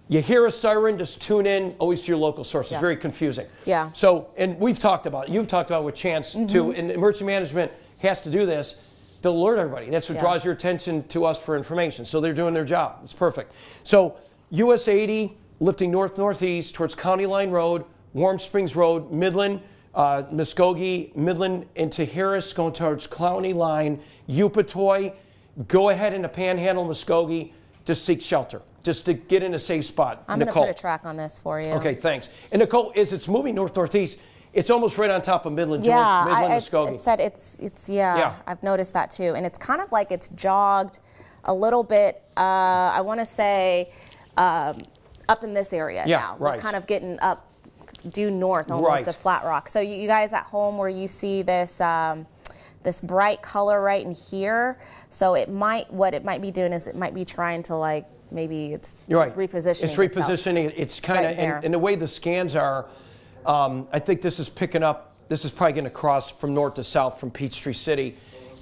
You hear a siren, just tune in always to your local source. It's very confusing. Yeah. So, and you've talked about it with Chance too, and emergency management has to do this to alert everybody. That's what draws your attention to us for information. So they're doing their job. It's perfect. So US 80 lifting northeast towards County Line Road, Warm Springs Road, Midland, Muskogee, Midland into Harris, going towards County Line, Upatoy. Go ahead into Panhandle, Muskogee, to seek shelter, just to get in a safe spot. I'm going to put a track on this for you. Okay, thanks. And Nicole, as it's moving northeast, it's almost right on top of Midland, Muskogee. It said I've noticed that too. And it's kind of like it's jogged a little bit, I want to say, up in this area now. Right. We're kind of getting up due north almost to Flat Rock. So you guys at home where you see this this bright color right in here, so what it might be doing is it might be trying to maybe it's repositioning. It's repositioning. It's kind of, and the way the scans are, I think this is picking up, this is probably going to cross from north to south from Peachtree City.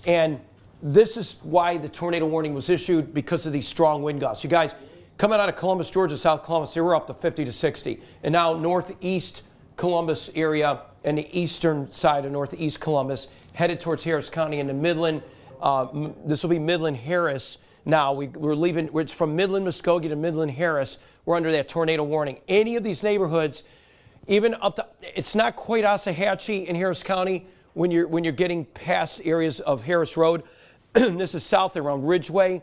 And this is why the tornado warning was issued, because of these strong wind gusts. You guys, coming out of Columbus, Georgia, South Columbus, they were up to 50 to 60. And now northeast Columbus area and the eastern side of northeast Columbus, headed towards Harris County into Midland. This will be Midland Harris now. We're leaving, it's from Midland Muskogee to Midland Harris. We're under that tornado warning. Any of these neighborhoods, even up to, it's not quite Osahatchee in Harris County when you're getting past areas of Harris Road. This is south around Ridgeway.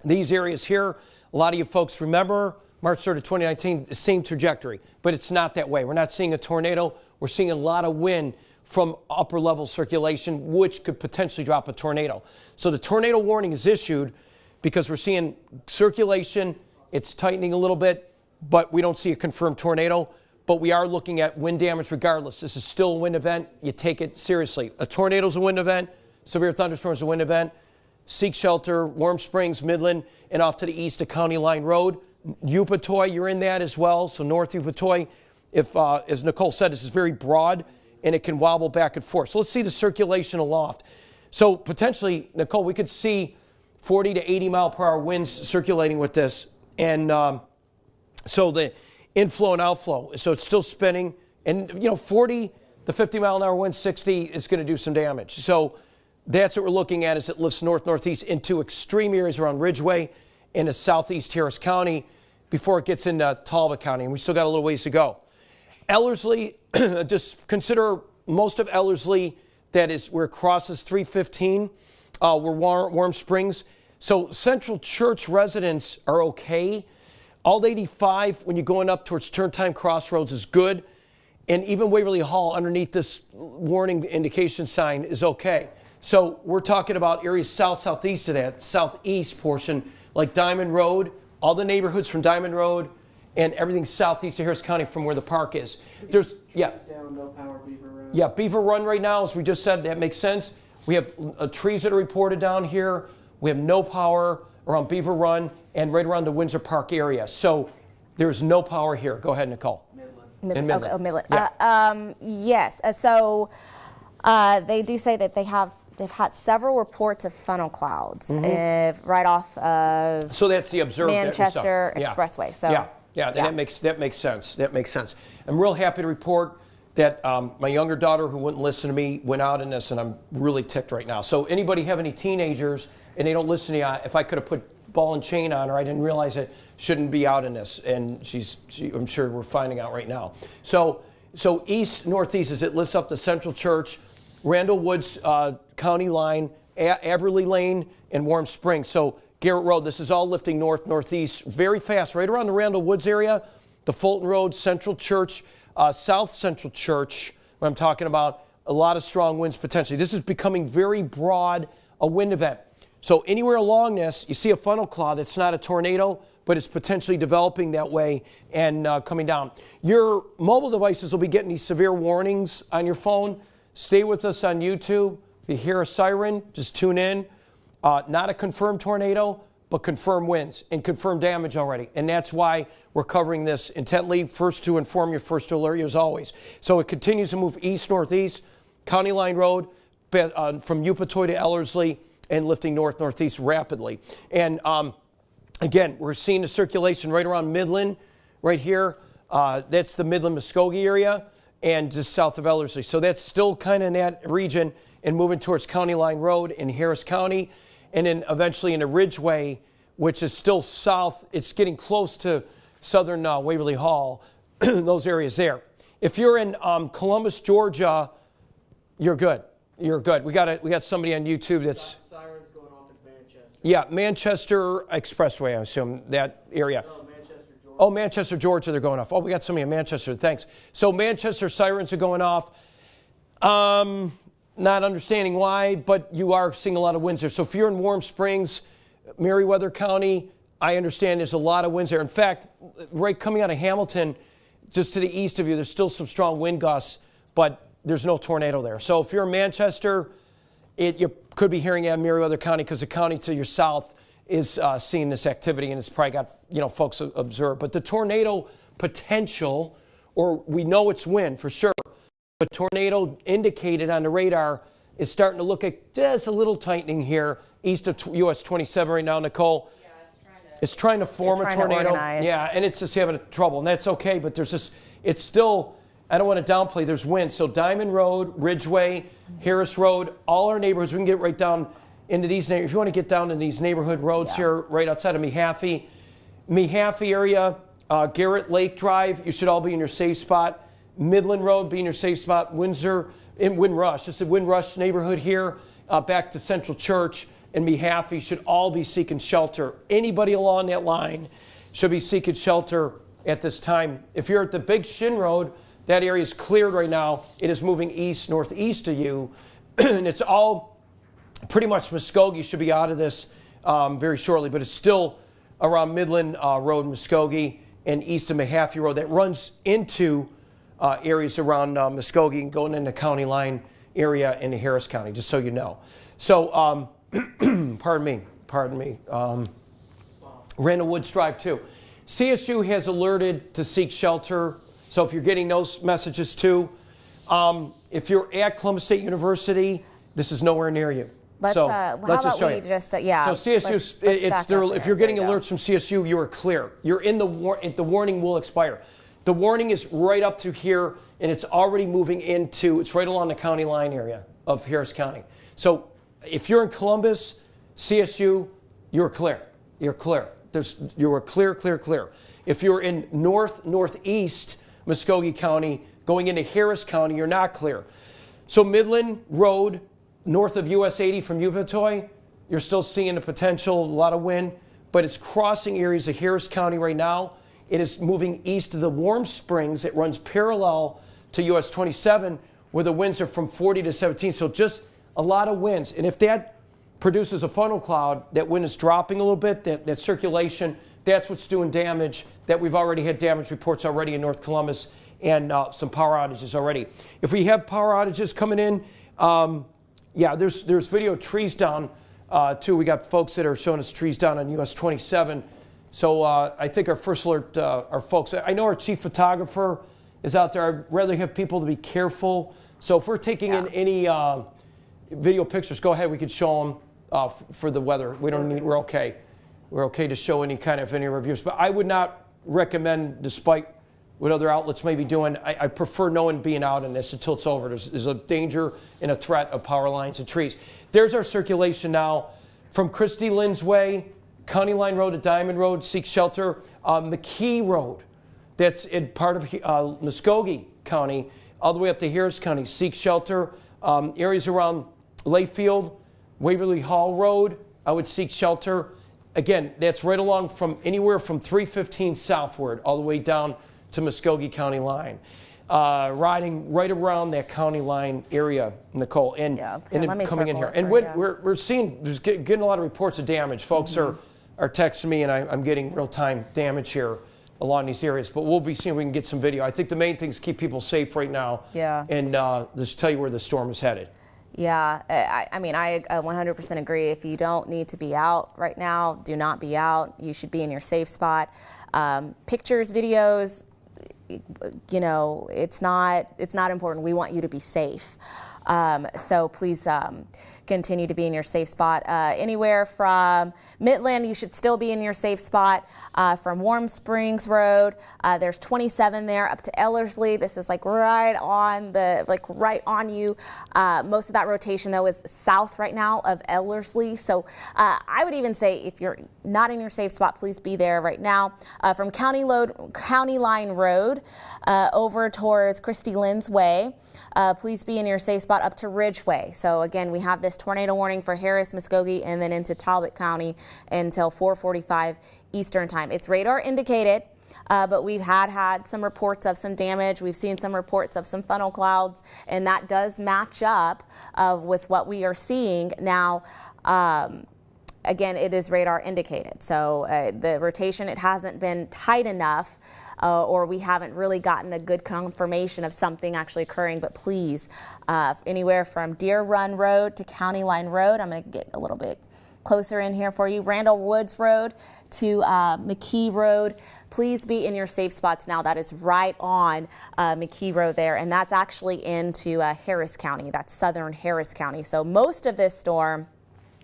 These areas here, a lot of you folks remember March 3rd of 2019, the same trajectory, but it's not that way. We're not seeing a tornado. We're seeing a lot of wind from upper level circulation, which could potentially drop a tornado. So the tornado warning is issued because we're seeing circulation. It's tightening a little bit, but we don't see a confirmed tornado. But we are looking at wind damage regardless. This is still a wind event. You take it seriously. A tornado is a wind event. Severe thunderstorm is a wind event. Seek shelter, Warm Springs, Midland, and off to the east of County Line Road. Upatoy, you're in that as well. So North Upatoy, if, as Nicole said, this is very broad and it can wobble back and forth. So let's see the circulation aloft. So potentially, Nicole, we could see 40 to 80 mile per hour winds circulating with this. And so the inflow and outflow, so it's still spinning. And, 40 to 50 mile an hour wind, 60 is going to do some damage. So That's what we're looking at as it lifts north-northeast into extreme areas around Ridgeway into southeast Harris County before it gets into Talbot County, and we still got a little ways to go. Ellerslie, just consider most of Ellerslie, that is where it crosses 315, we're Warm Springs. So Central Church residents are okay. Alt 85, when you're going up towards Turntime Crossroads, is good. And even Waverly Hall, underneath this warning indication sign, is okay. So we're talking about areas southeast of that, southeast portion, like Diamond Road, all the neighborhoods from Diamond Road, and everything southeast of Harris County from where the park is. There's, yeah. Down, no power, Beaver Run. Yeah, Beaver Run right now, as we just said, that makes sense. We have trees that are reported down here. We have no power around Beaver Run and right around the Windsor Park area. So there's no power here. Go ahead, Nicole. Midland. Okay, oh, Midland. Yeah. Yes. So they do say that they've had several reports of funnel clouds right off of So that's the observed Manchester Expressway. So yeah, that makes sense. That makes sense. I'm real happy to report that my younger daughter, who wouldn't listen to me, went out in this, and I'm really ticked right now. So anybody have any teenagers and they don't listen to you, if I could have put ball and chain on her, I didn't realize it, shouldn't be out in this, and I'm sure we're finding out right now. So east northeast as it lifts up the Central Church, Randall Woods County line, Aberley Lane, and Warm Springs. So Garrett Road, this is all lifting northeast very fast, right around the Randall Woods area, the Fulton Road, Central Church, South Central Church, what I'm talking about, a lot of strong winds potentially. This is becoming very broad, a wind event. So anywhere along this, you see a funnel cloud that's not a tornado, but it's potentially developing that way and coming down. Your mobile devices will be getting these severe warnings on your phone. Stay with us on YouTube. If you hear a siren, just tune in. Not a confirmed tornado, but confirmed winds and confirmed damage already. And that's why we're covering this intently. First to inform you, first to alert you as always. So it continues to move east-northeast, County Line Road, from Upatoy to Ellerslie, and lifting north-northeast rapidly. And again, we're seeing the circulation right around Midland, right here. That's the Midland-Muskogee area, and just south of Ellerslie. So that's still kind of in that region and moving towards County Line Road in Harris County, and then eventually into Ridgeway, which is still south. It's getting close to southern Waverly Hall, those areas there. If you're in Columbus, Georgia, you're good. You're good. We got somebody on YouTube that's... Sirens going off in Manchester. Yeah, Manchester Expressway, I assume, that area. No, Manchester, Georgia. Oh, Manchester, Georgia, they're going off. Oh, we got somebody in Manchester, thanks. So Manchester sirens are going off. Not understanding why, but you are seeing a lot of winds there. So if you're in Warm Springs, Meriwether County, I understand there's a lot of winds there. In fact, right coming out of Hamilton, just to the east of you, there's still some strong wind gusts, but there's no tornado there. So if you're in Manchester, you could be hearing it in Meriwether County because the county to your south is seeing this activity, and it's probably got folks observed. But the tornado potential, or we know it's wind for sure, but tornado indicated on the radar is starting to look at just a little tightening here east of US 27 right now, Nicole. Yeah, it's trying to form a tornado. Yeah, and it's just having trouble, and that's okay. But there's just, it's still, I don't want to downplay, there's wind. So Diamond Road, Ridgeway, Harris Road, all our neighborhoods, we can get right down into these neighborhoods. If you want to get down in these neighborhood roads here, right outside of Mehaffey area, Garrett Lake Drive, you should all be in your safe spot. Midland Road, be in your safe spot. Windsor, in Windrush, just a Windrush neighborhood here, back to Central Church and Mehaffey should all be seeking shelter. Anybody along that line should be seeking shelter at this time. If you're at the Big Shin Road, that area is cleared right now. It is moving east, northeast of you, and it's all pretty much Muskogee should be out of this very shortly, but it's still around Midland Road, Muskogee, and east of Mehaffey Road that runs into areas around Muskogee and going into County Line area into Harris County, just so you know. So, pardon me. Randall Woods Drive too. CSU has alerted to seek shelter. So if you're getting those messages too, if you're at Columbus State University, this is nowhere near you. Let's just show you. So CSU, if you're getting alerts from CSU, you are clear. You're in the warning will expire. The warning is right up to here, and it's already moving into, it's right along the county line area of Harris County. So if you're in Columbus, CSU, you're clear. You're clear. You're clear. If you're in northeast Muskogee County, going into Harris County, you're not clear. So Midland Road, north of US 80 from Upatoy, you're still seeing the potential, a lot of wind, but it's crossing areas of Harris County right now. It is moving east of the Warm Springs. It runs parallel to US 27, where the winds are from 40 to 17. So just a lot of winds. And if that produces a funnel cloud, that wind is dropping a little bit, that circulation, that's what's doing damage. That we've already had damage reports already in North Columbus and some power outages already. If we have power outages coming in, yeah, there's video of trees down too. We got folks that are showing us trees down on US 27. So I think our first alert, our folks, I know our chief photographer is out there. I'd rather have people to be careful. So if we're taking in any video pictures, go ahead. We could show them for the weather. We don't need, we're okay. We're okay to show any reviews. But I would not recommend, despite what other outlets may be doing, I prefer no one being out in this until it's over. There's a danger and a threat of power lines and trees. There's our circulation now from Christie Lynn's Way, County Line Road to Diamond Road, seek shelter. McKee Road, that's in part of Muskogee County, all the way up to Harris County, seek shelter. Areas around Layfield, Waverly Hall Road, I would seek shelter. Again, that's right along from anywhere from 315 southward all the way down to Muskogee County line. Riding right around that county line area, Nicole, and coming in here. And we're seeing, there's getting a lot of reports of damage. Folks are texting me, and I'm getting real-time damage here along these areas. But we'll be seeing if we can get some video. I think the main thing is keep people safe right now. Yeah. And just tell you where the storm is headed. Yeah, I mean, I 100% agree. If you don't need to be out right now, do not be out. You should be in your safe spot. Pictures, videos, you know, it's not important. We want you to be safe. So please continue to be in your safe spot. Anywhere from Midland, you should still be in your safe spot. From Warm Springs Road, there's 27 there up to Ellerslie. This is like right on you. Most of that rotation though is south right now of Ellerslie. So I would even say if you're not in your safe spot, please be there right now. From County Line Road over towards Christie Lynn's Way. Please be in your safe spot up to Ridgeway. So again, we have this tornado warning for Harris, Muskogee, and then into Talbot County until 4:45 Eastern time. It's radar indicated, but we've had some reports of some damage. We've seen some reports of some funnel clouds, and that does match up with what we are seeing now. Again, it is radar indicated. So the rotation, it hasn't been tight enough. Or we haven't really gotten a good confirmation of something actually occurring. But please, anywhere from Deer Run Road to County Line Road, I'm going to get a little bit closer in here for you, Randall Woods Road to McKee Road. Please be in your safe spots now. That is right on McKee Road there, and that's actually into Harris County. That's southern Harris County. So most of this storm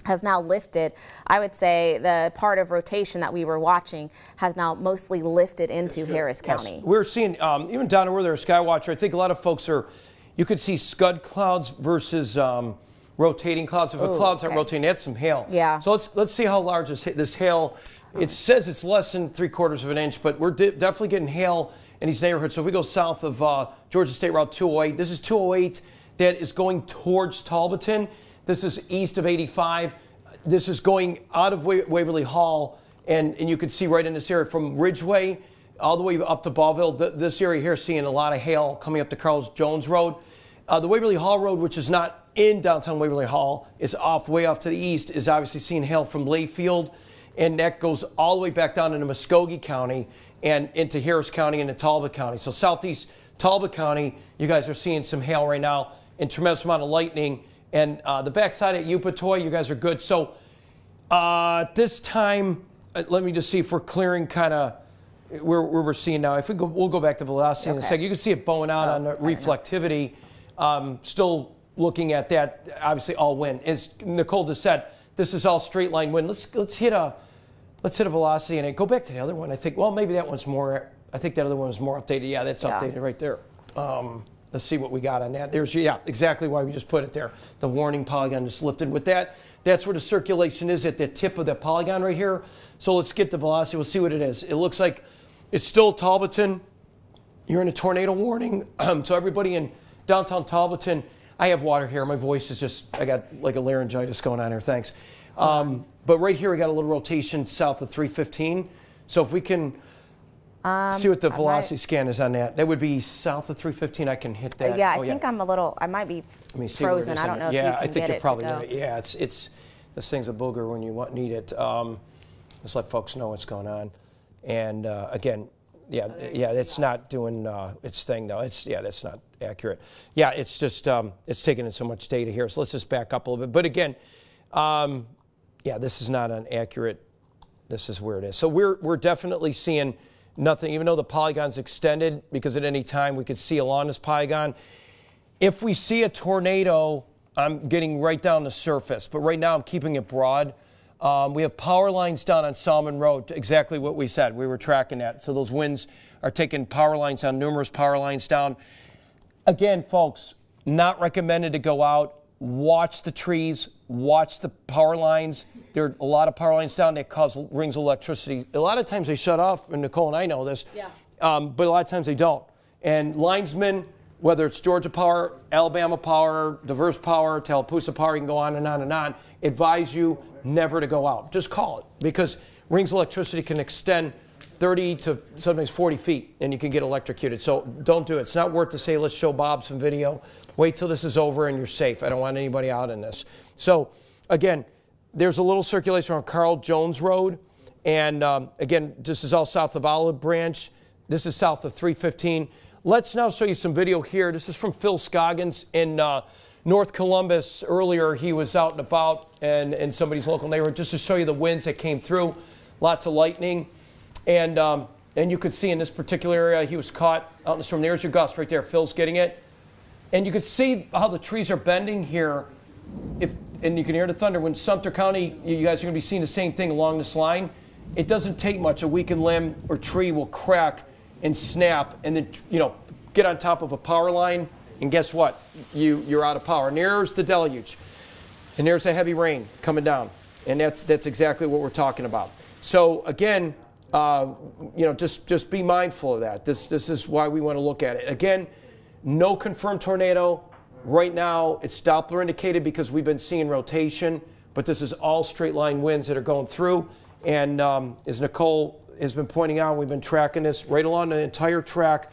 has now lifted. I would say the part of rotation that we were watching has now mostly lifted into Harris County. Yes. We're seeing, even down where there's Skywatcher, I think a lot of folks you could see scud clouds versus rotating clouds. If a cloud's not rotating, that's some hail. Yeah. So let's see how large this hail, it says it's less than 3/4 of an inch, but we're definitely getting hail in these neighborhoods. So if we go south of Georgia State Route 208, this is 208 that is going towards Talbotton. This is east of 85. This is going out of Waverly Hall, and you can see right in this area from Ridgeway all the way up to Ballville. This area here seeing a lot of hail coming up to Carl Jones Road. The Waverly Hall Road, which is not in downtown Waverly Hall, is way off to the east, is obviously seeing hail from Layfield, and that goes all the way back down into Muskogee County and into Harris County and into Talbot County. So southeast Talbot County, you guys are seeing some hail right now and tremendous amount of lightning. And the backside at Upatoy, you guys are good. So this time, let me just see if we're clearing kind of where we're seeing now. If we'll go back to velocity in a second. You can see it bowing out on the reflectivity. Still looking at that, obviously all wind. As Nicole just said, this is all straight line wind. Let's hit a velocity in it. Go back to the other one. I think, well, maybe that one's more. I think that other one was more updated. Yeah, that's updated right there. Let's see what we got on that. There's, yeah, exactly why we just put it there. The warning polygon just lifted with that. That's where the circulation is at the tip of the polygon right here. So let's get the velocity. We'll see what it is. It looks like it's still Talbotton. You're in a tornado warning. So everybody in downtown Talbotton, I have water here. My voice is just, I got like a laryngitis going on here. Thanks. But right here, we got a little rotation south of 315. So if we can see what the velocity scan is on that. That would be south of 315. I can hit that. Yeah, I think I'm a little, I might be frozen. I don't know if you can I think get you're it probably to go. right. Yeah, it's this thing's a booger when you need it. Just let folks know what's going on. And again, yeah, it's not doing its thing though. That's not accurate. Yeah, it's just it's taking in so much data here. So let's just back up a little bit. But again, yeah, this is not an accurate. This is where it is. So we're definitely seeing nothing, even though the polygon's extended, because at any time we could see along this polygon. If we see a tornado, I'm getting right down the surface, but right now I'm keeping it broad. We have power lines down on Salmon Road, exactly what we said. We were tracking that. So those winds are taking power lines down, numerous power lines down. Again, folks, not recommended to go out. Watch the trees, watch the power lines. There are a lot of power lines down that cause rings of electricity. A lot of times they shut off, and Nicole and I know this, but a lot of times they don't. And linesmen, whether it's Georgia Power, Alabama Power, Diverse Power, Tallapoosa Power, you can go on and on and on, advise you never to go out. Just call it, because rings of electricity can extend 30 to sometimes 40 feet, and you can get electrocuted. So don't do it. It's not worth to say, let's show Bob some video. Wait till this is over and you're safe. I don't want anybody out in this. So again, there's a little circulation on Carl Jones Road. And again, this is all south of Olive Branch. This is south of 315. Let's now show you some video here. This is from Phil Scoggins in North Columbus. Earlier, he was out and about in somebody's local neighborhood, just to show you the winds that came through. Lots of lightning. And you could see in this particular area, he was caught out in the storm. There's your gust right there. Phil's getting it. And you can see how the trees are bending here. And you can hear the thunder. When Sumter County, you guys are going to be seeing the same thing along this line. It doesn't take much. A weakened limb or tree will crack and snap, and then get on top of a power line. And guess what? You're out of power. And there's the deluge. And there's a heavy rain coming down. And that's exactly what we're talking about. So again, just be mindful of that. This is why we want to look at it. Again, no confirmed tornado. Right now, it's Doppler indicated because we've been seeing rotation, but this is all straight line winds that are going through. And as Nicole has been pointing out, we've been tracking this right along the entire track.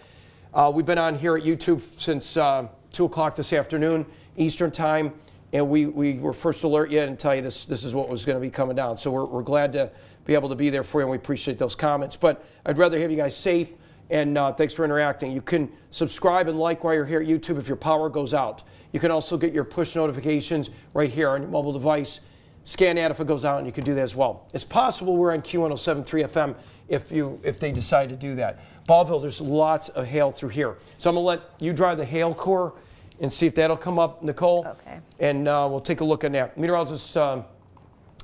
We've been on here at YouTube since 2 o'clock this afternoon, Eastern time, and we were first to alert you and tell you this is what was going to be coming down. So we're glad to be able to be there for you, and we appreciate those comments. But I'd rather have you guys safe. And thanks for interacting. You can subscribe and like while you're here at YouTube if your power goes out. You can also get your push notifications right here on your mobile device. Scan that if it goes out, and you can do that as well. It's possible we're on Q107.3 FM if they decide to do that. Ballville, there's lots of hail through here. So I'm going to let you drive the hail core and see if that'll come up, Nicole. Okay. And we'll take a look at that. Meteorologist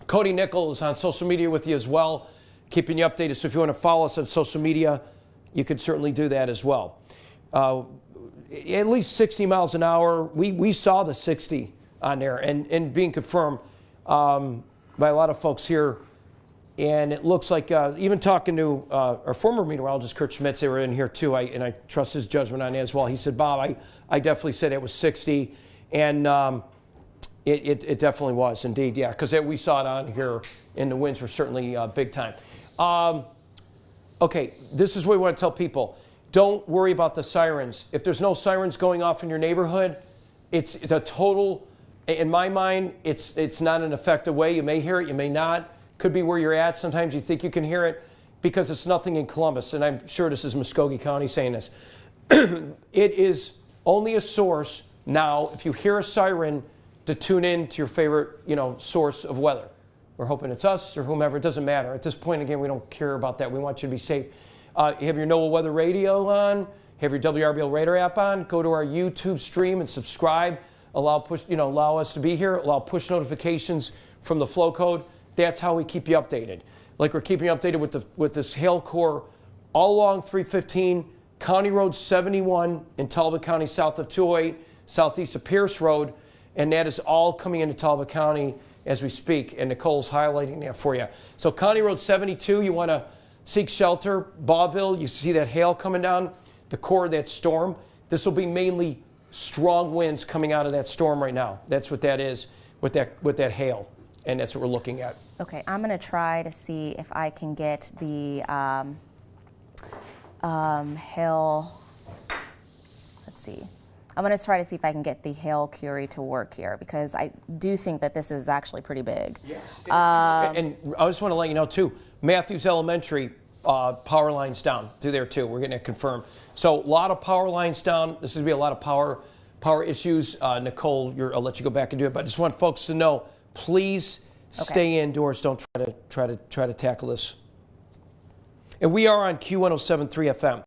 Cody Nickel is on social media with you as well, keeping you updated. So if you want to follow us on social media, you could certainly do that as well. At least 60 miles an hour. We saw the 60 on there and being confirmed by a lot of folks here. And it looks like even talking to our former meteorologist, Kurt Schmitz, they were in here too, and I trust his judgment on that as well. He said, Bob, I definitely said it was 60. And it definitely was indeed, yeah, because we saw it on here, and the winds were certainly big time. Okay, this is what we want to tell people. Don't worry about the sirens. If there's no sirens going off in your neighborhood, it's a total, in my mind, it's not an effective way. You may hear it, you may not. Could be where you're at. Sometimes you think you can hear it because it's nothing in Columbus, and I'm sure this is Muskogee County saying this. It is only a source now, if you hear a siren, to tune in to your favorite, source of weather. We're hoping it's us or whomever. It doesn't matter. At this point, again, we don't care about that. We want you to be safe. Have your NOAA Weather Radio on. Have your WRBL Radar app on. Go to our YouTube stream and subscribe. Allow us to be here. Allow push notifications from the flow code. That's how we keep you updated. Like we're keeping you updated with this hail core all along 315 County Road 71 in Talbot County, south of 208, southeast of Pierce Road, and that is all coming into Talbot County as we speak, and Nicole's highlighting that for you. So County Road 72, you want to seek shelter. Bawville, you see that hail coming down, the core of that storm. This will be mainly strong winds coming out of that storm right now. That's what that is with that hail, and that's what we're looking at. Okay, I'm going to try to see if I can get the hail. Let's see. I'm going to try to see if I can get the hail Curie to work here, because I do think that this is actually pretty big. Yes. And I just want to let you know too, Matthews Elementary power lines down through there too. We're getting it confirmed. So a lot of power lines down. This is going to be a lot of power issues. Nicole, I'll let you go back and do it, but I just want folks to know, please stay indoors. Don't try to tackle this. And we are on Q107.3 FM.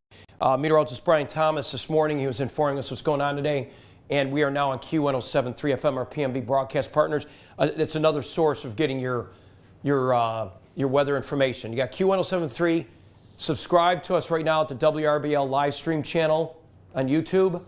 Meteorologist Brian Thomas this morning, he was informing us what's going on today, and we are now on Q107.3 FM, our PMB broadcast partners. That's another source of getting your weather information. You got Q107.3. Subscribe to us right now at the WRBL live stream channel on YouTube,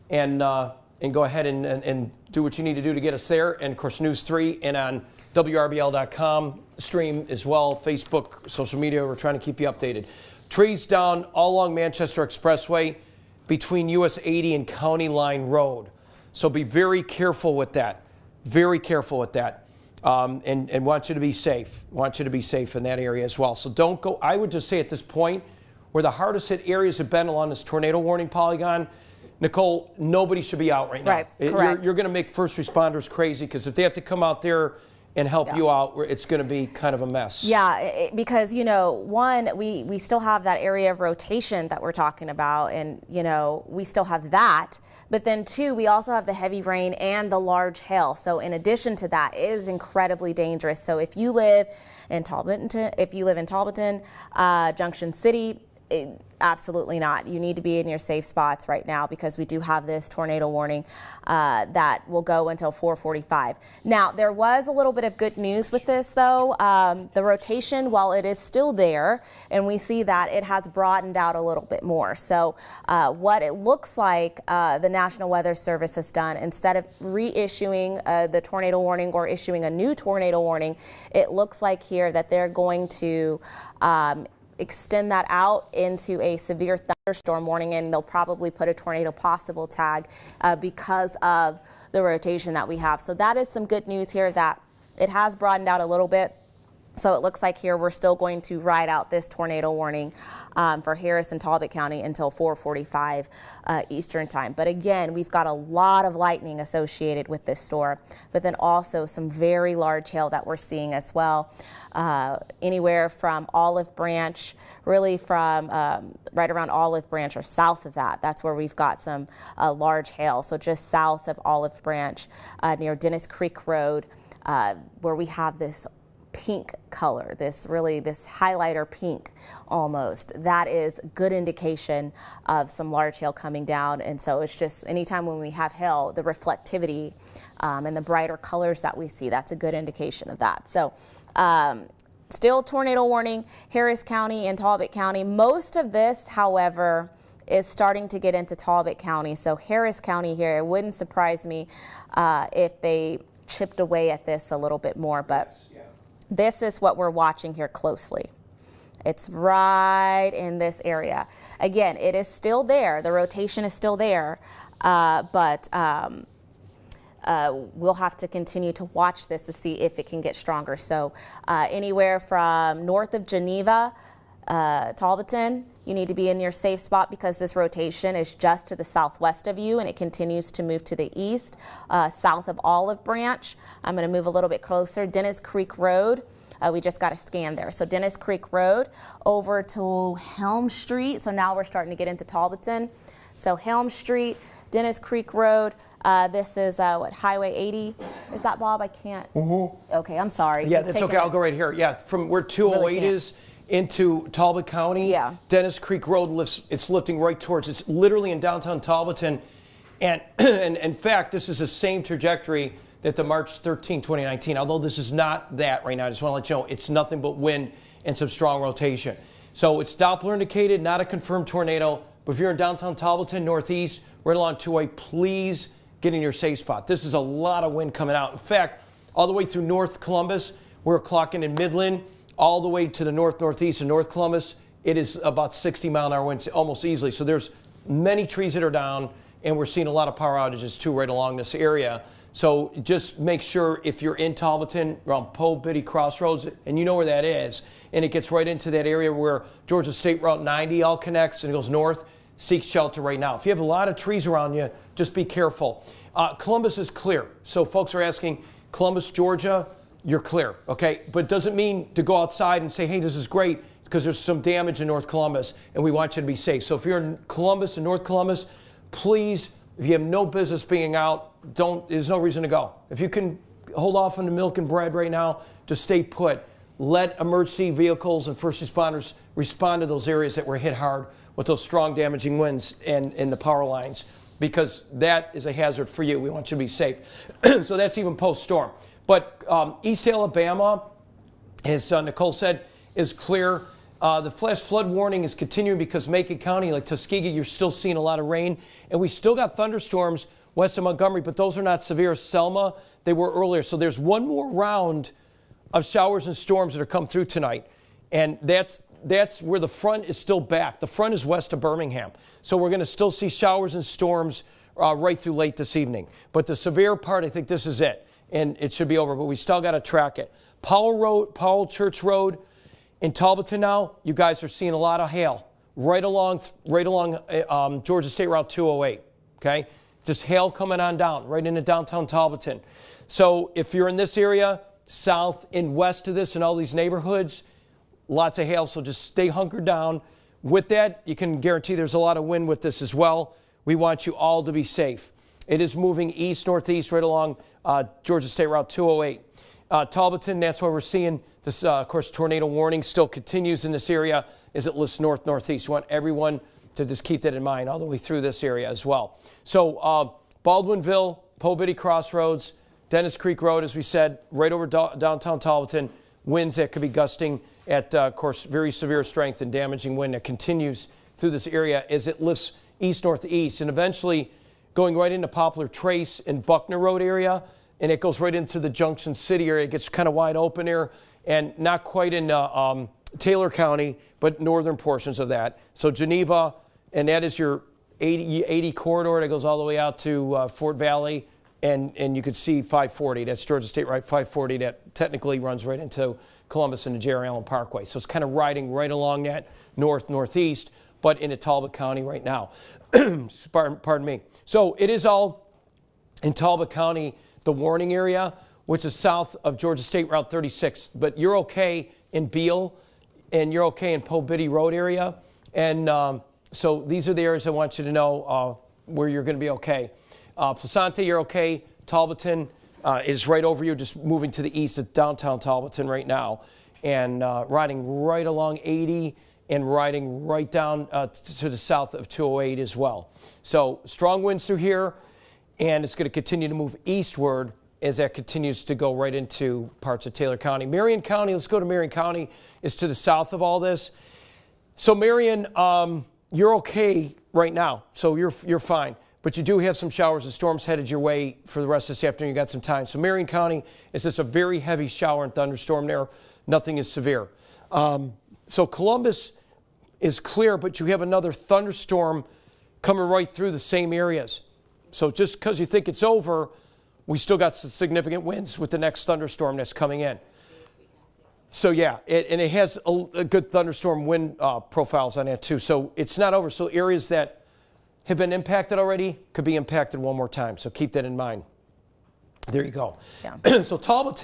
and go ahead and do what you need to do to get us there. And of course, News 3 and on WRBL.com stream as well, Facebook, social media. We're trying to keep you updated. Trees down all along Manchester Expressway between US 80 and County Line Road. So be very careful with that. Very careful with that. And want you to be safe. Want you to be safe in that area as well. So don't go. I would just say at this point, where the hardest hit areas have been along this tornado warning polygon, Nicole, nobody should be out right now. Right, correct. You're going to make first responders crazy, because if they have to come out there and help you out, it's going to be kind of a mess. Yeah, because, one, we still have that area of rotation that we're talking about, and, we still have that. But then, two, we also have the heavy rain and the large hail. So in addition to that, it is incredibly dangerous. So if you live in Talbotton, Junction City, absolutely not. You need to be in your safe spots right now, because we do have this tornado warning that will go until 4:45. Now, there was a little bit of good news with this, though. The rotation, while it is still there, and we see that it has broadened out a little bit more. So what it looks like the National Weather Service has done, instead of reissuing the tornado warning or issuing a new tornado warning, it looks like here that they're going to extend that out into a severe thunderstorm warning, and they'll probably put a tornado possible tag because of the rotation that we have. So that is some good news here, that it has broadened out a little bit. So it looks like here we're still going to ride out this tornado warning for Harris and Talbot County until 4:45 Eastern time. But again, we've got a lot of lightning associated with this storm, but then also some very large hail that we're seeing as well. Anywhere from Olive Branch, really from right around Olive Branch or south of that. That's where we've got some large hail. So just south of Olive Branch, near Dennis Creek Road, where we have this pink color, this highlighter pink almost. That is good indication of some large hail coming down. And so it's just anytime when we have hail, the reflectivity and the brighter colors that we see, that's a good indication of that. So still tornado warning, Harris County and Talbot County. Most of this, however, is starting to get into Talbot County. So Harris County here, it wouldn't surprise me if they chipped away at this a little bit more, but this is what we're watching here closely. It's right in this area. Again, it is still there. The rotation is still there, but we'll have to continue to watch this to see if it can get stronger. So anywhere from north of Geneva, Talbotton, you need to be in your safe spot, because this rotation is just to the southwest of you, and it continues to move to the east, south of Olive Branch. I'm going to move a little bit closer. Dennis Creek Road, we just got a scan there. So Dennis Creek Road over to Helm Street. So now we're starting to get into Talbotton. So Helm Street, Dennis Creek Road. This is Highway 80. Is that, Bob? I can't. Okay, I'm sorry. Yeah, that's okay. I'll go right here. Yeah, from where 208 is into Talbot County, Dennis Creek Road it's lifting right towards, it's literally in downtown Talbotton. And in fact, this is the same trajectory that the March 13, 2019, although this is not that right now. I just want to let you know it's nothing but wind and some strong rotation. So it's Doppler indicated, not a confirmed tornado, But if you're in downtown Talbotton, northeast, right along 2A, please get in your safe spot. This is a lot of wind coming out. In fact, all the way through North Columbus, we're clocking in Midland, all the way to the northeast and North Columbus, it is about 60-mile-an-hour winds almost easily. So there's many trees that are down, and we're seeing a lot of power outages too right along this area. So just make sure if you're in Talbotton around Poe-Biddy Crossroads, and you know where that is, and it gets right into that area where Georgia State Route 90 all connects and it goes north, seek shelter right now. If you have a lot of trees around you, just be careful. Columbus is clear. So folks are asking, Columbus, Georgia, you're clear, okay? But it doesn't mean to go outside and say, hey, this is great, because there's some damage in North Columbus, and we want you to be safe. So if you're in Columbus and North Columbus, please, if you have no business being out, there's no reason to go. If you can hold off on the milk and bread right now, just stay put. Let emergency vehicles and first responders respond to those areas that were hit hard with those strong damaging winds and the power lines, because that is a hazard for you. We want you to be safe. So that's even post-storm. But East Alabama, as Nicole said, is clear. The flash flood warning is continuing because Macon County, like Tuskegee, you're still seeing a lot of rain. And we still got thunderstorms west of Montgomery, but those are not severe. Selma, they were earlier. So there's one more round of showers and storms that are come through tonight. And that's where the front is still back. The front is west of Birmingham. So we're going to still see showers and storms right through late this evening. But the severe part, I think this is it. And it should be over, but we still got to track it. Powell Church Road in Talbotton now, you guys are seeing a lot of hail right along Georgia State Route 208, okay? Just hail coming on down right into downtown Talbotton. So if you're in this area, south and west of this and all these neighborhoods, lots of hail, so just stay hunkered down. With that, you can guarantee there's a lot of wind with this as well. We want you all to be safe. It is moving east-northeast right along Georgia State Route 208. Talbotton, that's why we're seeing this, of course, tornado warning still continues in this area as it lists north-northeast. We want everyone to just keep that in mind all the way through this area as well. So Baldwinville, Poe-Biddy Crossroads, Dennis Creek Road, as we said, right over downtown Talbotton, winds that could be gusting at, of course, very severe strength and damaging wind that continues through this area as it lifts east-northeast and eventually going right into Poplar Trace and Buckner Road area, and it goes right into the Junction City area. It gets kind of wide open here and not quite in Taylor County, but northern portions of that. So Geneva, and that is your 80 corridor that goes all the way out to Fort Valley, and you could see 540. That's Georgia State Route 540 that technically runs right into Columbus and the Jerry Allen Parkway. So it's kind of riding right along that northeast, but into Talbot County right now. Pardon me. So it is all in Talbot County, the warning area, which is south of Georgia State Route 36. But you're okay in Beale, and you're okay in Poe-Biddy Road area. And so these are the areas I want you to know where you're going to be okay. Placente, you're okay. Talbotton is right over you, just moving to the east of downtown Talbotton right now. And riding right along 80 and riding right down to the south of 208 as well. So strong winds through here, and it's going to continue to move eastward as that continues to go right into parts of Taylor County. Marion County, let's go to Marion County, is to the south of all this. So Marion, you're okay right now, so you're fine. But you do have some showers and storms headed your way for the rest of this afternoon. You got some time. So Marion County is just a very heavy shower and thunderstorm there. Nothing is severe. So Columbus is clear, but you have another thunderstorm coming right through the same areas. So just because you think it's over, we still got some significant winds with the next thunderstorm that's coming in. So yeah, and it has a good thunderstorm wind profiles on it too. So it's not over. So areas that have been impacted already could be impacted one more time. So keep that in mind. There you go. Yeah. So Talbot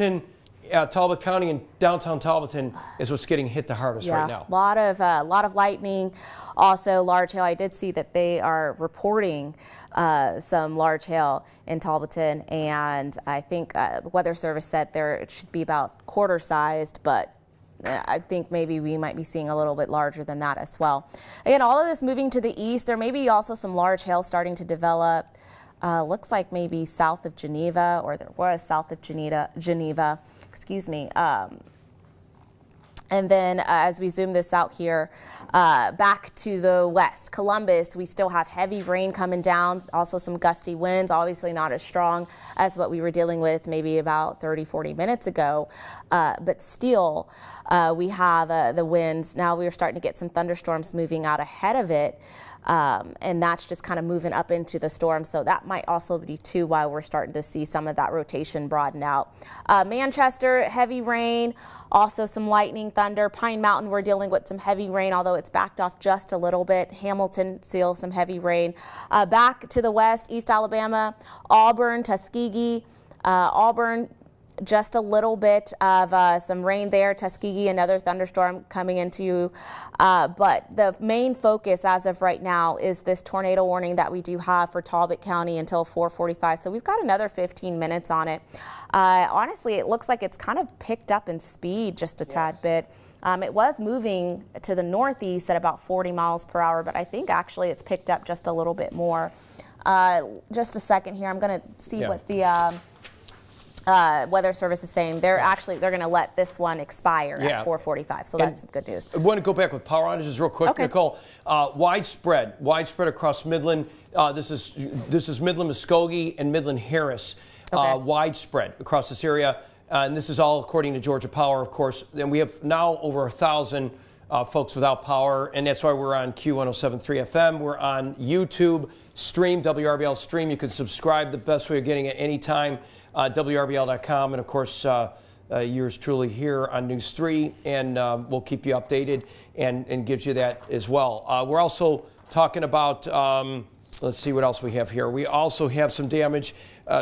County and downtown Talbotton is what's getting hit the hardest right now. A lot of lightning, also large hail. I did see that they are reporting some large hail in Talbotton, and I think the Weather Service said it should be about quarter-sized, but I think maybe we might be seeing a little bit larger than that as well. Again, all of this moving to the east. There may be also some large hail starting to develop. Looks like maybe south of Geneva, or there was south of Geneva. Excuse me. And then as we zoom this out here, back to the west, Columbus, we still have heavy rain coming down, also some gusty winds, obviously not as strong as what we were dealing with maybe about 30, 40 minutes ago. But still, we have the winds. Now we are starting to get some thunderstorms moving out ahead of it. And that's just kind of moving up into the storm. So that might also be too why we're starting to see some of that rotation broaden out. Manchester, heavy rain. Also some lightning, thunder. Pine Mountain, we're dealing with some heavy rain, although it's backed off just a little bit. Hamilton, still some heavy rain. Back to the west, East Alabama, Auburn, Tuskegee. Auburn, just a little bit of some rain there. Tuskegee, another thunderstorm coming into you. But the main focus as of right now is this tornado warning that we do have for Talbot County until 4:45. So we've got another 15 minutes on it. Honestly, it looks like it's kind of picked up in speed just a tad bit. It was moving to the northeast at about 40 miles per hour, but I think actually it's picked up just a little bit more. Just a second here. I'm going to see what the Weather Service is saying. They're going to let this one expire at 4:45. So that's good news. I want to go back with power outages real quick, Nicole. Widespread across Midland. This is Midland, Muskogee, and Midland Harris. Widespread across this area. And this is all according to Georgia Power, of course. And we have now over 1,000 folks without power, and that's why we're on Q107.3 FM. We're on YouTube stream, WRBL stream. You can subscribe. The best way of getting it anytime, WRBL.com. And, of course, yours truly here on News 3. And we'll keep you updated and gives you that as well. We're also talking about, let's see what else we have here. We also have some damage,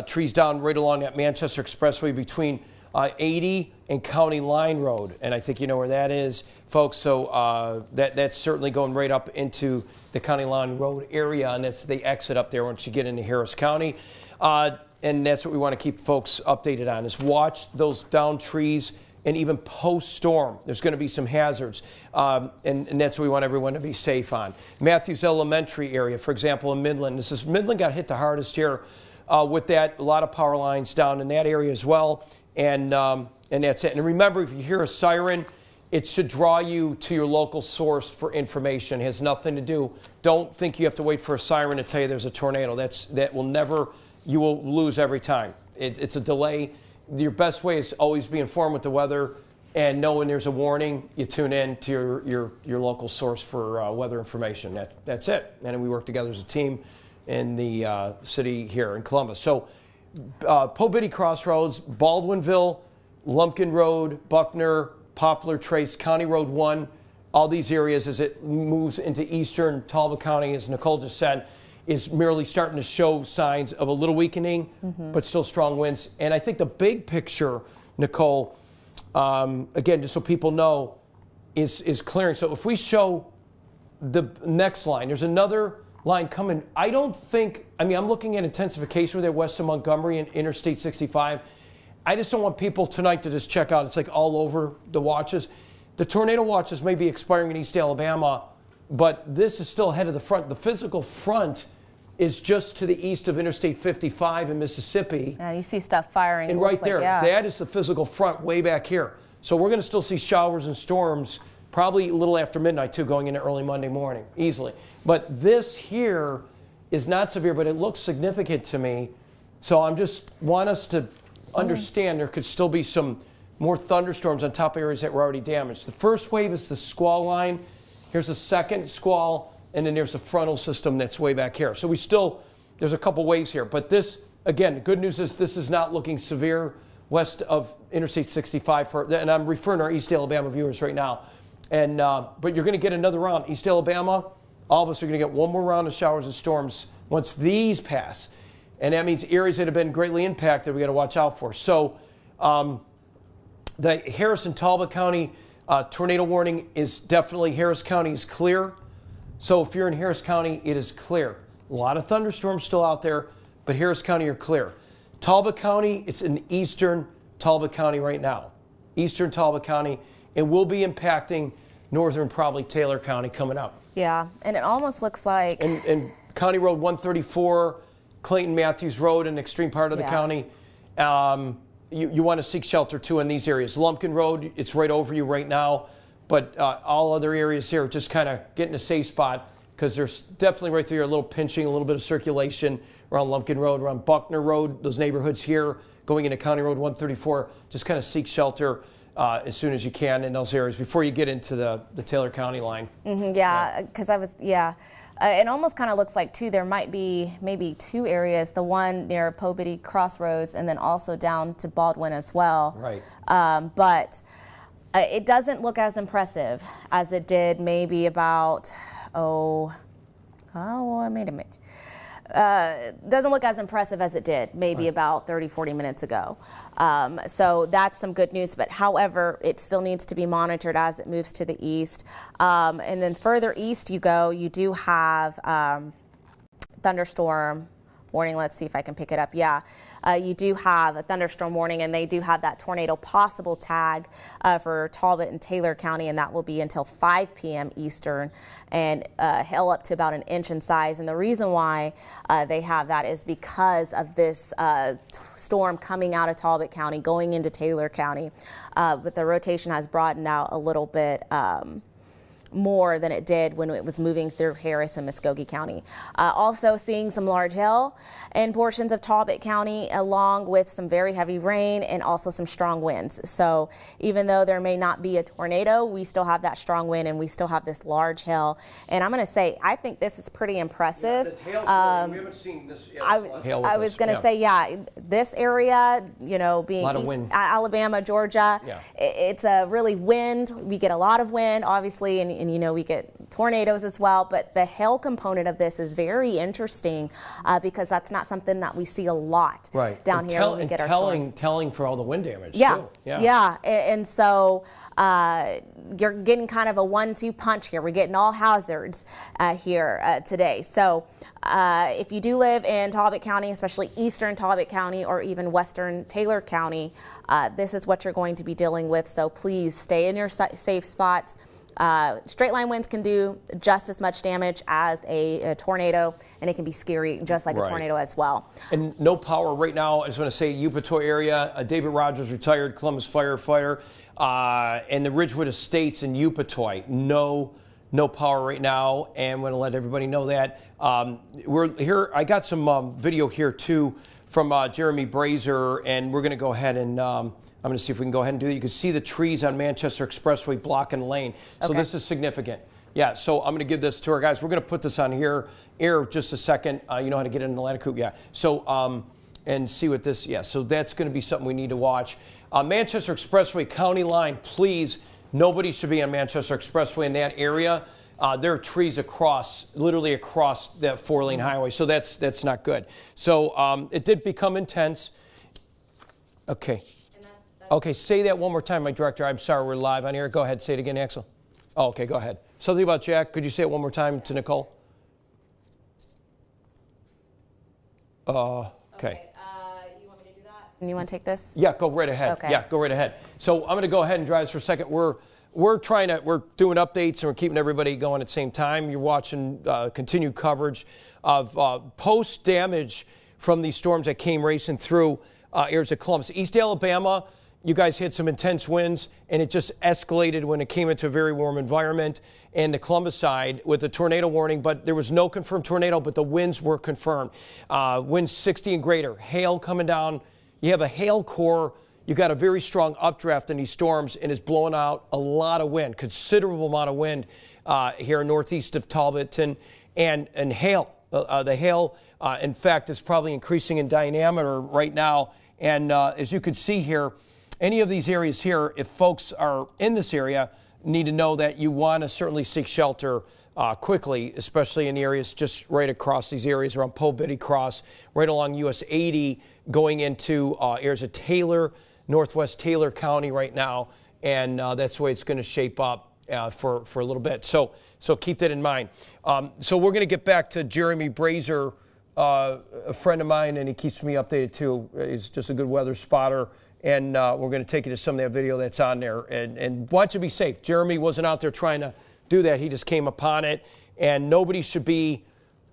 trees down right along that Manchester Expressway between 80 and County Line Road, and I think you know where that is, folks. So that's certainly going right up into the County Line Road area, and that's the exit up there once you get into Harris County. And that's what we want to keep folks updated on, is watch those down trees, and even post-storm, there's going to be some hazards, and that's what we want everyone to be safe on. Matthews Elementary area, for example, in Midland. Midland got hit the hardest here with that. A lot of power lines down in that area as well. And that's it. And remember, if you hear a siren, it should draw you to your local source for information. It has nothing to do. Don't think you have to wait for a siren to tell you there's a tornado. You will lose every time. It's a delay. Your best way is always be informed with the weather, and know when there's a warning, you tune in to your local source for weather information. That's it. And we work together as a team in the city here in Columbus. So Pobitty Crossroads, Baldwinville, Lumpkin Road, Buckner, Poplar Trace, County Road 1, all these areas as it moves into eastern Talbot County, as Nicole just said, is merely starting to show signs of a little weakening, but still strong winds. And I think the big picture, Nicole, again, just so people know, is clearing. So if we show the next line, there's another line coming. I'm looking at intensification with it west of Montgomery and Interstate 65. I just don't want people tonight to just check out. It's like all over the watches. The tornado watches may be expiring in East Alabama, but this is still ahead of the front. The physical front is just to the east of Interstate 55 in Mississippi. Yeah, you see stuff firing. And right there, that is the physical front way back here. So we're going to still see showers and storms probably a little after midnight, too, going into early Monday morning, easily. But this here is not severe, but it looks significant to me. So I just want us to understand there could still be some more thunderstorms on top of areas that were already damaged. The first wave is the squall line. Here's a second squall, and then there's a frontal system that's way back here. So there's a couple waves here. But this, again, the good news is this is not looking severe west of Interstate 65, and I'm referring to our East Alabama viewers right now. And but you're going to get another round. East Alabama, all of us are going to get one more round of showers and storms once these pass. And that means areas that have been greatly impacted, we got to watch out for. So the Harris and Talbot County tornado warning is definitely, Harris County is clear. So if you're in Harris County, it is clear. A lot of thunderstorms still out there, but Harris County are clear. Talbot County, it's in eastern Talbot County right now. Eastern Talbot County. It will be impacting northern, probably Taylor County coming up. Yeah, and it almost looks like... And County Road 134, Clayton Matthews Road, an extreme part of the county. you want to seek shelter too in these areas. Lumpkin Road, it's right over you right now, but all other areas here, just kind of get in a safe spot because there's definitely right through here a little pinching, a little bit of circulation around Lumpkin Road, around Buckner Road, those neighborhoods here going into County Road 134. Just kind of seek shelter as soon as you can in those areas before you get into the Taylor County line. Yeah, because it almost kind of looks like, too, there might be maybe 2 areas, the one near Pobity Crossroads and then also down to Baldwin as well. Right. But it doesn't look as impressive as it did maybe about, wait a minute. Doesn't look as impressive as it did maybe about 30, 40 minutes ago. So that's some good news, but however, it still needs to be monitored as it moves to the east. And then further east you go, you do have thunderstorm warning. Let's see if I can pick it up. Yeah, you do have a thunderstorm warning, and they do have that tornado possible tag for Talbot and Taylor County, and that will be until 5 p.m. Eastern, and hail up to about 1 inch in size. And the reason why they have that is because of this storm coming out of Talbot County going into Taylor County, but the rotation has broadened out a little bit more than it did when it was moving through Harris and Muskogee County. Also seeing some large hail in portions of Talbot County, along with some very heavy rain and also some strong winds. So even though there may not be a tornado, we still have that strong wind and we still have this large hail. And I'm going to say, I think this is pretty impressive. We haven't seen this yet. I was going to say, this area, being East Alabama, Georgia, it's a really wind. We get a lot of wind, obviously, and we get tornadoes as well. But the hail component of this is very interesting because that's not something that we see a lot down here when we get our storms. Telling for all the wind damage, too. Yeah. And so you're getting kind of a 1-2 punch here. We're getting all hazards here today. So if you do live in Talbot County, especially eastern Talbot County or even western Taylor County, this is what you're going to be dealing with. So please stay in your safe spots. Straight line winds can do just as much damage as a tornado, and it can be scary just like a tornado as well. And no power right now. I just want to say Upotoy area, David Rogers, retired Columbus firefighter, and the Ridgewood Estates in Upotoy. No power right now, and I'm going to let everybody know that. We're here. I got some video here too from Jeremy Brazier, and we're going to go ahead and I'm going to see if we can go ahead and do it. You can see the trees on Manchester Expressway blocking the lane. So this is significant. Yeah, so I'm going to give this to our guys. We're going to put this on here just a second. You know how to get it in the ladder coop? Yeah. So, and see what this, so that's going to be something we need to watch. Manchester Expressway County line, please, nobody should be on Manchester Expressway in that area. There are trees literally across that 4-lane highway. So that's not good. So it did become intense. Okay. Okay, say that one more time, my director. I'm sorry, we're live on here. Go ahead, say it again, Axel. Oh, okay, go ahead. Something about Jack. Could you say it one more time to Nicole? Okay. You want me to do that? And you want to take this? Yeah, go right ahead. Okay. Yeah, go right ahead. So I'm going to go ahead and drive this for a second. We're doing updates and we're keeping everybody going at the same time. You're watching continued coverage of post damage from these storms that came racing through areas of Columbus. East Alabama, you guys hit some intense winds, and it just escalated when it came into a very warm environment. And the Columbus side with the tornado warning, but there was no confirmed tornado, but the winds were confirmed. Winds 60 and greater, hail coming down. You have a hail core. You got a very strong updraft in these storms, and it's blowing out a lot of wind, considerable amount of wind here northeast of Talbot and hail. The hail, in fact, is probably increasing in diameter right now. And as you can see here, any of these areas here, if folks are in this area, need to know that you want to certainly seek shelter quickly, especially in the areas just right across these areas around Pobity Cross, right along US 80, going into areas of Taylor, northwest Taylor County right now. And that's the way it's going to shape up for a little bit. So keep that in mind. So we're going to get back to Jeremy Brazier, a friend of mine, and he keeps me updated too. He's just a good weather spotter. And we're going to take you to some of that video that's on there. And want you to be safe. Jeremy wasn't out there trying to do that. He just came upon it. And nobody should be,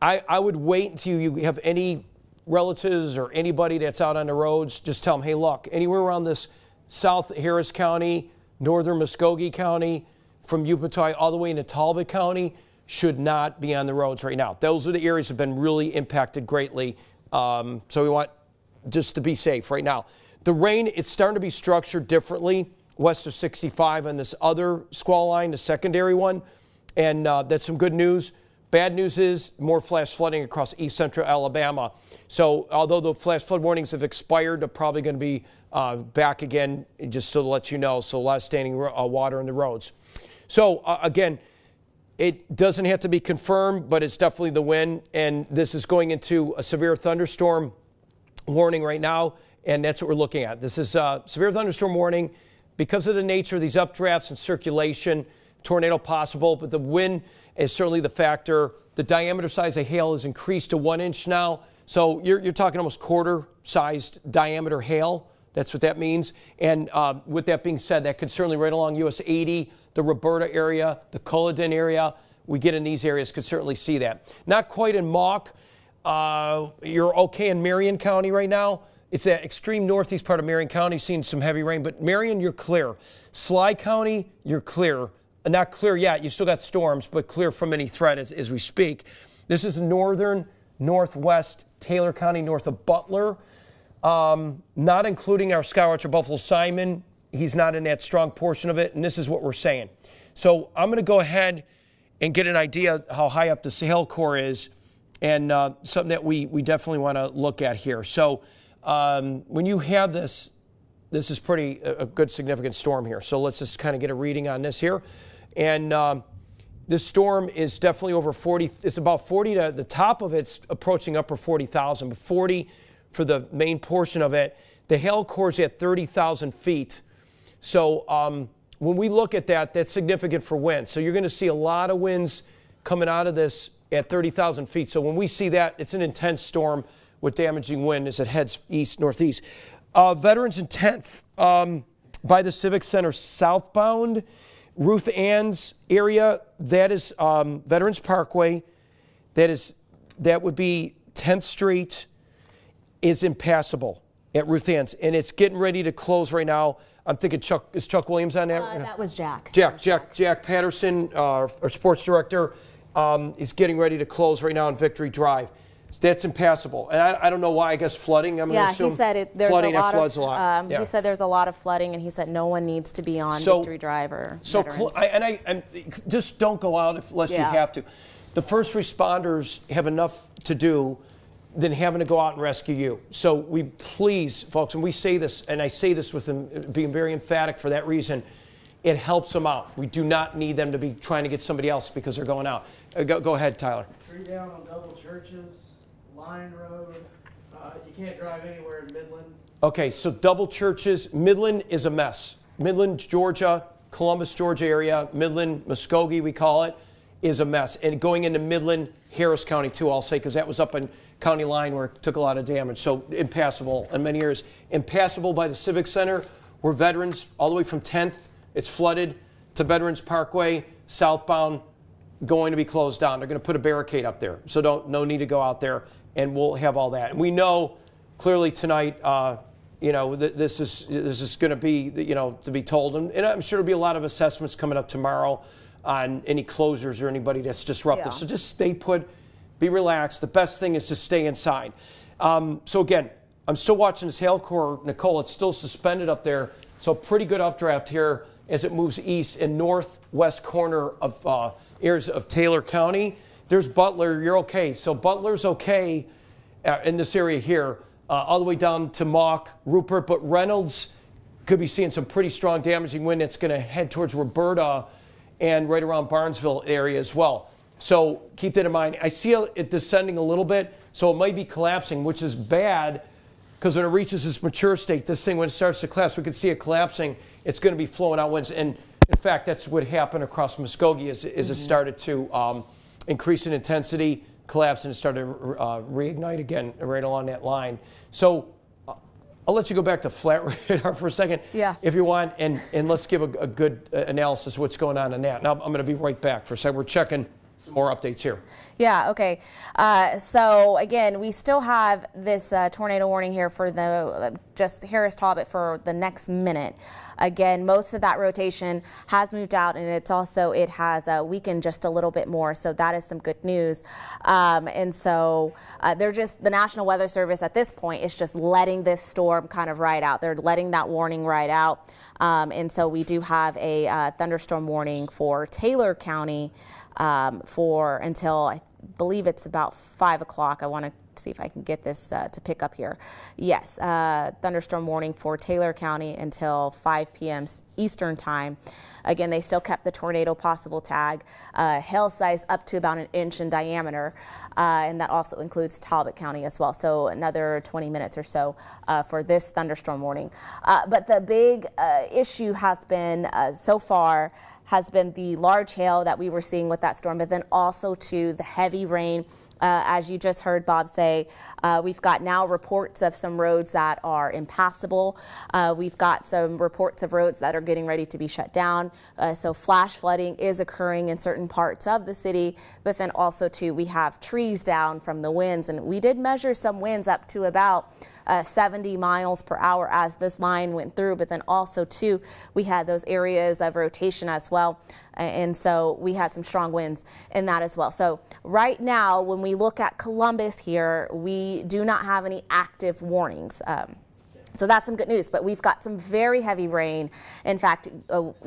I would wait until you have any relatives or anybody that's out on the roads, just tell them, hey, look, anywhere around this South Harris County, Northern Muskogee County, from Upataway all the way into Talbot County, should not be on the roads right now. Those are the areas that have been really impacted greatly. So we want just to be safe right now. The rain, it's starting to be structured differently west of 65 on this other squall line, the secondary one. And that's some good news. Bad news is more flash flooding across east central Alabama. So although the flash flood warnings have expired, they're probably going to be back again, just to let you know. So a lot of standing water in the roads. So again, it doesn't have to be confirmed, but it's definitely the wind. And this is going into a severe thunderstorm warning right now. And that's what we're looking at. This is a severe thunderstorm warning because of the nature of these updrafts and circulation, tornado possible, but the wind is certainly the factor. The diameter size of hail has increased to 1 inch now. So you're talking almost quarter-sized diameter hail. That's what that means. And with that being said, that could certainly right along US 80, the Roberta area, the Culloden area, we get in these areas, could certainly see that. Not quite in Mock. You're okay in Marion County right now. It's that extreme northeast part of Marion County, seeing some heavy rain, but Marion, you're clear. Sly County, you're clear. Not clear yet. You still got storms, but clear from any threat as we speak. This is northern, northwest Taylor County, north of Butler. Not including our Skywatcher Buffalo Simon. He's not in that strong portion of it, and this is what we're saying. So I'm going to go ahead and get an idea how high up the hail core is, and something that we definitely want to look at here. So when you have this is pretty a good significant storm here. So let's just kind of get a reading on this here. And this storm is definitely over 40. It's about 40 to the top of it's approaching upper 40,000, but 40 for the main portion of it. The hail core is at 30,000 feet. So when we look at that, that's significant for wind. So you're going to see a lot of winds coming out of this at 30,000 feet. So when we see that, it's an intense storm with damaging wind as it heads east, northeast. Veterans in 10th by the Civic Center southbound, Ruth Ann's area, that is Veterans Parkway. That would be 10th Street is impassable at Ruth Ann's, and it's getting ready to close right now. I'm thinking is Chuck Williams on that? That was Jack. Jack Patterson, our sports director, is getting ready to close right now on Victory Drive. That's impassable. And I don't know why, I guess flooding. I'm going to assume he said there's flooding, a lot it floods a lot. He said there's a lot of flooding, and he said no one needs to be on Victory Drive or Veterans. And just don't go out unless you have to. The first responders have enough to do than having to go out and rescue you. So we please, folks, and we say this, and I say this with them being very emphatic for that reason, it helps them out. We do not need them to be trying to get somebody else because they're going out. Go ahead, Tyler. Tree down on Double Churches, Line Road. You can't drive anywhere in Midland. Okay, so Double Churches, Midland is a mess. Midland, Georgia, Columbus, Georgia area, Midland, Muskogee, we call it, is a mess. And going into Midland, Harris County too, I'll say, because that was up in county line where it took a lot of damage. So impassable in many areas. Impassable by the Civic Center, where Veterans, all the way from 10th, it's flooded, to Veterans Parkway, southbound, going to be closed down. They're going to put a barricade up there. So no need to go out there, and we'll have all that. And we know clearly tonight, this is going to be, to be told. And I'm sure there'll be a lot of assessments coming up tomorrow on any closures or anybody that's disruptive. Yeah. So just stay put, be relaxed. The best thing is to stay inside. So again, I'm still watching this hail core, Nicole. It's still suspended up there. So pretty good updraft here as it moves east and northwest corner of areas of Taylor County. There's Butler. You're okay. So Butler's okay in this area here, all the way down to Mock, Rupert, but Reynolds could be seeing some pretty strong damaging wind that's going to head towards Roberta and right around Barnesville area as well. So keep that in mind. I see it descending a little bit, so it might be collapsing, which is bad because when it reaches its mature state, this thing, when it starts to collapse, we could see it collapsing. It's going to be flowing out winds. And in fact, that's what happened across Muskogee as it started to increase in intensity, collapse, and it started to reignite again right along that line. So I'll let you go back to flat radar for a second if you want, and let's give a good analysis of what's going on in that. Now, I'm going to be right back for a second. We're checking some more updates here. Yeah, okay. So again, we still have this tornado warning here for the just Harris Talbot for the next minute. Again, most of that rotation has moved out, and it has weakened just a little bit more. So that is some good news. And so the National Weather Service at this point is just letting this storm kind of ride out. They're letting that warning ride out. And so we do have a thunderstorm warning for Taylor County for until I believe it's about 5 o'clock. I want to see if I can get this to pick up here. Yes, thunderstorm warning for Taylor County until 5 p.m. Eastern time. Again, they still kept the tornado possible tag, hail size up to about 1 inch in diameter, and that also includes Talbot County as well. So another 20 minutes or so for this thunderstorm warning. But the big issue has been so far has been the large hail that we were seeing with that storm, but then also to the heavy rain. As you just heard Bob say, we've got now reports of some roads that are impassable. We've got some reports of roads that are getting ready to be shut down. So flash flooding is occurring in certain parts of the city, but then also too, we have trees down from the winds, and we did measure some winds up to about 70 miles per hour as this line went through, but then also too, we had those areas of rotation as well. And so we had some strong winds in that as well. So right now, when we look at Columbus here, we do not have any active warnings. So that's some good news, but we've got some very heavy rain. In fact,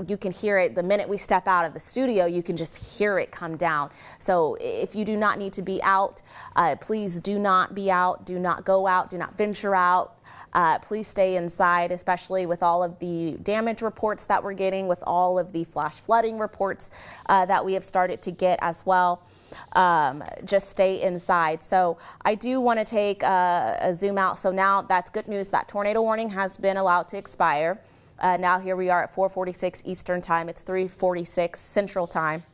you can hear it the minute we step out of the studio, you can just hear it come down. So if you do not need to be out, please do not be out, do not go out, do not venture out. Please stay inside, especially with all of the damage reports that we're getting, with all of the flash flooding reports that we have started to get as well. Just stay inside. So I do want to take a zoom out. So now that's good news. That tornado warning has been allowed to expire. Now here we are at 4:46 Eastern time. It's 3:46 Central time.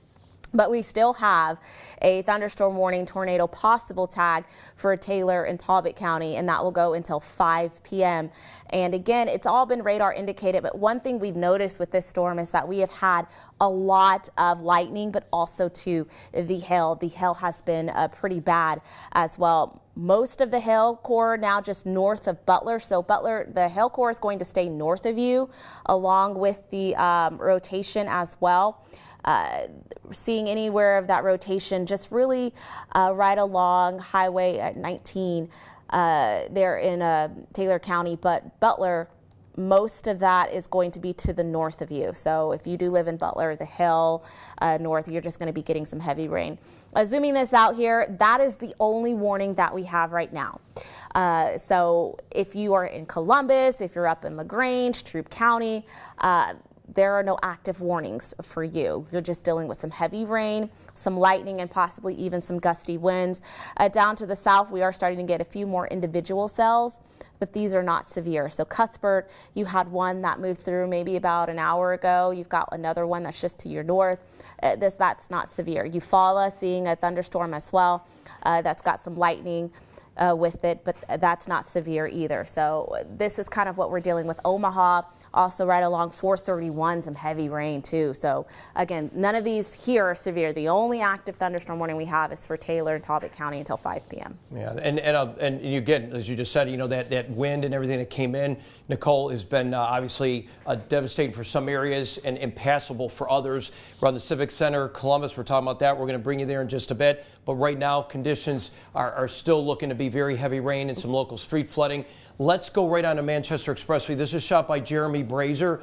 But we still have a thunderstorm warning tornado possible tag for Taylor and Talbot County, and that will go until 5 p.m. And again, it's all been radar indicated, but one thing we've noticed with this storm is that we have had a lot of lightning, but also to the hail. The hail has been pretty bad as well. Most of the hail core now just north of Butler. So Butler, the hail core is going to stay north of you along with the rotation as well. Seeing anywhere of that rotation just really right along Highway 19 there in Taylor County, but Butler, most of that is going to be to the north of you. So if you do live in Butler, the hill north, you're just going to be getting some heavy rain. Zooming this out here, that is the only warning that we have right now. So if you are in Columbus, if you're up in LaGrange, Troup County, there are no active warnings for you. You're just dealing with some heavy rain, some lightning, and possibly even some gusty winds. Down to the south, we are starting to get a few more individual cells, but these are not severe. So Cuthbert, you had one that moved through maybe about an hour ago. You've got another one that's just to your north. That's not severe. Eufaula, seeing a thunderstorm as well. That's got some lightning with it, but that's not severe either. So this is kind of what we're dealing with. Omaha, also right along 431, some heavy rain too. So again, none of these here are severe. The only active thunderstorm warning we have is for Taylor and Talbot County until 5 p.m. Yeah, and you get, as you just said, you know, that wind and everything that came in, Nicole, has been obviously devastating for some areas and impassable for others. Around the Civic Center, Columbus, we're talking about that. We're going to bring you there in just a bit. But right now, conditions are still looking to be very heavy rain and some local street flooding. Let's go right on to Manchester Expressway. This is shot by Jeremy Brazier.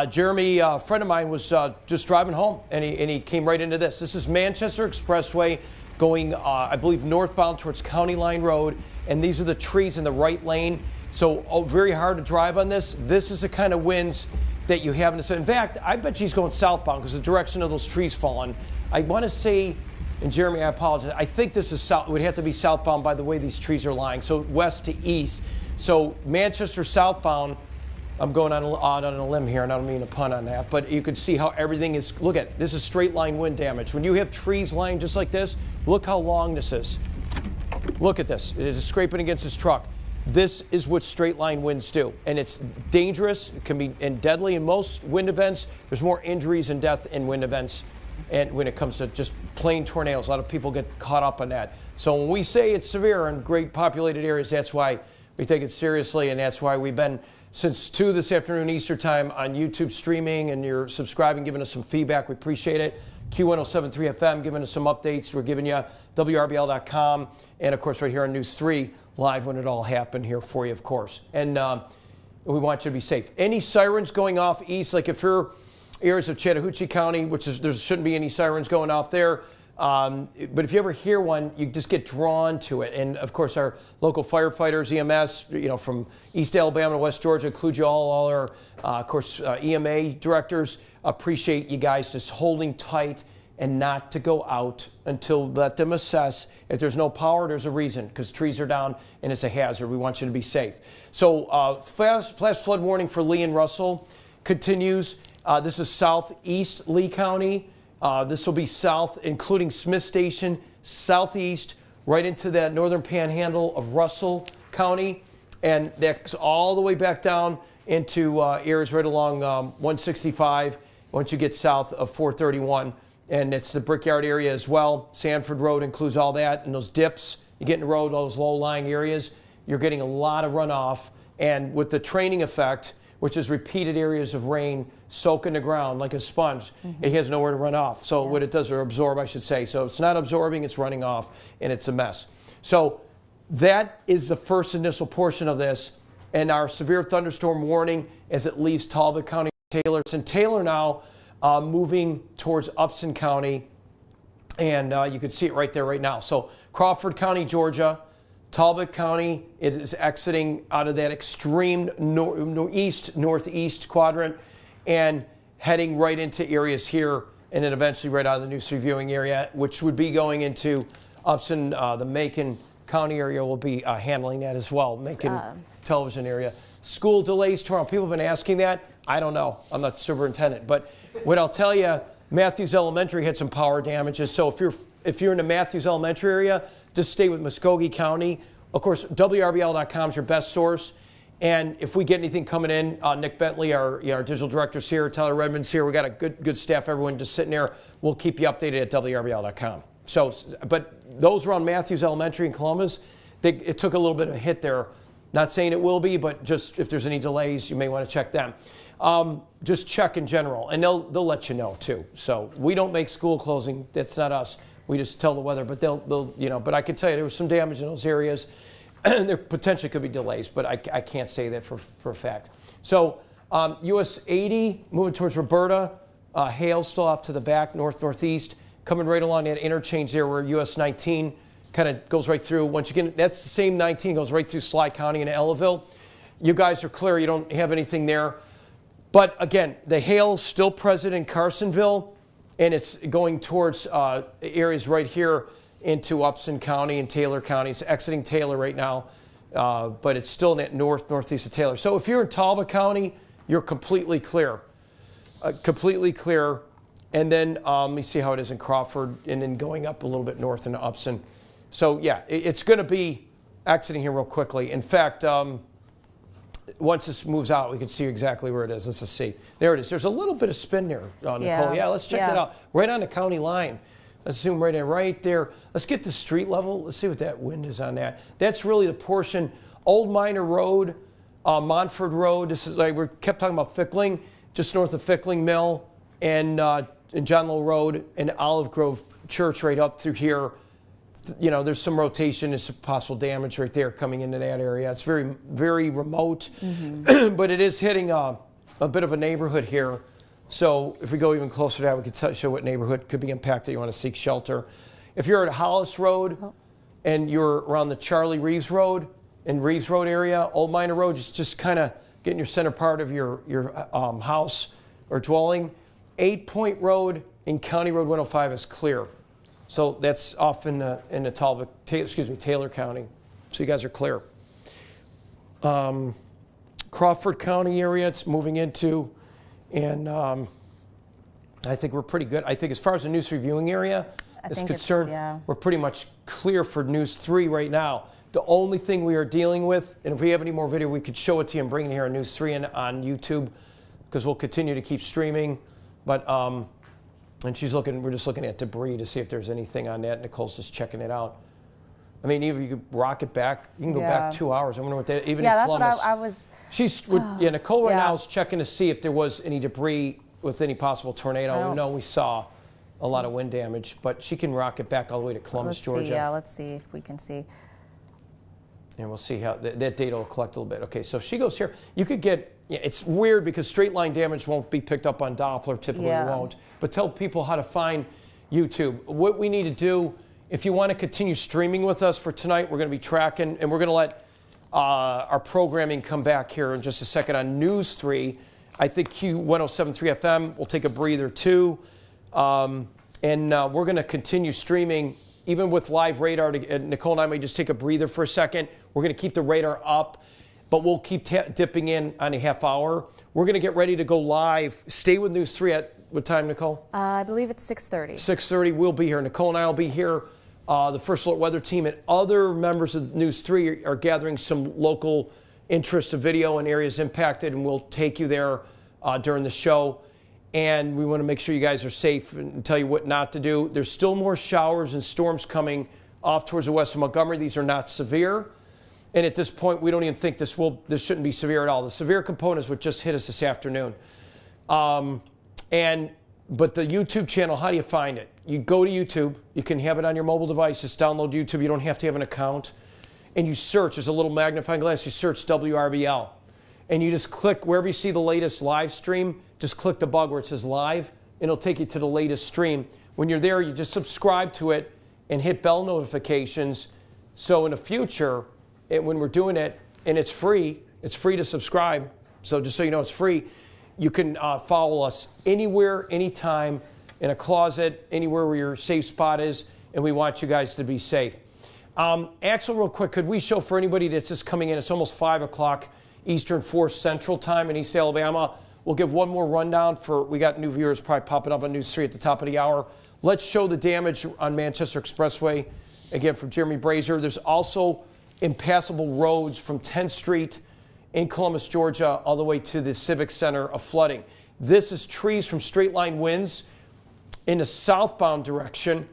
Jeremy, a friend of mine, was just driving home, and he came right into this. This is Manchester Expressway going, I believe, northbound towards County Line Road, and these are the trees in the right lane. So very hard to drive on this. This is the kind of winds that you have in this. In fact, I bet she's going southbound because the direction of those trees falling. I want to say, and Jeremy, I apologize, I think this is south. It would have to be southbound by the way these trees are lying. So west to east. So Manchester southbound, I'm going on a limb here, and I don't mean to pun on that, but you can see how everything is. Look at this is straight line wind damage. When you have trees lying just like this, look how long this is. Look at this. It is scraping against this truck. This is what straight line winds do, and it's dangerous. It can be deadly in most wind events. There's more injuries and death in wind events and when it comes to just plain tornadoes. A lot of people get caught up on that. So when we say it's severe in great populated areas, that's why we take it seriously, and that's why we've been since 2 this afternoon Eastern time on YouTube streaming, and you're subscribing, giving us some feedback. We appreciate it. Q1073 FM giving us some updates. We're giving you WRBL.com, and of course right here on News 3 live when it all happened here for you, of course. And we want you to be safe. Any sirens going off east, like if you're areas of Chattahoochee County, which is there shouldn't be any sirens going off there. But if you ever hear one, you just get drawn to it. And of course, our local firefighters, EMS, from East Alabama to West Georgia, include you all our, of course, EMA directors. Appreciate you guys just holding tight and not to go out until let them assess. If there's no power, there's a reason, because trees are down and it's a hazard. We want you to be safe. So flash flood warning for Lee and Russell continues. This is southeast Lee County. This will be south, including Smith Station, southeast, right into that northern panhandle of Russell County. And that's all the way back down into areas right along 165 once you get south of 431. And it's the Brickyard area as well. Sanford Road includes all that. And those dips, you get in the road, those low-lying areas, you're getting a lot of runoff. And with the training effect, which is repeated areas of rain soak in the ground like a sponge, it has nowhere to run off. So what it does, or absorb, I should say. So it's not absorbing, it's running off, and it's a mess. So that is the first initial portion of this. And our severe thunderstorm warning as it leaves Talbot County, Taylor. It's in Taylor now, moving towards Upson County. And you can see it right there right now. So Crawford County, Georgia, Talbot County, it is exiting out of that extreme northeast quadrant and heading right into areas here, and then eventually right out of the News 3 viewing area, which would be going into Upson. The Macon County area will be handling that as well, Macon television area. School delays tomorrow. People have been asking that. I don't know. I'm not the superintendent. But what I'll tell you, Matthews Elementary had some power damages. So if you're in the Matthews Elementary area, just stay with Muskogee County. Of course, WRBL.com is your best source. And if we get anything coming in, Nick Bentley, our digital director's here, Tyler Redmond's here. We got a good staff, everyone just sitting there. We'll keep you updated at WRBL.com. So, but those around Matthews Elementary in Columbus, it took a little bit of a hit there. Not saying it will be, but just if there's any delays, you may want to check them. Just check in general, and they'll let you know too. So we don't make school closing. That's not us. We just tell the weather, but they'll but I can tell you there was some damage in those areas. There potentially could be delays, but I can't say that for a fact. So US 80 moving towards Roberta, hail still off to the back, northeast, coming right along that interchange there where US 19 kind of goes right through. Once you get, that's the same 19 goes right through Sly County and Ellaville. You guys are clear. You don't have anything there. But again, the hail is still present in Carsonville, and it's going towards areas right here into Upson County and Taylor County. It's exiting Taylor right now, but it's still in that northeast of Taylor. So if you're in Talbot County, you're completely clear. Completely clear. And then let me see how it is in Crawford, and then going up a little bit north into Upson. So yeah, it's going to be exiting here real quickly. In fact, once this moves out, we can see exactly where it is. Let's just see. There it is. There's a little bit of spin there, Nicole. Yeah, let's check that out. Right on the county line. Let's zoom right in, right there. Let's get to street level. Let's see what that wind is on that. That's really the portion. Old Miner Road, Montford Road. This is like we kept talking about Fickling, just north of Fickling Mill, and John Lowe Road, and Olive Grove Church right up through here. You know, there's some rotation, there's some possible damage right there coming into that area. It's very, very remote, but it is hitting a bit of a neighborhood here. So if we go even closer to that, we can show what neighborhood could be impacted. You want to seek shelter. If you're at Hollis Road and you're around the Charlie Reeves Road and Reeves Road area, Old Miner Road, just kind of getting your center part of your house or dwelling. 8 Point Road and County Road 105 is clear. So that's off in the Taylor County. So you guys are clear. Crawford County area it's moving into, and I think we're pretty good. I think as far as the News 3 viewing area is concerned, we're pretty much clear for News 3 right now. The only thing we are dealing with, and if we have any more video, we could show it to you and bring it here on News 3 and on YouTube, because we'll continue to keep streaming. But And she's looking, we're just looking at debris to see if there's anything on that. Nicole's just checking it out. I mean, even you could rock it back. You can go back 2 hours. I wonder what that, even in that's Columbus. what I was. Nicole right now is checking to see if there was any debris with any possible tornado. No, we saw a lot of wind damage, but she can rock it back all the way to Columbus, Georgia. Let's see if we can see. And we'll see how that data will collect a little bit. Okay, so if she goes here, you could get, it's weird because straight line damage won't be picked up on Doppler, typically it won't. But tell people how to find YouTube. What we need to do, if you want to continue streaming with us for tonight, we're going to be tracking, and we're going to let our programming come back here in just a second on News 3. I think Q1073 FM will take a breather too. And we're going to continue streaming, even with live radar. Nicole and I may just take a breather for a second. We're going to keep the radar up, but we'll keep dipping in on a half hour. We're going to get ready to go live. Stay with News 3 at what time, Nicole? I believe it's 6:30. 6:30, we'll be here. Nicole and I will be here. The First Alert Weather Team and other members of News 3 are gathering some local interest of video in areas impacted, and we'll take you there during the show. And we want to make sure you guys are safe and tell you what not to do. There's still more showers and storms coming off towards the west of Montgomery. These are not severe. And at this point, we don't even think this shouldn't be severe at all. The severe component is what just hit us this afternoon. But the YouTube channel, how do you find it? You go to YouTube. You can have it on your mobile device. Just download YouTube. You don't have to have an account. And you search. There's a little magnifying glass. You search WRBL. And you just click wherever you see the latest live stream. Just click the bug where it says live. And it'll take you to the latest stream. When you're there, you just subscribe to it and hit bell notifications. So in the future, when we're doing it, and it's free to subscribe. So just so you know, it's free. You can follow us anywhere, anytime, in a closet, anywhere where your safe spot is, and we want you guys to be safe. Axel, real quick, could we show for anybody that's just coming in, it's almost 5 o'clock Eastern, 4 Central time in East Alabama. We'll give one more rundown we got new viewers probably popping up on News 3 at the top of the hour. Let's show the damage on Manchester Expressway, again, from Jeremy Brazier. There's also impassable roads from 10th Street in Columbus, Georgia, all the way to the Civic Center of flooding. This is trees from straight line winds in the southbound direction.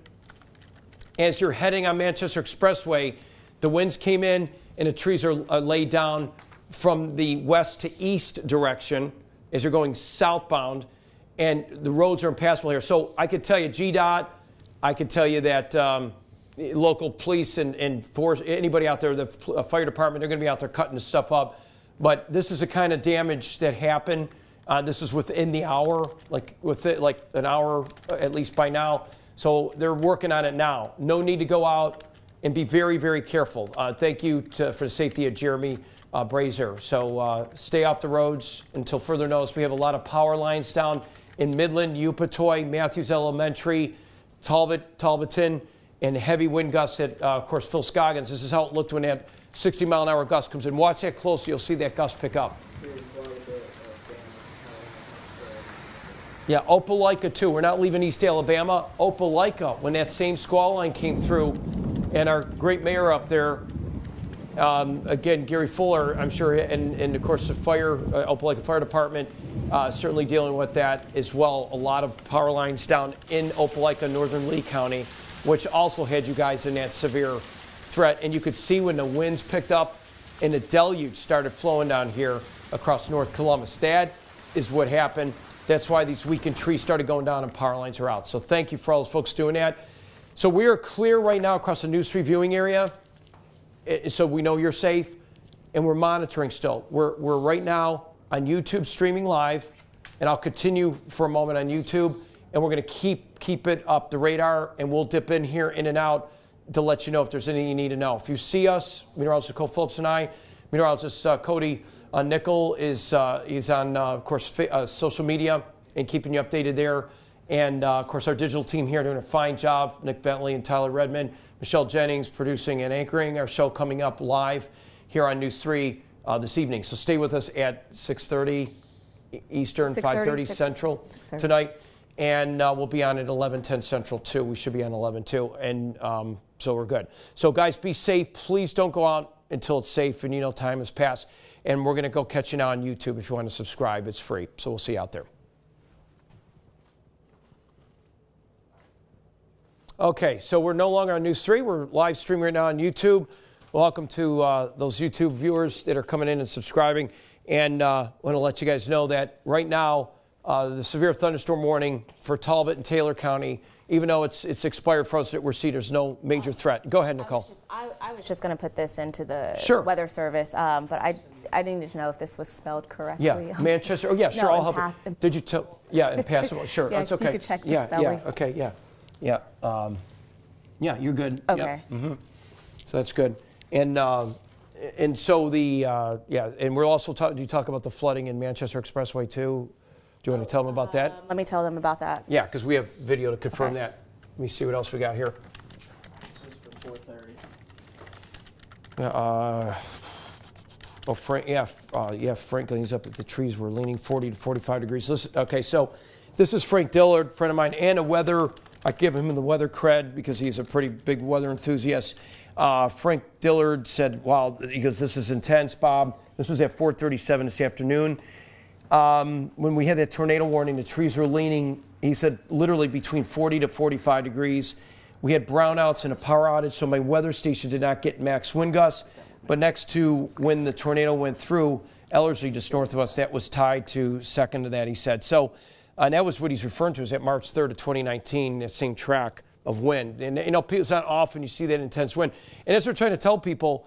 As you're heading on Manchester Expressway, the winds came in and the trees are laid down from the west to east direction as you're going southbound, and the roads are impassable here. So I could tell you GDOT, I could tell you that local police and force, anybody out there, the fire department, they're going to be out there cutting this stuff up. But this is the kind of damage that happened. This is within the hour, like an hour at least by now. So they're working on it now. No need to go out and be very, very careful. Thank you for the safety of Jeremy Brazier. So stay off the roads until further notice. We have a lot of power lines down in Midland, Upatoy, Matthews Elementary, Talbotton, and heavy wind gusts at, of course, Phil Scoggins. This is how it looked when that 60-mile-an-hour gust comes in. Watch that closely. You'll see that gust pick up. Yeah, Opelika, too. We're not leaving East Alabama. Opelika, when that same squall line came through, and our great mayor up there, again, Gary Fuller, I'm sure, and of course, the Opelika Fire Department, certainly dealing with that as well. A lot of power lines down in Opelika, northern Lee County, which also had you guys in that severe threat. And you could see when the winds picked up and the deluge started flowing down here across North Columbus. That is what happened. That's why these weakened trees started going down and power lines are out. So thank you for all those folks doing that. So we are clear right now across the News 3 viewing area. So we know you're safe, and we're monitoring still. We're right now on YouTube streaming live, and I'll continue for a moment on YouTube, and we're going to keep it up the radar, and we'll dip in here in and out to let you know if there's anything you need to know. If you see us, meteorologist Nicole Phillips and I, meteorologist Cody Nickel is on, of course, social media and keeping you updated there. And, of course, our digital team here doing a fine job. Nick Bentley and Tyler Redmond. Michelle Jennings producing and anchoring our show coming up live here on News 3 this evening. So stay with us at 6:30 Eastern, 5:30 Central tonight. And we'll be on at 11:10 Central, too. We should be on 11:02. And so we're good. So, guys, be safe. Please don't go out until it's safe and you know time has passed. And we're going to go catch you now on YouTube if you want to subscribe. It's free. So we'll see you out there. Okay, so we're no longer on News 3. We're live streaming right now on YouTube. Welcome to those YouTube viewers that are coming in and subscribing. And I want to let you guys know that right now, the severe thunderstorm warning for Talbot and Taylor County, even though it's expired for us that we're seeing, there's no major threat. Go ahead, Nicole. I was just going to put this into the Sure. weather service, but I needed to know if this was spelled correctly. Yeah, Manchester. Oh, yeah, sure, No, I'll help you. Did you tell? Yeah, and pass it. Sure, Yeah, that's okay. you could check the yeah, spelling. Yeah, okay, yeah. Yeah, you're good. Okay. Yep. So that's good. And so and we're also do you talk about the flooding in Manchester Expressway too? Do you want to tell them about that? Let me tell them about that. Yeah, because we have video to confirm Okay. that. Let me see what else we got here. This is for 4:30. Franklin's up at the trees. We're leaning 40 to 45 degrees. Listen, okay, so this is Frank Dillard, friend of mine, and a weather. I give him the weather cred because he's a pretty big weather enthusiast. Frank Dillard said, wow, he goes, this is intense, Bob. This was at 4:37 this afternoon. When we had that tornado warning, the trees were leaning, he said, literally between 40 to 45 degrees. We had brownouts and a power outage, so my weather station did not get max wind gusts. But next to when the tornado went through, Ellerslie, just north of us, that was tied to second to that, he said. So, and that was what he's referring to, is at March 3rd of 2019, that same track of wind. And, you know, it's not often you see that intense wind. And as we're trying to tell people,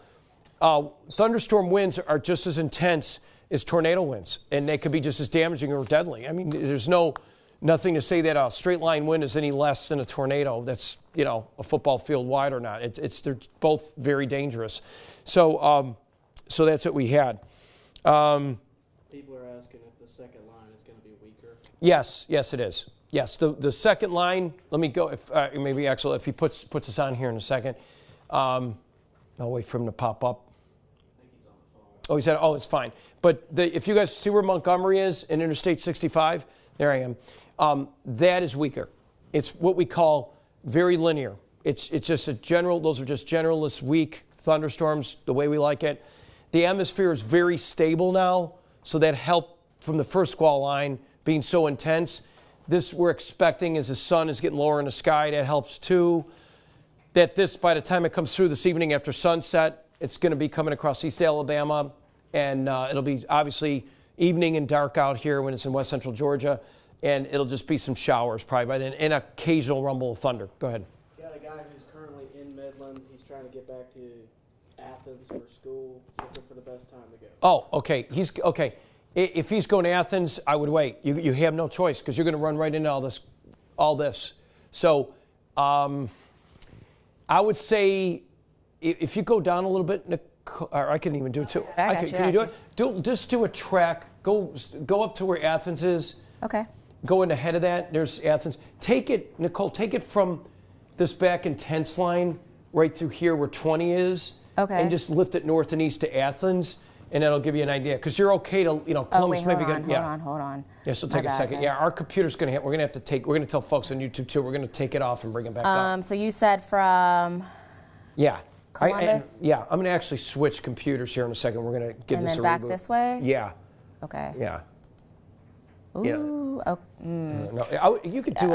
thunderstorm winds are just as intense as tornado winds, and they could be just as damaging or deadly. I mean, there's nothing to say that a straight line wind is any less than a tornado that's, you know, a football field wide or not. They're both very dangerous. So, so that's what we had. People are asking if the second line is going to be weaker. Yes, it is. Yes, the second line. Let me go. If maybe Axel, if he puts us on here in a second, I'll wait for him to pop up. Oh, he said, oh, it's fine. But if you guys see where Montgomery is in Interstate 65, there I am. That is weaker. It's what we call very linear. It's just a general. Those are just generalist weak thunderstorms, the way we like it. The atmosphere is very stable now, so that helped from the first squall line being so intense. This we're expecting as the sun is getting lower in the sky. That helps too. That this, by the time it comes through this evening after sunset, it's going to be coming across East Alabama, and it'll be obviously evening and dark out here when it's in west central Georgia, and it'll just be some showers probably by then, and occasional rumble of thunder. Go ahead. Got a guy who's currently in Midland. He's trying to get back to Athens for school, looking for the best time to go. Oh, okay. He's okay. If he's going to Athens, I would wait. You have no choice because you're going to run right into all this. So, I would say if you go down a little bit, or I can even do it too. Can you do it? Just do a track. Go up to where Athens is. Okay. Go in ahead of that. There's Athens. Take it, Nicole. Take it from this back intense line right through here where 20 is. Okay. And just lift it north and east to Athens, and that'll give you an idea. Because you're okay to, Columbus maybe hold on. Yeah, so take a second. Guys. Yeah, our computer's going to we're going to tell folks on YouTube too, we're going to take it off and bring it back up. So you said from Yeah. Columbus? I'm going to actually switch computers here in a second. We're going to give and this then a back reboot. this way? Yeah. Okay. Yeah. Ooh. Oh, No, you could do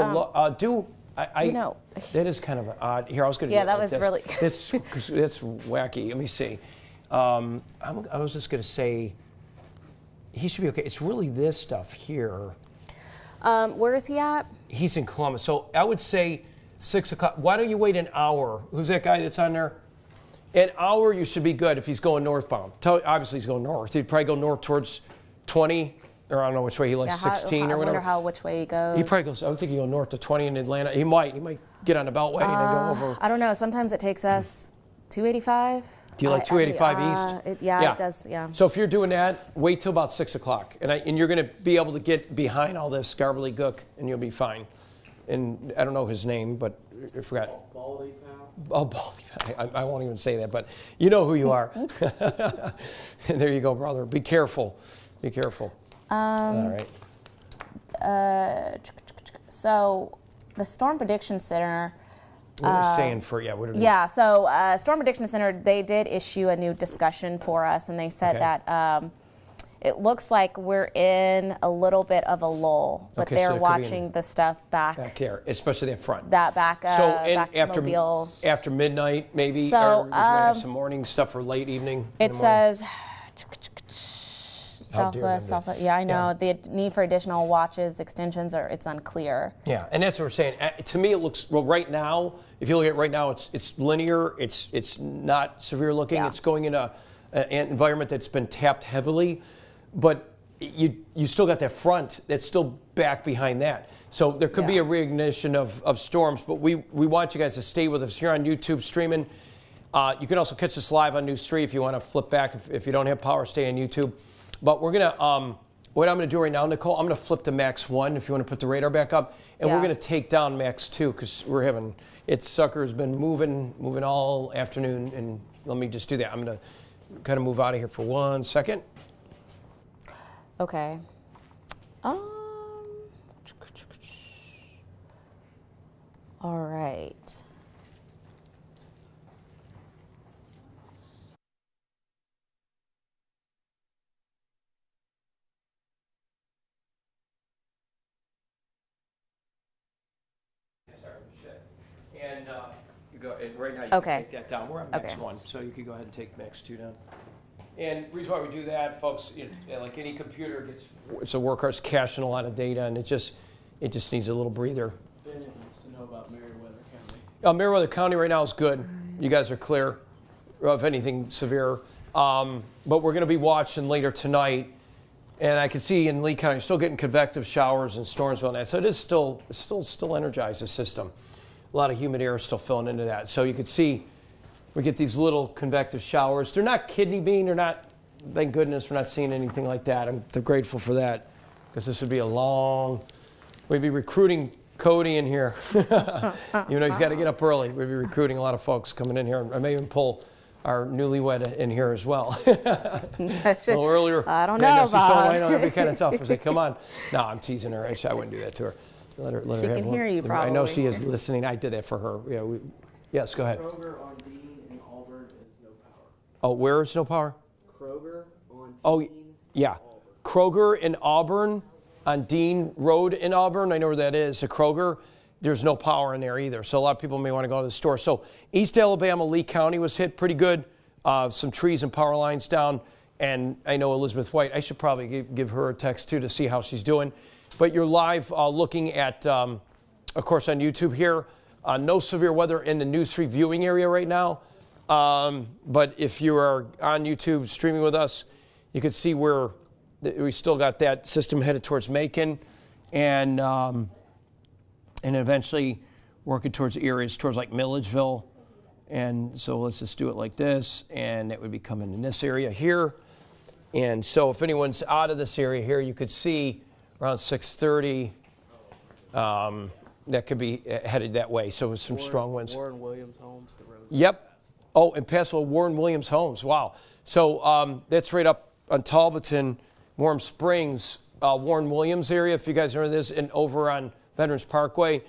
that is kind of an odd. Here, I was going to. Yeah, do that like was really. That's wacky. Let me see. I was just going to say, he should be okay. It's really this stuff here. Where is he at? He's in Columbus, so I would say 6 o'clock. Why don't you wait an hour? Who's that guy that's on there? An hour, you should be good if he's going northbound. Obviously, he's going north. He'd probably go north towards 20. Or I don't know which way he likes, 16 or whatever. I wonder which way he goes. He probably goes, I would think he'll go north to 20 in Atlanta. He might get on the Beltway and then go over. I don't know. Sometimes it takes us 285. Do you like 285 east? It does, yeah. So if you're doing that, wait till about 6 o'clock. And you're going to be able to get behind all this gook, and you'll be fine. And I don't know his name, but I forgot. Baldy Pal? Oh, Baldy. I won't even say that, but you know who you are. There you go, brother. Be careful. Be careful. All right. So the Storm Prediction Center. What are they saying for, what are they? Yeah, so Storm Prediction Center, they did issue a new discussion for us, and they said that it looks like we're in a little bit of a lull, but Okay, so they're it could be watching the stuff back here, especially that front. that back, back after mobile. after midnight, maybe, So, or we might have some morning stuff for late evening. It says How dear southwest, them southwest. Yeah, I know. The need for additional watches, extensions, or it's unclear. Yeah, and that's what we're saying. To me, it looks, well, right now, if you look at it right now, it's linear. It's not severe looking. Yeah. It's going in an environment that's been tapped heavily, but you still got that front that's still back behind that. So there could be a reignition of storms, but we want you guys to stay with us. You're on YouTube streaming. You can also catch us live on News 3 if you want to flip back. If you don't have power, stay on YouTube. But we're going to, what I'm going to do right now, Nicole, I'm going to flip to Max 1 if you want to put the radar back up. And we're going to take down Max 2 because its sucker has been moving all afternoon. And let me just do that. I'm going to kind of move out of here for 1 second. Okay. All right. And you go, and right now you Okay. can take that down. We're on Max 1, so you could go ahead and take Max 2 down. And the reason why we do that, folks, like any computer, it's a workhorse caching a lot of data, and it just needs a little breather. Bennett wants to know about Meriwether County. Meriwether County right now is good. You guys are clear of anything severe. But we're going to be watching later tonight, and I can see in Lee County, still getting convective showers and storms on that. So it is still energized, the system. A lot of humid air is still filling into that. So you can see we get these little convective showers. They're not kidney bean. They're not, thank goodness we're not seeing anything like that. I'm grateful for that because this would be we'd be recruiting Cody in here. Even though he's got to get up early, we'd be recruiting a lot of folks coming in here. I may even pull our newlywed in here as well. A little earlier. I don't know, Bob. I know that'd be kind of tough. I say, come on. No, I'm teasing her. Actually, I wouldn't do that to her. Let her She have can one. hear you, I know probably. she is listening. I did that for her. Yeah. Yes, go ahead. Kroger on Dean and Auburn is no power. Oh, where is no power? Kroger on Dean. Oh, yeah. Kroger in Auburn, on Dean Road in Auburn. I know where that is. A Kroger. There's no power in there either. So a lot of people may want to go to the store. So East Alabama, Lee County was hit pretty good. Some trees and power lines down. And I know Elizabeth White, I should probably give her a text too to see how she's doing. But you're live looking at, of course, on YouTube here. No severe weather in the News 3 viewing area right now. But if you are on YouTube streaming with us, you can see where we still got that system headed towards Macon and eventually working towards areas towards like Milledgeville. And so let's just do it like this. And it would be coming in this area here. And so if anyone's out of this area here, you could see around 6:30, that could be headed that way. So with some strong winds. Warren Williams Homes, the road. Yep. Oh, and Passville, Warren Williams Homes. Wow. So that's right up on Talbotton, Warm Springs, Warren Williams area. If you guys know this, and over on Veterans Parkway.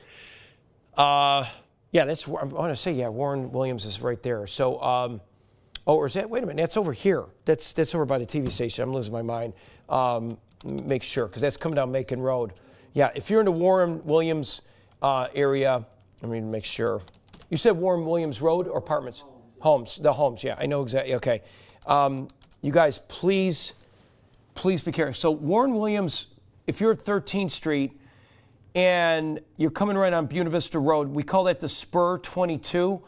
Yeah, that's. I want to say, yeah, Warren Williams is right there. So, or is that? Wait a minute, that's over here. That's over by the TV station. I'm losing my mind. Make sure, because that's coming down Macon Road. Yeah, if you're in the Warren Williams area, let me make sure. You said Warren Williams Road or apartments? Homes. The homes, yeah, I know exactly. Okay. You guys, please be careful. So Warren Williams, if you're at 13th Street and you're coming right on Buena Vista Road, we call that the Spur 22.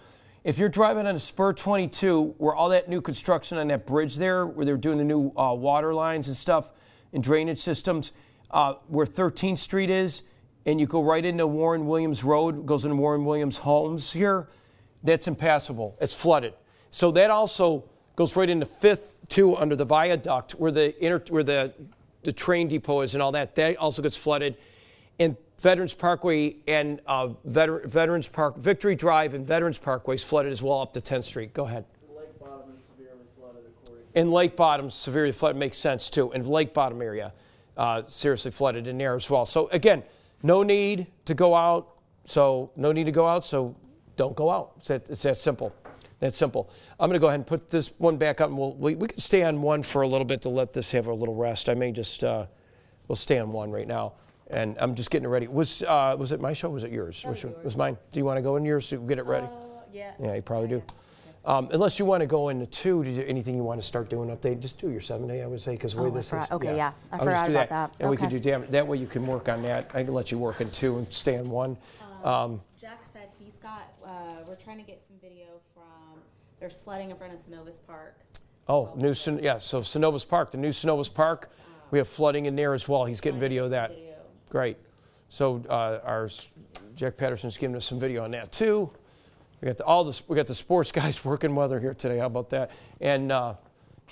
If you're driving on the Spur 22, where all that new construction on that bridge there, where they're doing the new water lines and stuff and drainage systems, where 13th Street is, and you go right into Warren Williams Road, goes into Warren Williams Homes here, that's impassable. It's flooded. So that also goes right into 5th, too, under the viaduct, where the train depot is and all that. That also gets flooded. And Veterans Parkway and Veterans Park, Victory Drive and Veterans Parkway is flooded as well up to 10th Street. Go ahead. Lake Bottom is severely flooded, according to. And Lake Bottom's severely flooded makes sense too. And Lake Bottom area seriously flooded in there as well. So again, no need to go out. So don't go out. It's that simple. That's simple. I'm going to go ahead and put this one back up, and we can stay on one for a little bit to let this have a little rest. I may just, we'll stay on one right now. And I'm just getting it ready. Was it my show or was it yours? That was yours. It was mine. Do you want to go in yours to get it ready? Yeah. Yeah, you probably do. Unless you want to go into 2, anything you want to start doing update, just do your 7-day, I would say, because the way this is. Okay, yeah. I I'll just forgot do about that. And we can do damage. That way you can work on that. I can let you work in 2 and stay on 1. Jack said he's got, we're trying to get some video from, there's flooding in front of Synovus Park. Oh, so Synovus Park, the new Synovus Park, we have flooding in there as well. He's getting video of that. Great. So our Jack Patterson's giving us some video on that too. We got the sports guys working weather here today. How about that? And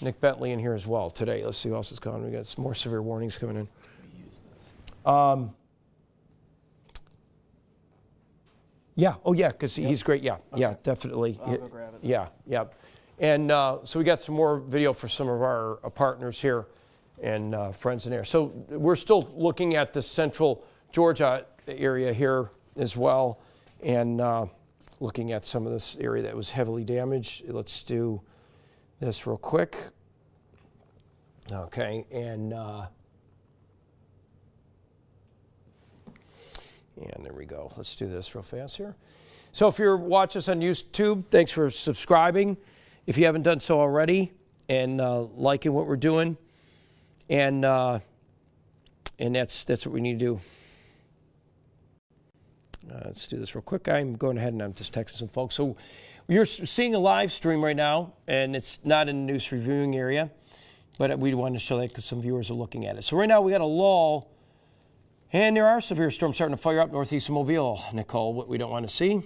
Nick Bentley in here as well today. Let's see who else is going. We got some more severe warnings coming in. Yeah. Oh yeah, because he's great. Yeah. Okay. Yeah. Definitely. I'll go grab it. Yeah. Yeah. And so we got some more video for some of our partners here and friends in there. So we're still looking at the central Georgia area here as well, and looking at some of this area that was heavily damaged. Let's do this real quick. Okay, and there we go. Let's do this real fast here. So if you're watching us on YouTube, thanks for subscribing. If you haven't done so already, and liking what we're doing, and that's what we need to do. Let's do this real quick. I'm going ahead and I'm just texting some folks. So you're seeing a live stream right now, and it's not in the news reviewing area, but we wanted to show that because some viewers are looking at it. So right now we got a lull, and there are severe storms starting to fire up northeast of Mobile, Nicole, what we don't want to see.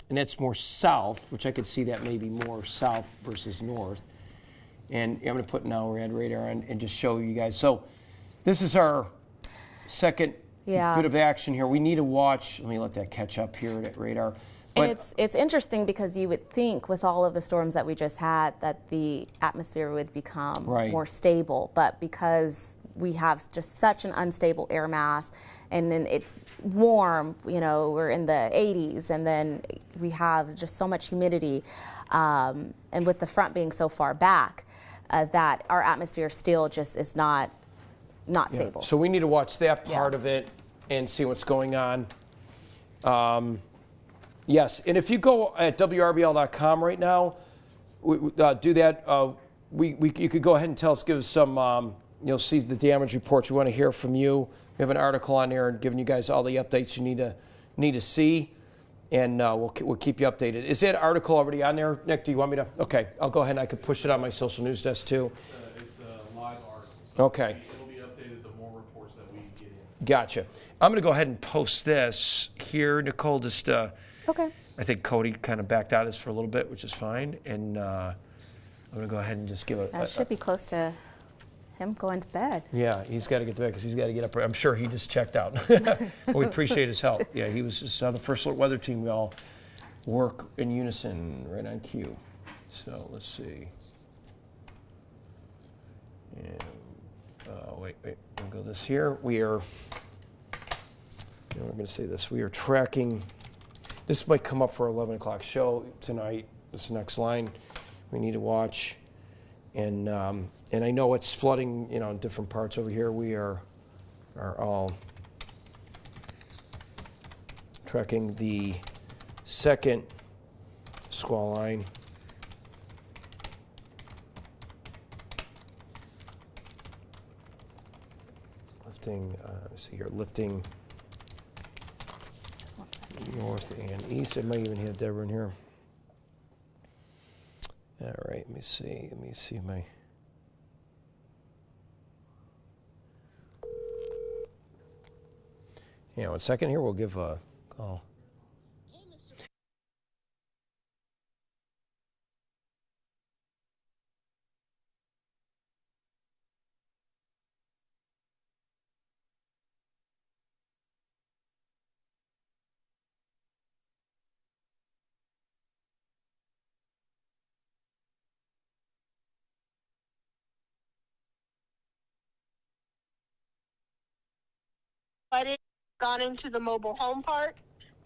And that's more south, which I could see that maybe more south versus north. And I'm going to put now we're at radar and just show you guys. So this is our second bit of action here. We need to watch. Let me let that catch up here at radar. And it's interesting because you would think with all of the storms that we just had that the atmosphere would become more stable, but because we have just such an unstable air mass, and then it's warm, we're in the 80s, and then we have just so much humidity, and with the front being so far back, that our atmosphere still just is not stable. So we need to watch that part of it and see what's going on. Yes, and if you go at WRBL.com right now, do that. You could go ahead and give us some. You'll see the damage reports. We want to hear from you. We have an article on there giving you guys all the updates you need to see, and we'll keep you updated. Is that article already on there, Nick? Do you want me to? Okay, I'll go ahead and I could push it on my social news desk too. It's a live article. So okay. It'll be updated the more reports that we get in. Gotcha. I'm going to go ahead and post this here, Nicole. Just okay. I think Cody kind of backed out of this for a little bit, which is fine, and I'm going to go ahead and just give it should be close to him going to bed. Yeah, he's got to get to bed because he's got to get up. I'm sure he just checked out. We appreciate his help. Yeah, he was just on the first weather team. We all work in unison, right on cue. So let's see. And wait. We'll go this here. We are. We're going to say this. We are tracking. This might come up for our 11 o'clock show tonight. This next line we need to watch, and I know it's flooding, in different parts over here. We are all tracking the second squall line. Lifting, let's see here, lifting north and east. It might even hit Deborah in here. All right, let me see my. Yeah, 1 second here. We'll give a call. But it gone into the mobile home park.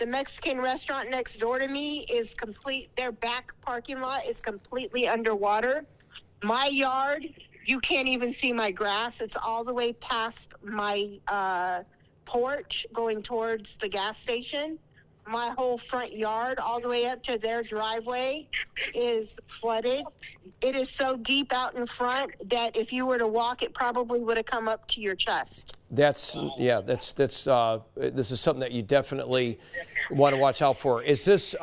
The Mexican restaurant next door to me is complete. Their back parking lot is completely underwater. My yard, you can't even see my grass. It's all the way past my porch going towards the gas station. My whole front yard, all the way up to their driveway, is flooded. It is so deep out in front that if you were to walk, it probably would have come up to your chest. This is something that you definitely want to watch out for. Is this,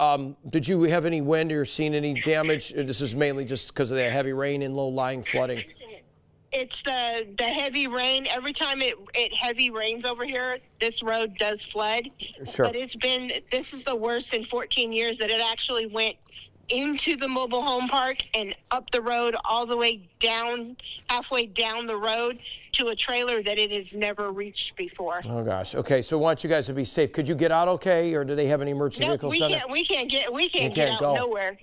did you have any wind or seen any damage? This is mainly just because of the heavy rain and low-lying flooding. It's the heavy rain. Every time it heavy rains over here, this road does flood. Sure. But this is the worst in 14 years that it actually went into the mobile home park and up the road all the way down, halfway down the road to a trailer that it has never reached before. Oh gosh. Okay, so I want you guys to be safe. Could you get out okay, or do they have any emergency vehicles down there? We can't get out nowhere.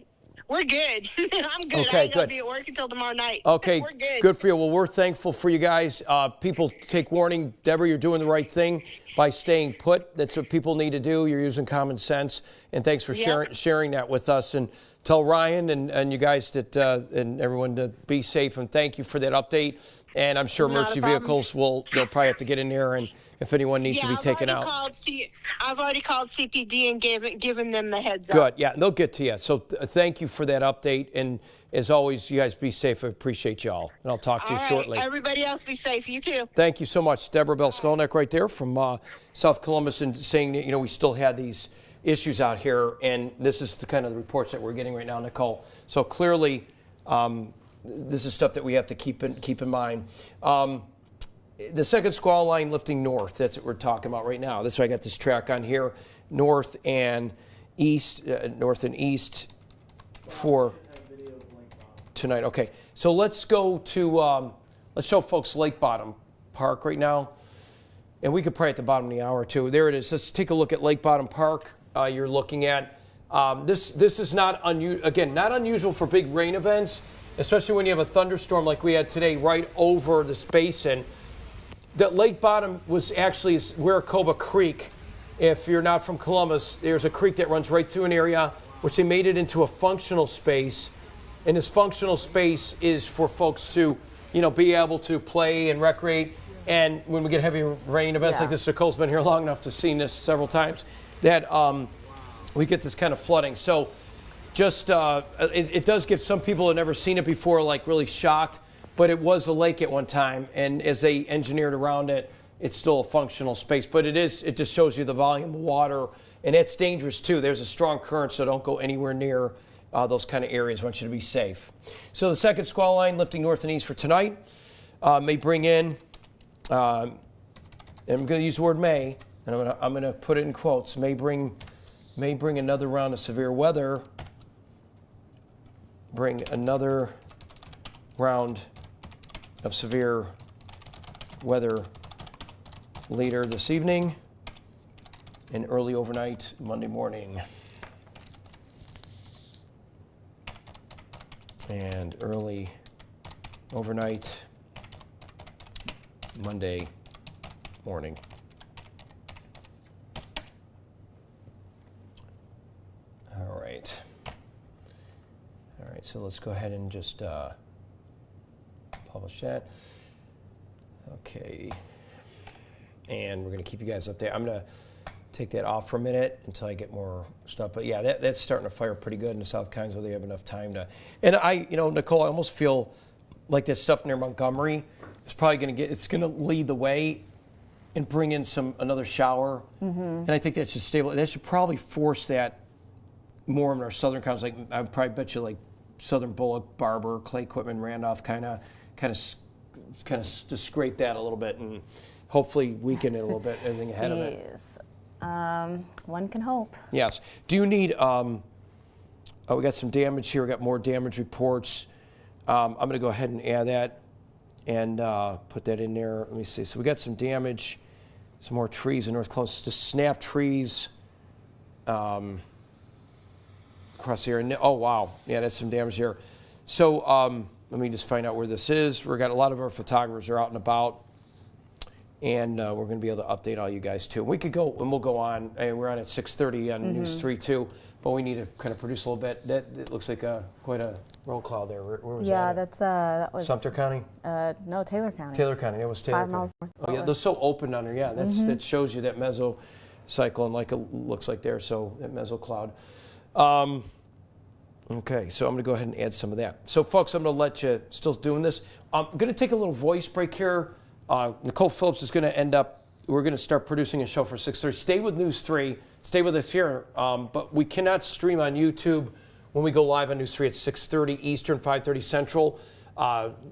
We're good. I'm good. Okay, I ain't gonna good. be at work until tomorrow night. Okay, we're good. Good for you. Well, we're thankful for you guys. People take warning. Deborah, you're doing the right thing by staying put. That's what people need to do. You're using common sense. And thanks for sharing that with us. And tell Ryan and you guys that and everyone to be safe. And thank you for that update. And I'm sure emergency vehicles they'll probably have to get in there, and if anyone needs to be taken out. I've already called CPD and given them the heads up. Good, yeah, they'll get to you. So thank you for that update, and as always, you guys be safe. I appreciate you all, and I'll talk to you shortly. Everybody else be safe. You too. Thank you so much, Deborah Bell-Skolnick right there from South Columbus, and saying that we still had these issues out here, and this is the kind of the reports that we're getting right now, Nicole. So clearly, this is stuff that we have to keep in mind. The second squall line lifting north, that's what we're talking about right now. That's why I got this track on here, north and east for tonight. Okay, so let's go to, let's show folks Lake Bottom Park right now. And we could probably at the bottom of the hour too. There it is. Let's take a look at Lake Bottom Park. You're looking at, this is not unusual for big rain events, especially when you have a thunderstorm like we had today right over this basin. That Lake Bottom was actually Maricopa Creek. If you're not from Columbus, there's a creek that runs right through an area which they made it into a functional space. And this functional space is for folks to, be able to play and recreate. And when we get heavy rain events like this, Nicole's been here long enough to see this several times, that we get this kind of flooding. So just, it does give some people who have never seen it before, like really shocked. But it was a lake at one time, and as they engineered around it, it's still a functional space. But it just shows you the volume of water, and it's dangerous too. There's a strong current, so don't go anywhere near those kind of areas. I want you to be safe. So the second squall line lifting north and east for tonight may bring in, and I'm going to use the word may, and I'm going to put it in quotes, may bring another round of severe weather, bring another round of severe weather later this evening and early overnight Monday morning. And early overnight Monday morning. All right. All right, so let's go ahead and just publish that. Okay. And we're going to keep you guys up there. I'm going to take that off for a minute until I get more stuff. But yeah, that's starting to fire pretty good in the South Kinesville. They have enough time to. And Nicole, I almost feel like that stuff near Montgomery is probably going to it's going to lead the way and bring in another shower. Mm-hmm. And I think that should stabilize. That should probably force that more in our southern counties. Like I would probably bet you like Southern Bullock, Barber, Clay Quitman, Randolph, kind of to scrape that a little bit and hopefully weaken it a little bit. Everything ahead of it. One can hope. Yes. Do you need? We got some damage here. We got more damage reports. I'm going to go ahead and add that and put that in there. Let me see. So we got some damage. Some more trees in North Close. Just snap trees. Across here. And, oh, wow. Yeah, that's some damage here. So let me just find out where this is. We've got a lot of our photographers are out and about. and we're going to be able to update all you guys too. We could go, and we'll go on. We're on at 6:30 on News 3 too, but we need to kind of produce a little bit. That it looks like quite a roll cloud there. Where was Yeah, that? that was Sumter County? no, Taylor County. Taylor County. It was Taylor 5 County. miles north. Oh yeah, they're so open under. Yeah, that shows you that mesocyclone, like it looks like there. So that mesocloud. Okay, so I'm going to go ahead and add some of that. So folks, I'm going to let you still doing this. I'm going to take a little voice break here. Nicole Phillips is going to end up. We're going to start producing a show for 6:30. Stay with News 3. Stay with us here. But we cannot stream on YouTube when we go live on News 3 at 6:30 Eastern, 5:30 Central,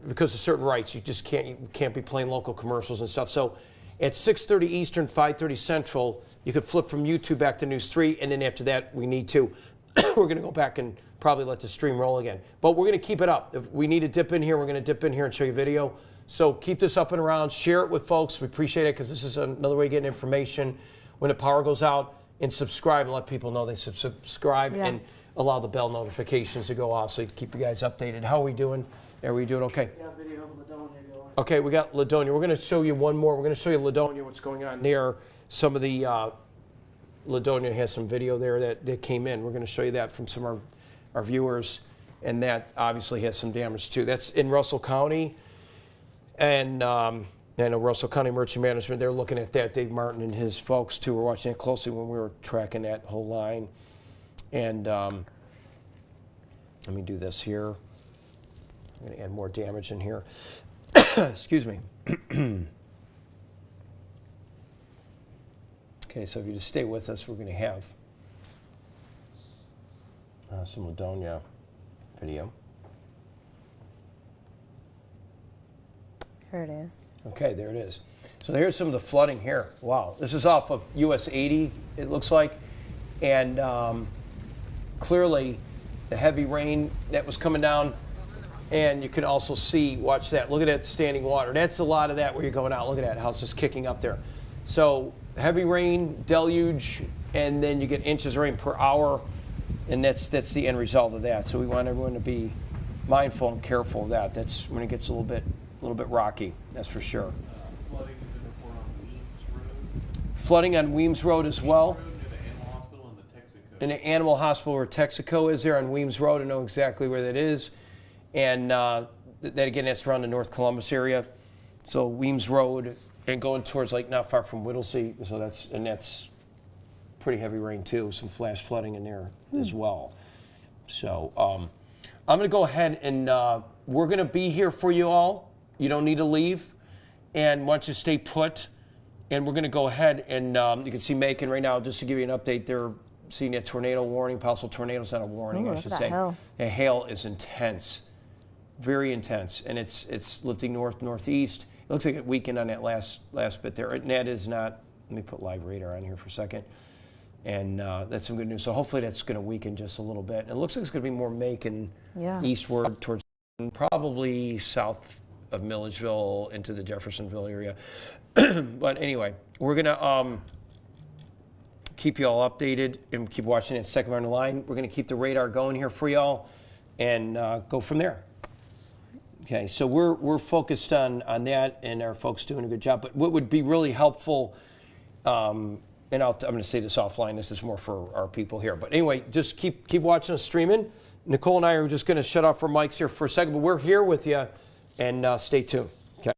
because of certain rights. You just can't be playing local commercials and stuff. So at 6:30 Eastern, 5:30 Central, you could flip from YouTube back to News 3, and then after that, we need to. We're going to go back and probably let the stream roll again. But we're going to keep it up. If we need to dip in here, we're going to dip in here and show you video. So keep this up and around. Share it with folks. We appreciate it because this is another way of getting information when the power goes out. And subscribe and let people know they subscribe and allow the bell notifications to go off so you keep you guys updated. How are we doing? Are we doing okay? Yeah, video of Ladonia going. Okay, we got Ladonia. We're going to show you one more. We're going to show you Ladonia, what's going on there. Some of the Ladonia has some video there that came in. We're going to show you that from some of our viewers. And that obviously has some damage too. That's in Russell County. And I know Russell County Emergency Management, they're looking at that. Dave Martin and his folks too were watching it closely when we were tracking that whole line. And let me do this here. I'm going to add more damage in here. Excuse me. Okay, so if you just stay with us, we're going to have some Ladonia video. Here it is. Okay, there it is. So here's some of the flooding here. Wow, this is off of US 80, it looks like. And clearly the heavy rain that was coming down. And you can also see, watch that, look at that standing water. That's a lot of that where you're going out. Look at that, how it's just kicking up there. So heavy rain, deluge, and then you get inches of rain per hour. And that's the end result of that. So we want everyone to be mindful and careful of that. That's when it gets a little bit rocky, that's for sure. Flooding has been reported on Weems Road. Flooding on Weems Road as well. Road near the animal hospital and the Texaco. In the animal hospital where Texaco is there on Weems Road. I know exactly where that is. And that again, that's around the North Columbus area. So Weems Road and going towards like not far from Whittlesey. So that's pretty heavy rain too. Some flash flooding in there as well. So I'm going to go ahead and we're going to be here for you all. You don't need to leave, and want you to stay put. And we're going to go ahead and you can see Macon right now, just to give you an update, they're seeing a tornado warning, possible tornado's not a warning, I should say. Hail. The hail is intense, very intense, and it's lifting northeast. It looks like it weakened on that last bit there. And that is not, let me put live radar on here for a second. And that's some good news. So hopefully that's going to weaken just a little bit. And it looks like it's going to be more Macon eastward towards probably south of Milledgeville into the Jeffersonville area. But anyway, we're going to keep you all updated and keep watching it second on the line. We're going to keep the radar going here for y'all and go from there. Okay, so we're focused on that, and our folks doing a good job. But what would be really helpful, and I'm going to say this offline, this is more for our people here. But anyway, just keep watching us streaming. Nicole and I are just going to shut off our mics here for a second, but we're here with you, and stay tuned. Okay.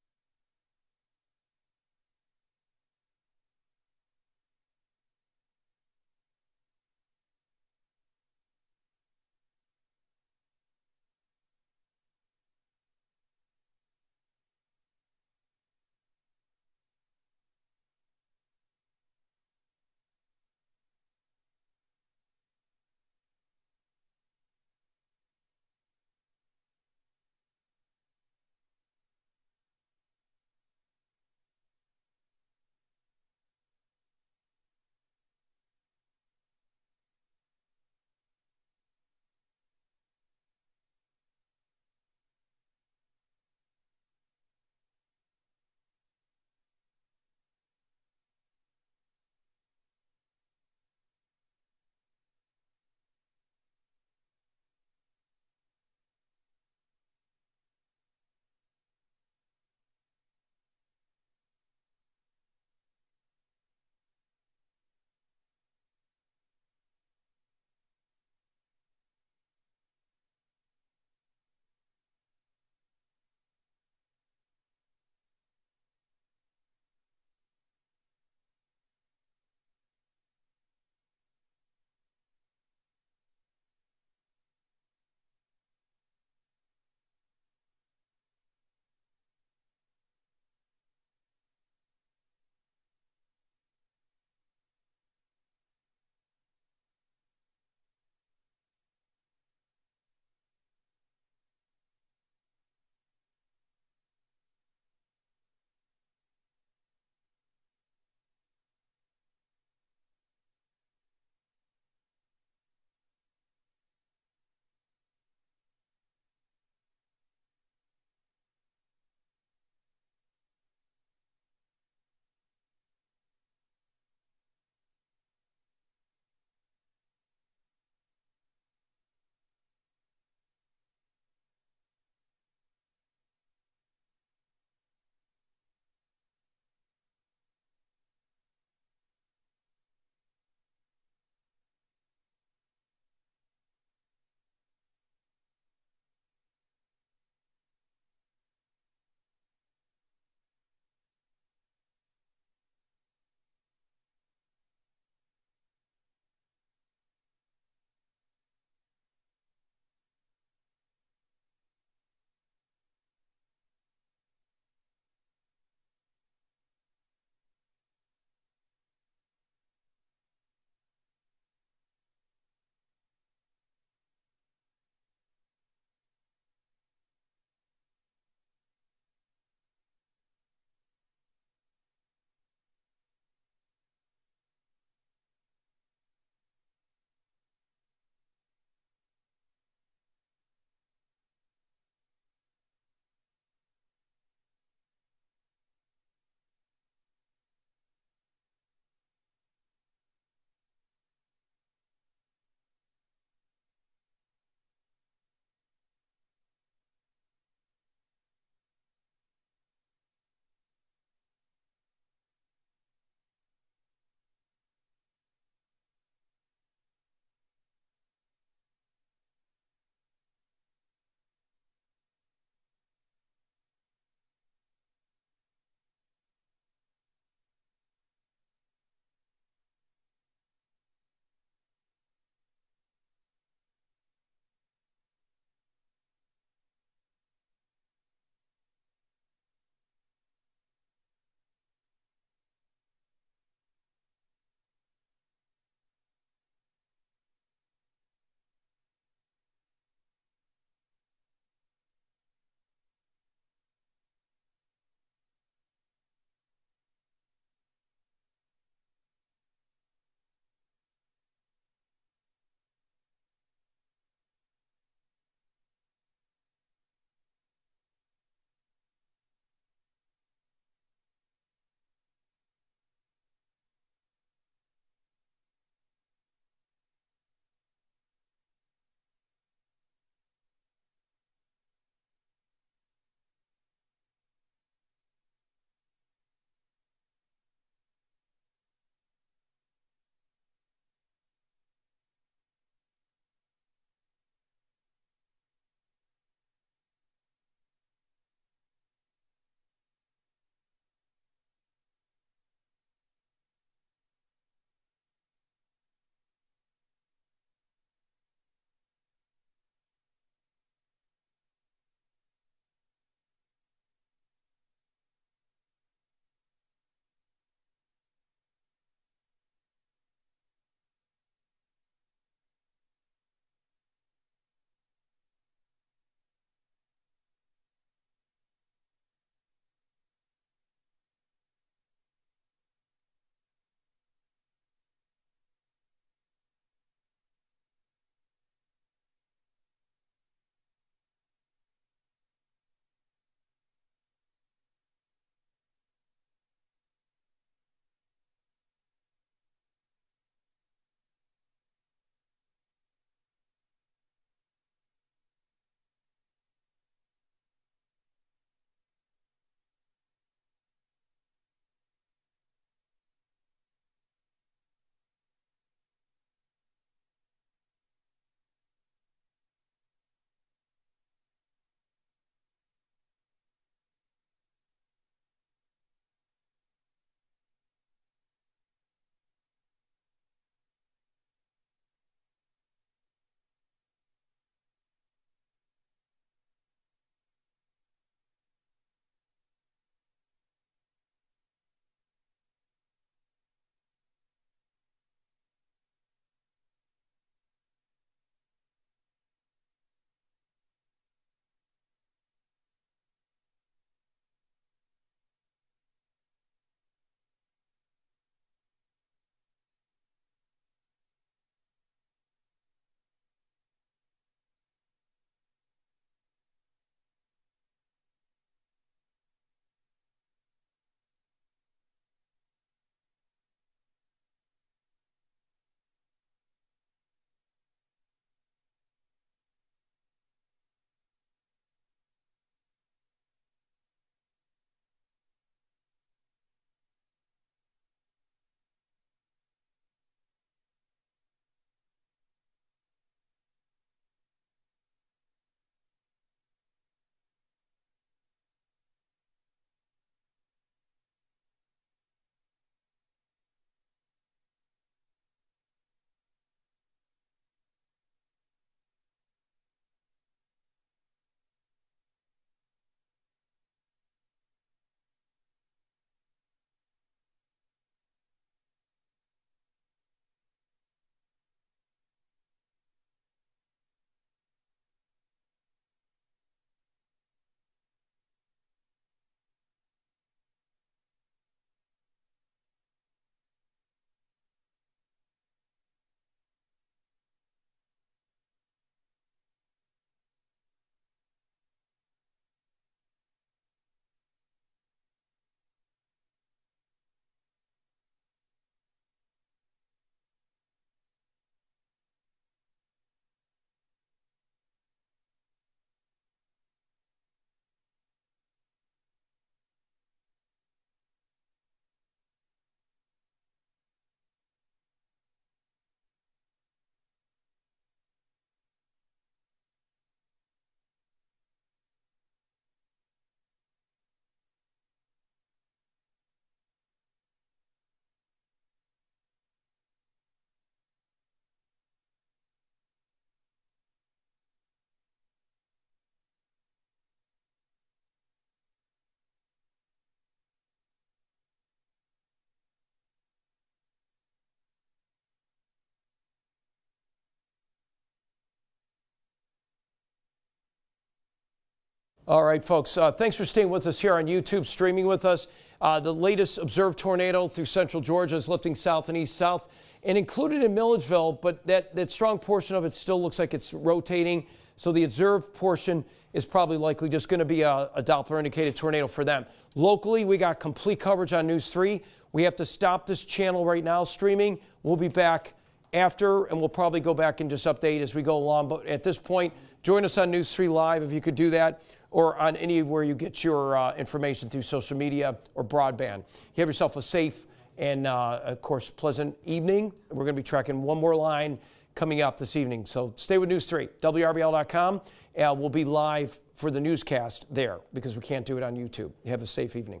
All right, folks, thanks for staying with us here on YouTube, streaming with us. The latest observed tornado through central Georgia is lifting south and east-south and included in Milledgeville, but that strong portion of it still looks like it's rotating. So the observed portion is probably likely just going to be a Doppler-indicated tornado for them. Locally, we got complete coverage on News 3. We have to stop this channel right now streaming. We'll be back after, and we'll probably go back and just update as we go along. But at this point, join us on News 3 Live if you could do that, or on anywhere you get your information through social media or broadband. You have yourself a safe and, of course, pleasant evening. We're going to be tracking one more line coming up this evening. So stay with News 3, WRBL.com. We'll be live for the newscast there because we can't do it on YouTube. You have a safe evening.